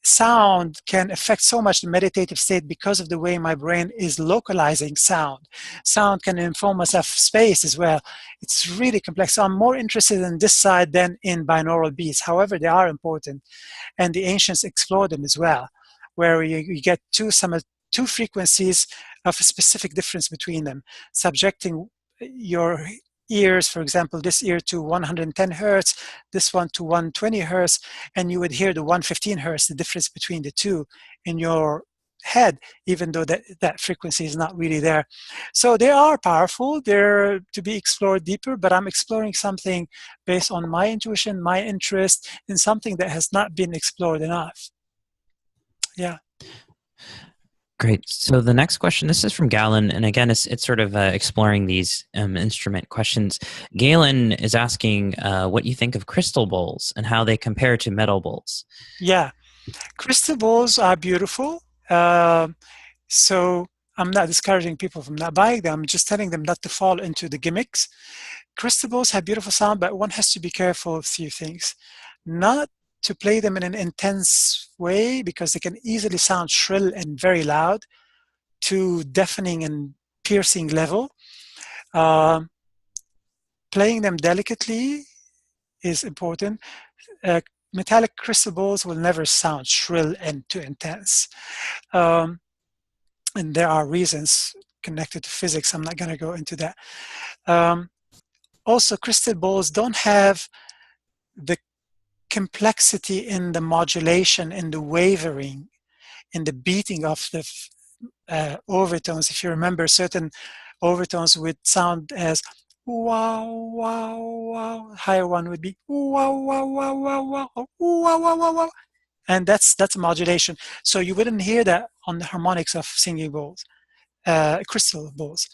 sound can affect so much the meditative state because of the way my brain is localizing sound. Sound can inform us of space as well. It's really complex. So I'm more interested in this side than in binaural beats. However, they are important, and the ancients explored them as well, where you get two frequencies of a specific difference between them, subjecting your ears, for example, this ear to 110 hertz, this one to 120 hertz, and you would hear the 115 hertz, the difference between the two in your head, even though that frequency is not really there. So they are powerful. They're to be explored deeper, but I'm exploring something based on my intuition, my interest in something that has not been explored enough. Yeah.
Great. So the next question, this is from Galen, and again, it's sort of exploring these instrument questions. Galen is asking what you think of crystal bowls and how they compare to metal bowls.
Yeah. Crystal balls are beautiful. So I'm not discouraging people from not buying them. I'm just telling them not to fall into the gimmicks. Crystal balls have beautiful sound, but one has to be careful of a few things. Not to play them in an intense way because they can easily sound shrill and very loud to deafening and piercing level. Um, Playing them delicately is important. Metallic crystal balls will never sound shrill and too intense. Um, and there are reasons connected to physics. I'm not going to go into that. Also, crystal balls don't have the complexity in the modulation, in the wavering, in the beating of the overtones. If you remember, certain overtones would sound as wow, wow, wow. Higher one would be wow, wow, wow, wow, wow, wow, wow, wow, wow. And that's a modulation. So you wouldn't hear that on the harmonics of singing bowls, crystal bowls.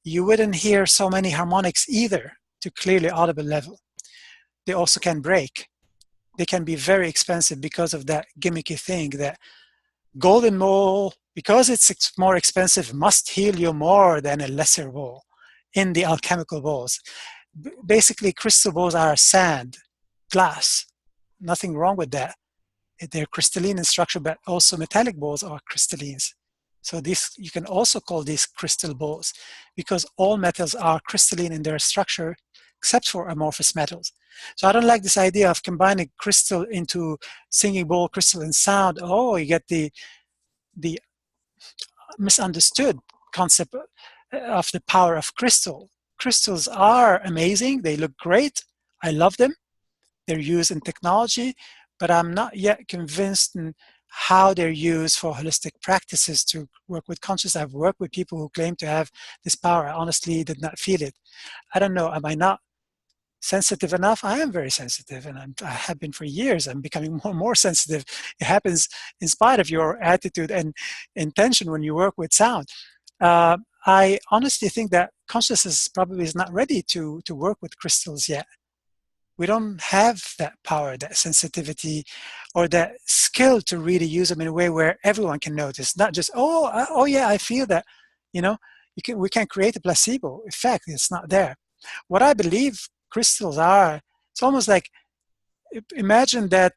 You wouldn't hear so many harmonics either to clearly audible level. They also can break. They can be very expensive because of that gimmicky thing that golden bowl, because it's more expensive, must heal you more than a lesser bowl in the alchemical bowls. Basically, crystal bowls are sand, glass. Nothing wrong with that. They're crystalline in structure, but also metallic bowls are crystallines. So these, you can also call these crystal bowls because all metals are crystalline in their structure except for amorphous metals. So I don't like this idea of combining crystal into singing bowl, crystal and sound. Oh, you get the misunderstood concept of the power of crystal. Crystals are amazing. They look great. I love them. They're used in technology, but I'm not yet convinced in how they're used for holistic practices to work with consciousness. I've worked with people who claim to have this power. I honestly did not feel it. I don't know. Am I not sensitive enough? I am very sensitive, and I have been for years. I'm becoming more and more sensitive. It happens in spite of your attitude and intention when you work with sound. I honestly think that consciousness probably is not ready to work with crystals yet. We don't have that power, that sensitivity, or that skill to really use them in a way where everyone can notice. Not just, oh yeah, I feel that. You know, we can create a placebo effect. It's not there. What I believe crystals are, it's almost like, imagine that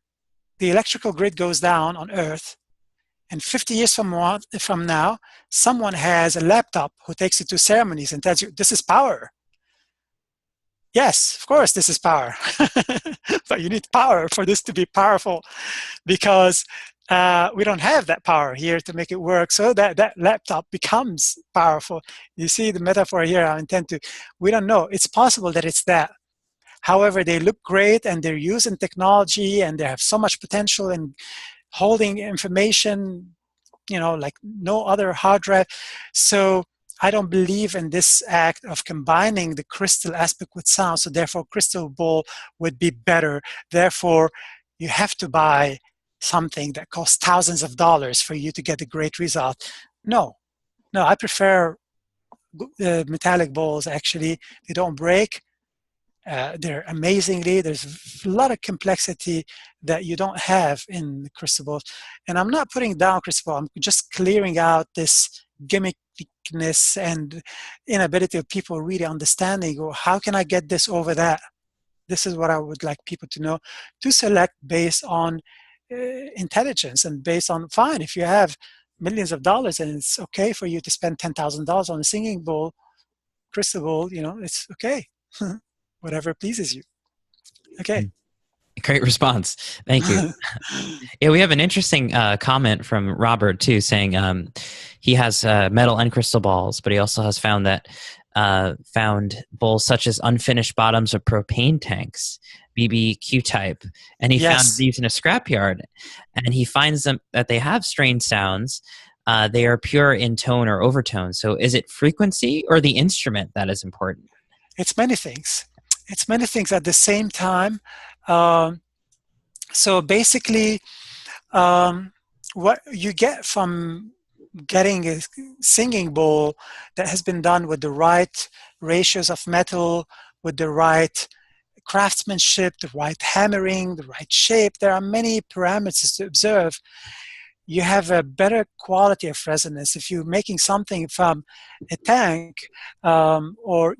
the electrical grid goes down on Earth, and 50 years from now, someone has a laptop who takes you to ceremonies and tells you, this is power. Yes, of course, this is power. But you need power for this to be powerful, because we don't have that power here to make it work. So that laptop becomes powerful. You see the metaphor here I intend to. We don't know. It's possible that it's that. However, they look great and they're using technology and they have so much potential in holding information, like no other hard drive. So I don't believe in this act of combining the crystal aspect with sound. So therefore, crystal ball would be better. Therefore, you have to buy something that costs thousands of dollars for you to get a great result. No, no, I prefer metallic balls. Actually, they don't break. They're amazingly, there's a lot of complexity that you don't have in crystal balls. And I'm not putting down crystal ball, I'm just clearing out this gimmickness and inability of people really understanding, or how can I get this over that? This is what I would like people to know, to select based on intelligence and based on, fine, if you have millions of dollars and it's okay for you to spend $10,000 on a singing bowl, crystal ball, it's okay. Whatever pleases you. Okay.
Great response. Thank you. Yeah, we have an interesting comment from Robert too, saying he has metal and crystal balls, but he also has found that found bowls such as unfinished bottoms of propane tanks, BBQ type, and he found
Yes.
these in a scrapyard, and he finds them that they have strange sounds. They are pure in tone or overtone. So, is it frequency or the instrument that is important?
It's many things. It's many things at the same time. Um, so basically, um, what you get from getting a singing bowl that has been done with the right ratios of metal, with the right craftsmanship, the right hammering, the right shape. There are many parameters to observe. You have a better quality of resonance if you're making something from a tank, or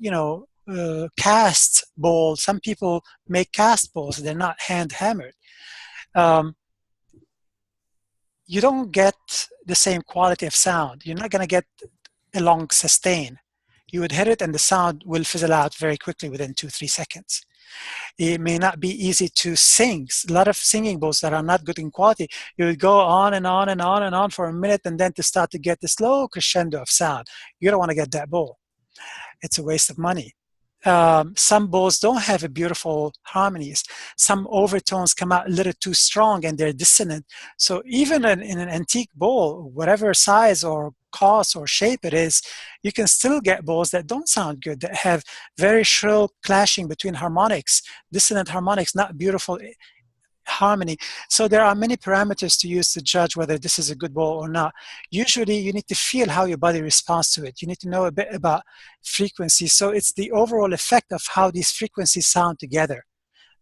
cast bowl. Some people make cast bowls; they're not hand hammered. Um, you don't get the same quality of sound. You're not going to get a long sustain. You would hit it, and the sound will fizzle out very quickly within 2-3 seconds. It may not be easy to sing. A lot of singing bowls that are not good in quality, you would go on and on and on and on for a minute, and then to start to get the slow crescendo of sound. You don't want to get that bowl. It's a waste of money. Some bowls don't have a beautiful harmonies. Some overtones come out a little too strong and they're dissonant. So even in an antique bowl, whatever size or cost or shape it is, you can still get bowls that don't sound good, that have very shrill clashing between harmonics, dissonant harmonics, not beautiful harmony. So there are many parameters to use to judge whether this is a good bowl or not. Usually you need to feel how your body responds to it. You need to know a bit about frequency. So it's the overall effect of how these frequencies sound together.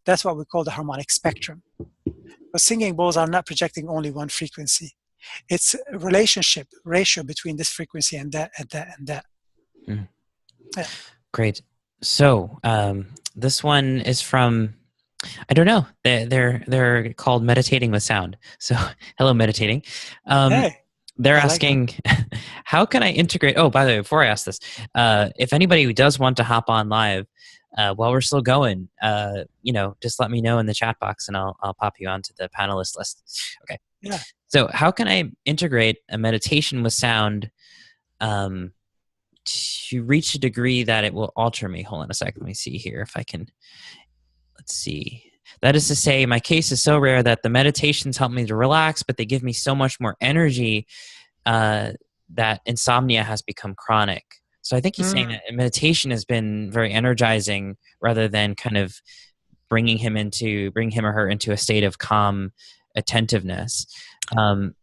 That's what we call the harmonic spectrum. But singing bowls are not projecting only one frequency. It's a relationship, ratio between this frequency and that and that and that.
Mm.
Yeah.
Great. So this one is from, I don't know. They're called Meditating with Sound. So hello, meditating.
Hey,
They're
I like that.
asking, how can I integrate? Oh, by the way, before I ask this, if anybody who does want to hop on live while we're still going, just let me know in the chat box, and I'll pop you onto the panelist list. Okay.
Yeah.
So how can I integrate a meditation with sound to reach a degree that it will alter me? Hold on a second. Let me see here if I can. Let's see. That is to say, my case is so rare that the meditations help me to relax, but they give me so much more energy that insomnia has become chronic. So I think he's saying
Mm.
that meditation has been very energizing rather than kind of bringing him or her into a state of calm attentiveness. And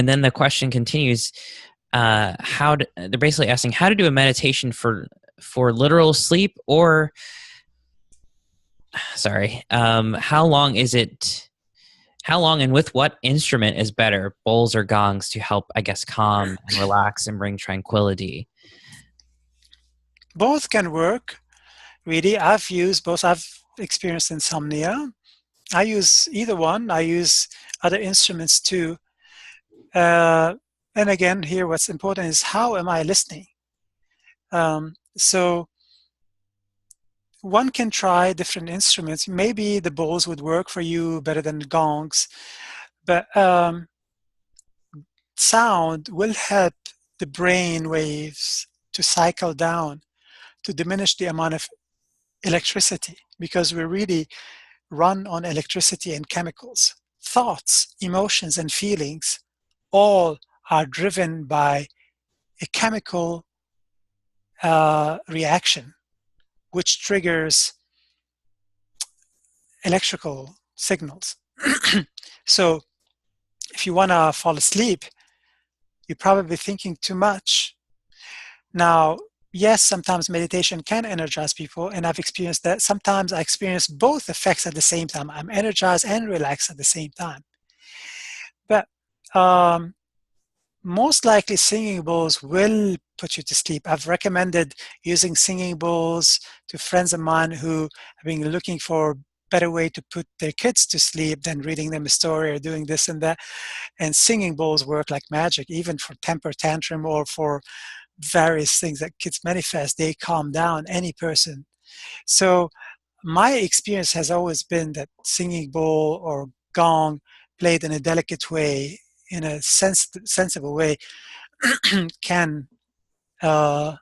then the question continues: they're basically asking how to do a meditation for literal sleep, or sorry, how long is it? How long and with what instrument is better, bowls or gongs, to help, I guess, calm and relax and bring tranquility?
Both can work, really. I've used both. I've experienced insomnia. I use either one. I use other instruments too. Uh, and again, here what's important is how am I listening? So one can try different instruments. Maybe the bowls would work for you better than gongs, but sound will help the brain waves to cycle down, to diminish the amount of electricity, because we really run on electricity and chemicals. Thoughts, emotions, and feelings all are driven by a chemical reaction, which triggers electrical signals. So if you want to fall asleep, you're probably thinking too much. Now, yes, sometimes meditation can energize people, and I've experienced that. Sometimes I experience both effects at the same time. I'm energized and relaxed at the same time. But um, most likely singing bowls will put you to sleep. I've recommended using singing bowls to friends of mine who have been looking for a better way to put their kids to sleep than reading them a story or doing this and that. And singing bowls work like magic, even for temper tantrum or for various things that kids manifest. They calm down any person. So my experience has always been that singing bowl or gong played in a delicate way, in a sensible way, can uh,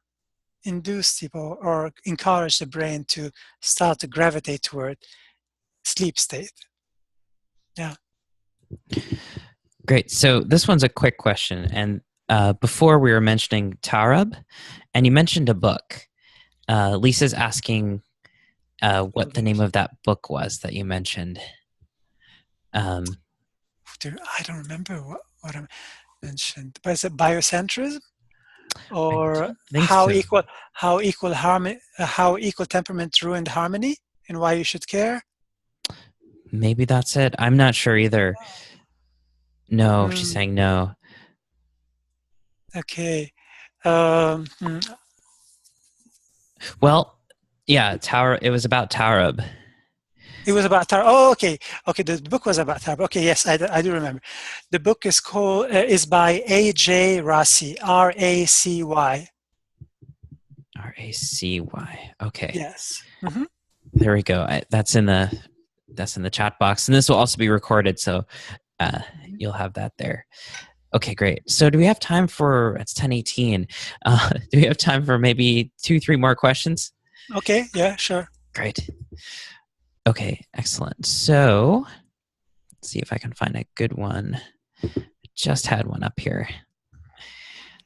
induce people or encourage the brain to start to gravitate toward sleep state. Yeah.
Great. So this one's a quick question. And before we were mentioning Tarab, and you mentioned a book. Lisa's asking what the name of that book was that you mentioned.
I don't remember what I mentioned, but is it biocentrism
I
or
don't think so.
how equal temperament ruined harmony and why you should care?
Maybe that's it. I'm not sure either. No, she's
Mm,
saying no.
okay. Hmm.
Well, yeah, Tower. It was about Tarab.
It was about Tarab. Oh, okay. Okay, the book was about Tarab. Okay, yes, I do remember. The book is by A.J. Racy, R-A-C-Y.
Racy. Okay,
Yes. Mm-hmm.
there we go. That's in the chat box, and this will also be recorded, so you'll have that there. Okay, great. So, do we have time for? It's 10:18. Do we have time for maybe 2-3 more questions?
Okay, yeah, sure.
Great. Okay, excellent. So, let's see if I can find a good one. Just had one up here.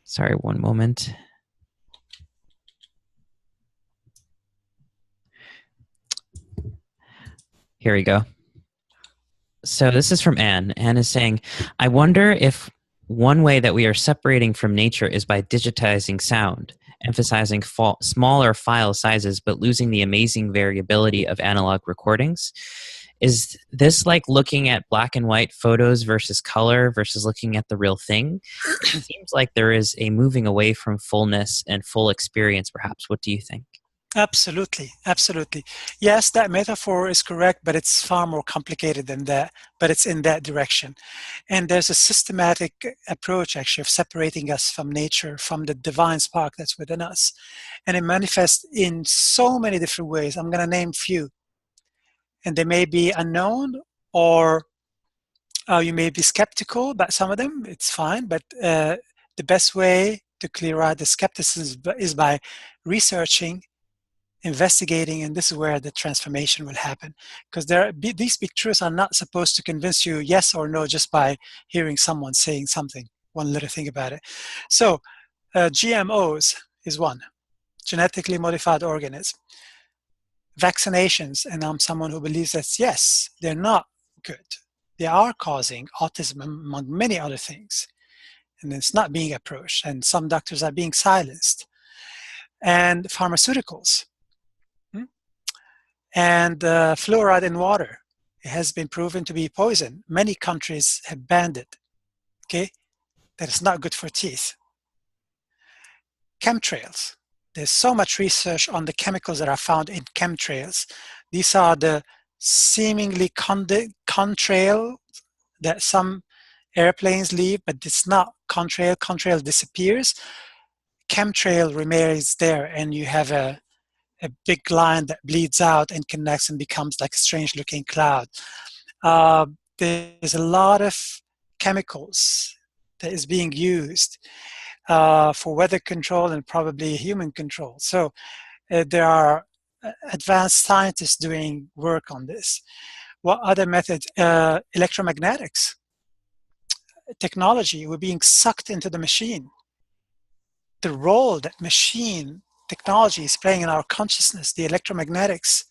Sorry, one moment. Here we go. So this is from Anne. Anne is saying, I wonder if one way that we are separating from nature is by digitizing sound, emphasizing smaller file sizes, but losing the amazing variability of analog recordings. Is this like looking at black and white photos versus color versus looking at the real thing? It seems like there is a moving away from fullness and full experience, perhaps. What do you think?
Absolutely, absolutely. Yes, that metaphor is correct, but it's far more complicated than that, but it's in that direction. And there's a systematic approach, actually, of separating us from nature, from the divine spark that's within us. And it manifests in so many different ways. I'm going to name few, and they may be unknown, or you may be skeptical about some of them. It's fine, but the best way to clear out the skepticism is by researching investigating, and this is where the transformation will happen. Because these big truths are not supposed to convince you yes or no just by hearing someone saying something, one little thing about it. So GMOs is one, genetically modified organism. Vaccinations, and I'm someone who believes that yes, they're not good. They are causing autism among many other things, and it's not being approached, and some doctors are being silenced. And pharmaceuticals, and fluoride in water. It has been proven to be poison. Many countries have banned it, okay? That is not good for teeth. Chemtrails. There's so much research on the chemicals that are found in chemtrails. These are the seemingly contrail that some airplanes leave, but it's not contrail. Contrail disappears. Chemtrail remains there, and you have a big line that bleeds out and connects and becomes like a strange looking cloud. There's a lot of chemicals that is being used for weather control and probably human control. So there are advanced scientists doing work on this. What other methods? Electromagnetics technology. We're being sucked into the machine. The role that machine technology is playing in our consciousness, the electromagnetics,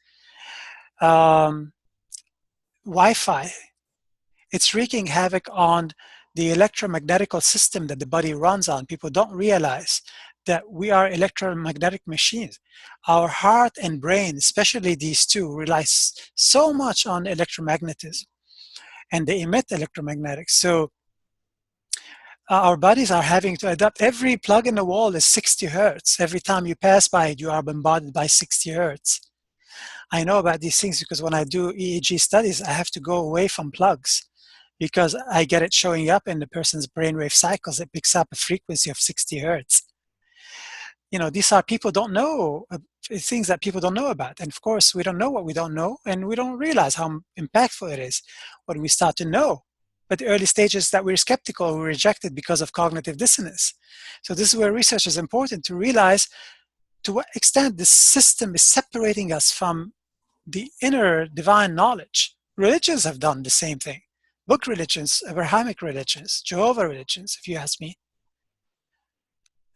Wi-Fi, it's wreaking havoc on the electromagnetical system that the body runs on. People don't realize that we are electromagnetic machines. Our heart and brain, especially these two, rely so much on electromagnetism, and they emit electromagnetics. So our bodies are having to adapt. Every plug in the wall is 60 hertz. Every time you pass by it, you are bombarded by 60 hertz. I know about these things because when I do EEG studies, I have to go away from plugs because I get it showing up in the person's brainwave cycles. It picks up a frequency of 60 hertz. These are people don't know, things that people don't know about. And of course, we don't know what we don't know, and we don't realize how impactful it is when we start to know. But the early stages that we're skeptical, we reject it because of cognitive dissonance. So this is where research is important to realize to what extent this system is separating us from the inner divine knowledge. Religions have done the same thing. Book religions, Abrahamic religions, Jehovah religions, if you ask me.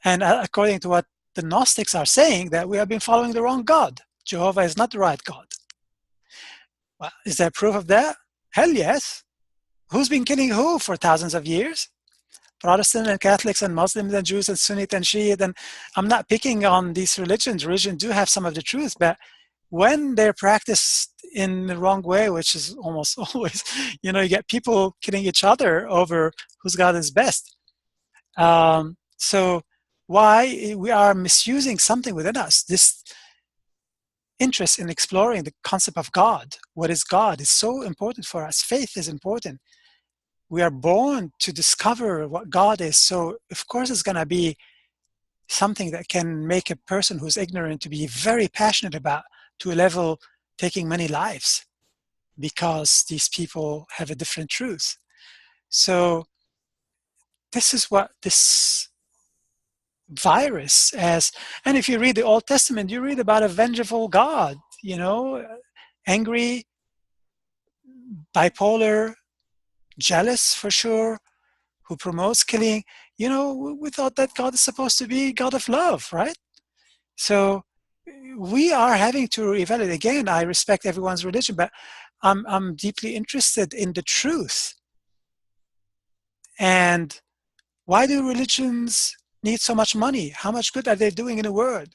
And according to what the Gnostics are saying, that we have been following the wrong God. Jehovah is not the right God. Well, is there proof of that? Hell yes. Who's been killing who for thousands of years? Protestant and Catholics and Muslims and Jews and Sunnite and Shiite. And I'm not picking on these religions. Religions do have some of the truth, but when they're practiced in the wrong way, which is almost always, you get people killing each other over whose God is best. So why we are misusing something within us, this interest in exploring the concept of God, what is God, is so important for us. Faith is important. We are born to discover what God is. So of course it's going to be something that can make a person who's ignorant to be very passionate about, to a level taking many lives, because these people have a different truth. So this is what this virus as, and if you read the Old Testament, you read about a vengeful God, angry, bipolar, jealous for sure, who promotes killing. We thought that God is supposed to be God of love, right? So we are having to evaluate. Again, I respect everyone's religion, but I'm deeply interested in the truth. And why do religions need so much money? How much good are they doing in the world?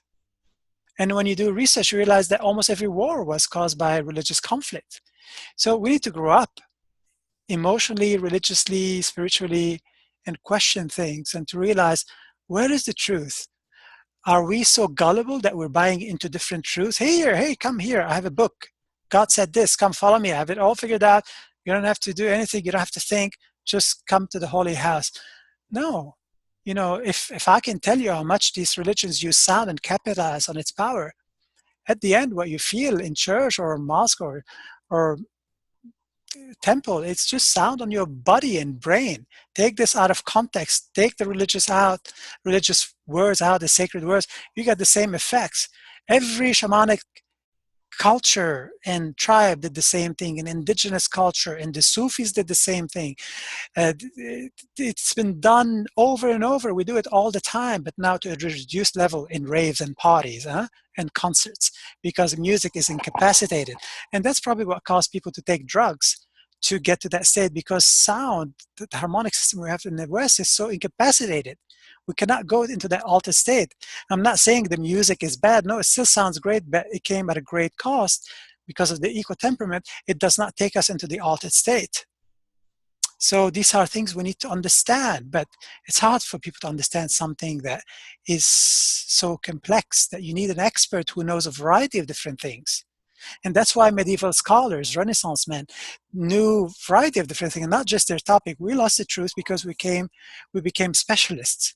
And when you do research, you realize that almost every war was caused by religious conflict. So we need to grow up emotionally, religiously, spiritually, and question things and to realize, where is the truth? Are we so gullible that we're buying into different truths? Hey, come here. I have a book. God said this. Come follow me. I have it all figured out. You don't have to do anything. You don't have to think. Just come to the holy house. No. If I can tell you how much these religions use sound and capitalize on its power, at the end, what you feel in church or mosque or temple, it's just sound on your body and brain. Take this out of context. Take the religious words out, the sacred words. You get the same effects. Every shamanic culture and tribe did the same thing, and indigenous culture, and the Sufis did the same thing. It's been done over and over. We do it all the time, but now to a reduced level in raves and parties, and concerts, because music is incapacitated. And that's probably what caused people to take drugs to get to that state, because sound, the harmonic system we have in the West, is so incapacitated. We cannot go into that altered state. I'm not saying the music is bad. No, it still sounds great, but it came at a great cost because of the eco temperament. It does not take us into the altered state. So these are things we need to understand, but it's hard for people to understand something that is so complex that you need an expert who knows a variety of different things. And that's why medieval scholars, Renaissance men, knew a variety of different things, and not just their topic. We lost the truth because we became specialists.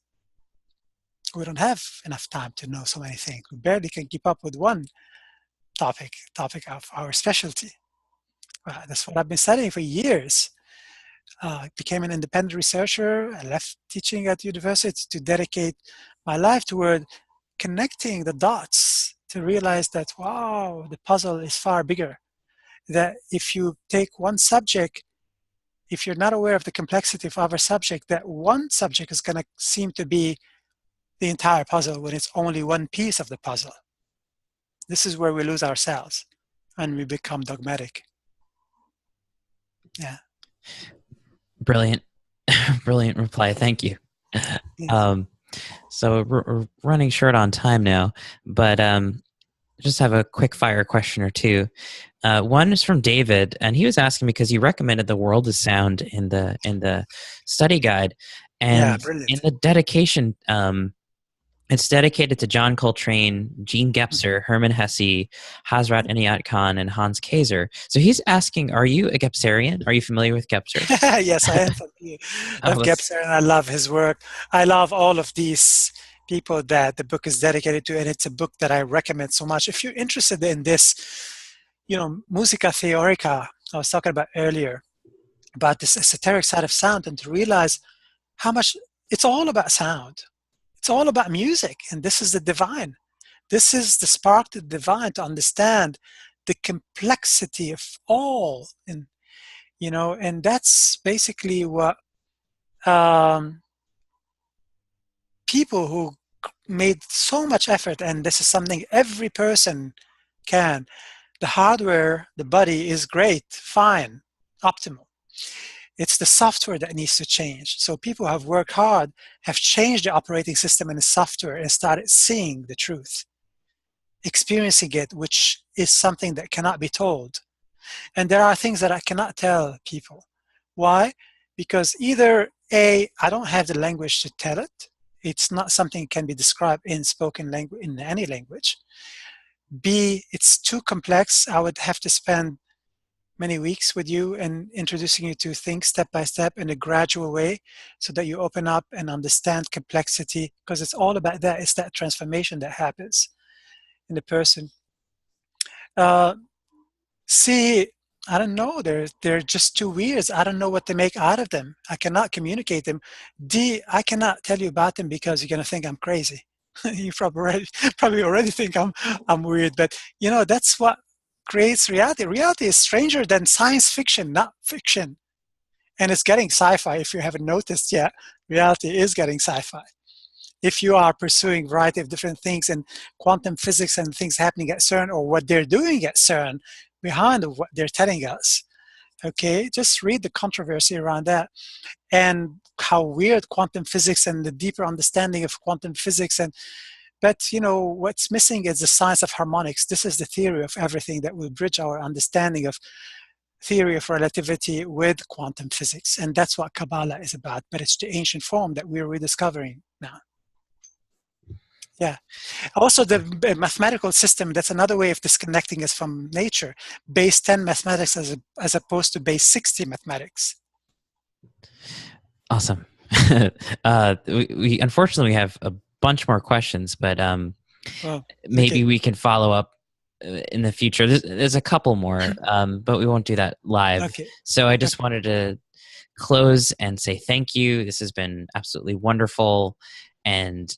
We don't have enough time to know so many things. We barely can keep up with one topic of our specialty. That's what I've been studying for years. I became an independent researcher. I left teaching at university to dedicate my life toward connecting the dots to realize that, wow, the puzzle is far bigger. That if you take one subject, if you're not aware of the complexity of our subject, that one subject is going to seem to be the entire puzzle when it's only one piece of the puzzle. This is where we lose ourselves and we become dogmatic. Yeah.
Brilliant. Brilliant reply. Thank you.
Yes.
So we're running short on time now, but just have a quick fire question or two. One is from David, and he was asking because you recommended the world is sound in the study guide,
Yeah,
and in
brilliant.
the dedication, it's dedicated to John Coltrane, Gene Gebser, Hermann Hesse, Hazrat Inayat Khan, and Hans Kaiser. So he's asking, are you a Gebserian? Are you familiar with Gebser?
Yes, I am familiar
Oh,
of
that's
Gebser, and I love his work. I love all of these people that the book is dedicated to, and it's a book that I recommend so much. If you're interested in this, musica theorica, I was talking about earlier, about this esoteric side of sound, and to realize how much it's all about sound. It's all about music, and this is the divine. This is the spark to the divine, to understand the complexity of all, and that's basically what people who made so much effort, and this is something every person can. The hardware, the body is great, fine, optimal. It's the software that needs to change. So people who have worked hard have changed the operating system and the software and started seeing the truth, experiencing it, which is something that cannot be told. And there are things that I cannot tell people. Why? Because either A, I don't have the language to tell it. It's not something that can be described in spoken language, in any language. B, it's too complex. I would have to spend many weeks with you and introducing you to things step by step in a gradual way so that you open up and understand complexity, because it's all about that. It's that transformation that happens in the person. Uh, C, I don't know. They're just too weird. I don't know what to make out of them. I cannot communicate them. D, I cannot tell you about them because you're gonna think I'm crazy. You probably already think I'm weird. But that's what creates reality. Reality is stranger than science fiction, not fiction. And it's getting sci-fi. If you haven't noticed yet, reality is getting sci-fi. If you are pursuing a variety of different things in quantum physics and things happening at CERN, or what they're doing at CERN behind what they're telling us, okay, just read the controversy around that and how weird quantum physics and the deeper understanding of quantum physics. But what's missing is the science of harmonics. This is the theory of everything that will bridge our understanding of theory of relativity with quantum physics. And that's what Kabbalah is about, but it's the ancient form that we're rediscovering now. Yeah. Also, the mathematical system, that's another way of disconnecting us from nature. Base 10 mathematics as opposed to base 60 mathematics.
awesome. We unfortunately we have a bunch more questions, but
Oh,
maybe
okay.
we can follow up in the future. There's a couple more, but we won't do that live.
Okay.
So I just
Okay.
wanted to close and say thank you. This has been absolutely wonderful and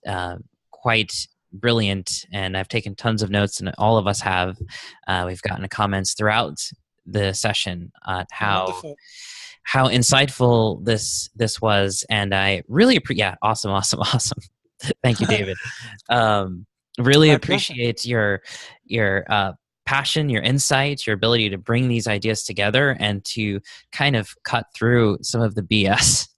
quite brilliant, and I've taken tons of notes, and all of us have. We've gotten comments throughout the session on
Wonderful.
how insightful this was, and I really appreciate. Yeah, awesome, awesome, awesome. Thank you, David. Um, really
My pleasure.
appreciate your passion, your insight, your ability to bring these ideas together and to kind of cut through some of the BS.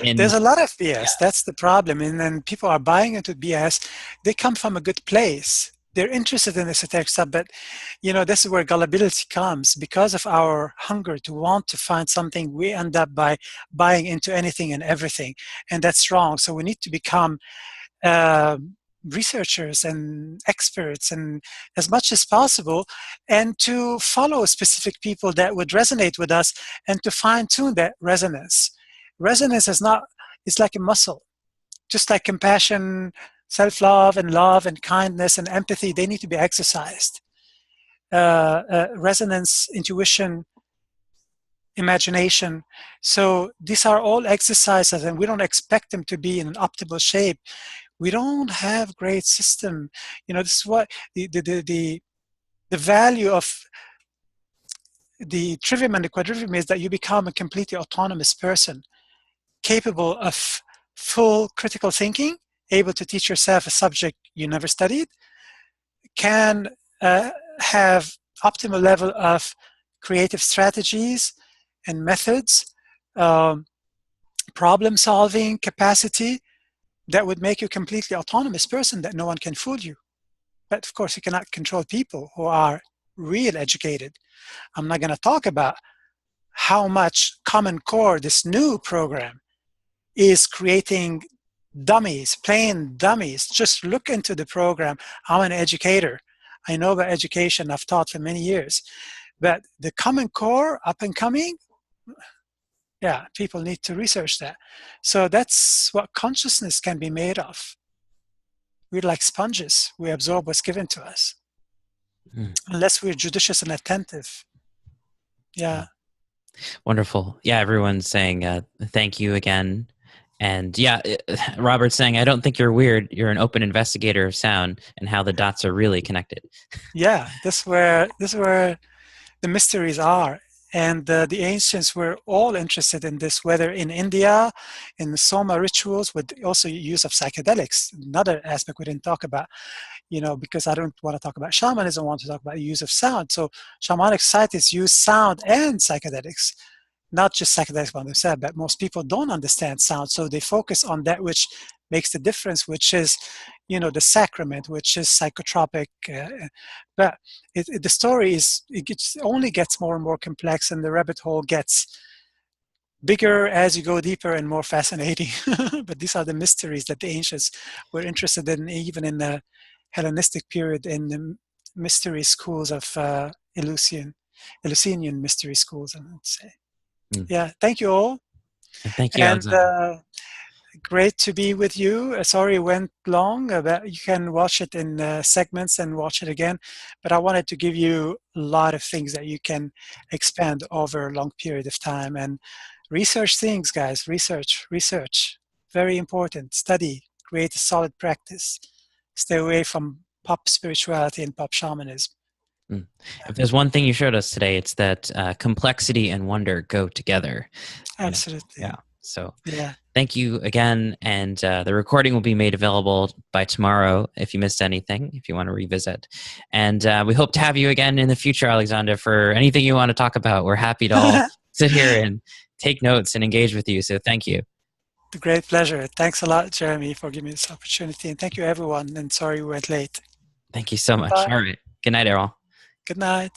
In
There's a lot of
Yeah,
BS. That's the problem. And then people are buying into BS. They come from a good place. They're interested in esoteric stuff, but this is where gullibility comes. Because of our hunger to want to find something, we end up by buying into anything and everything, and that's wrong. So we need to become uh, researchers and experts, and as much as possible, and to follow specific people that would resonate with us, and to fine tune that resonance. Resonance is not, it's like a muscle, just like compassion, self-love and love and kindness and empathy. They need to be exercised. Resonance, intuition, imagination. So these are all exercises, and we don't expect them to be in an optimal shape. We don't have great system. This is what the value of the trivium and the quadrivium is, that you become a completely autonomous person, capable of full critical thinking, able to teach yourself a subject you never studied, can have optimal level of creative strategies and methods, um, problem solving capacity, that would make you a completely autonomous person, that no one can fool you. But of course, you cannot control people who are real educated. I'm not going to talk about how much Common Core, this new program, is creating dummies, plain dummies. Just look into the program. I'm an educator. I know about education. I've taught for many years. But the Common Core, up and coming, yeah, people need to research that. So that's what consciousness can be made of. We're like sponges. We absorb what's given to us,
mm,
unless we're judicious and attentive. Yeah.
wonderful. Yeah, everyone's saying thank you again. And yeah, Robert's saying, I don't think you're weird. You're an open investigator of sound and how the dots are really connected.
Yeah. This is where the mysteries are. And the ancients were all interested in this, whether in India, in the Soma rituals, with also use of psychedelics. Another aspect we didn't talk about, because I don't want to talk about shamanism, I want to talk about the use of sound. So shamanic societies use sound and psychedelics, not just psychedelics by themselves, but most people don't understand sound. So they focus on that which makes the difference, which is, the sacrament, which is psychotropic. But the story only gets more and more complex, and the rabbit hole gets bigger as you go deeper and more fascinating. But these are the mysteries that the ancients were interested in, even in the Hellenistic period, in the mystery schools of Eleusinian mystery schools, I would say.
Mm.
Yeah, thank you all.
And thank you,
And
Alexander.
great to be with you. Sorry it went long, but you can watch it in segments and watch it again. But I wanted to give you a lot of things that you can expand over a long period of time. And research things, guys. Research, research. Very important. Study, create a solid practice. Stay away from pop spirituality and pop shamanism.
Mm. If there's one thing you showed us today, it's that complexity and wonder go together. And
Absolutely.
yeah, so
Yeah.
thank you again. And the recording will be made available by tomorrow if you missed anything, if you want to revisit. And we hope to have you again in the future, Alexander, for anything you want to talk about. We're happy to all sit here and take notes and engage with you. So thank you.
The great pleasure. Thanks a lot, Jeremy, for giving me this opportunity. And thank you, everyone. And sorry we went late.
Thank you so much.
Goodbye.
All right. Good night, Errol.
Good night.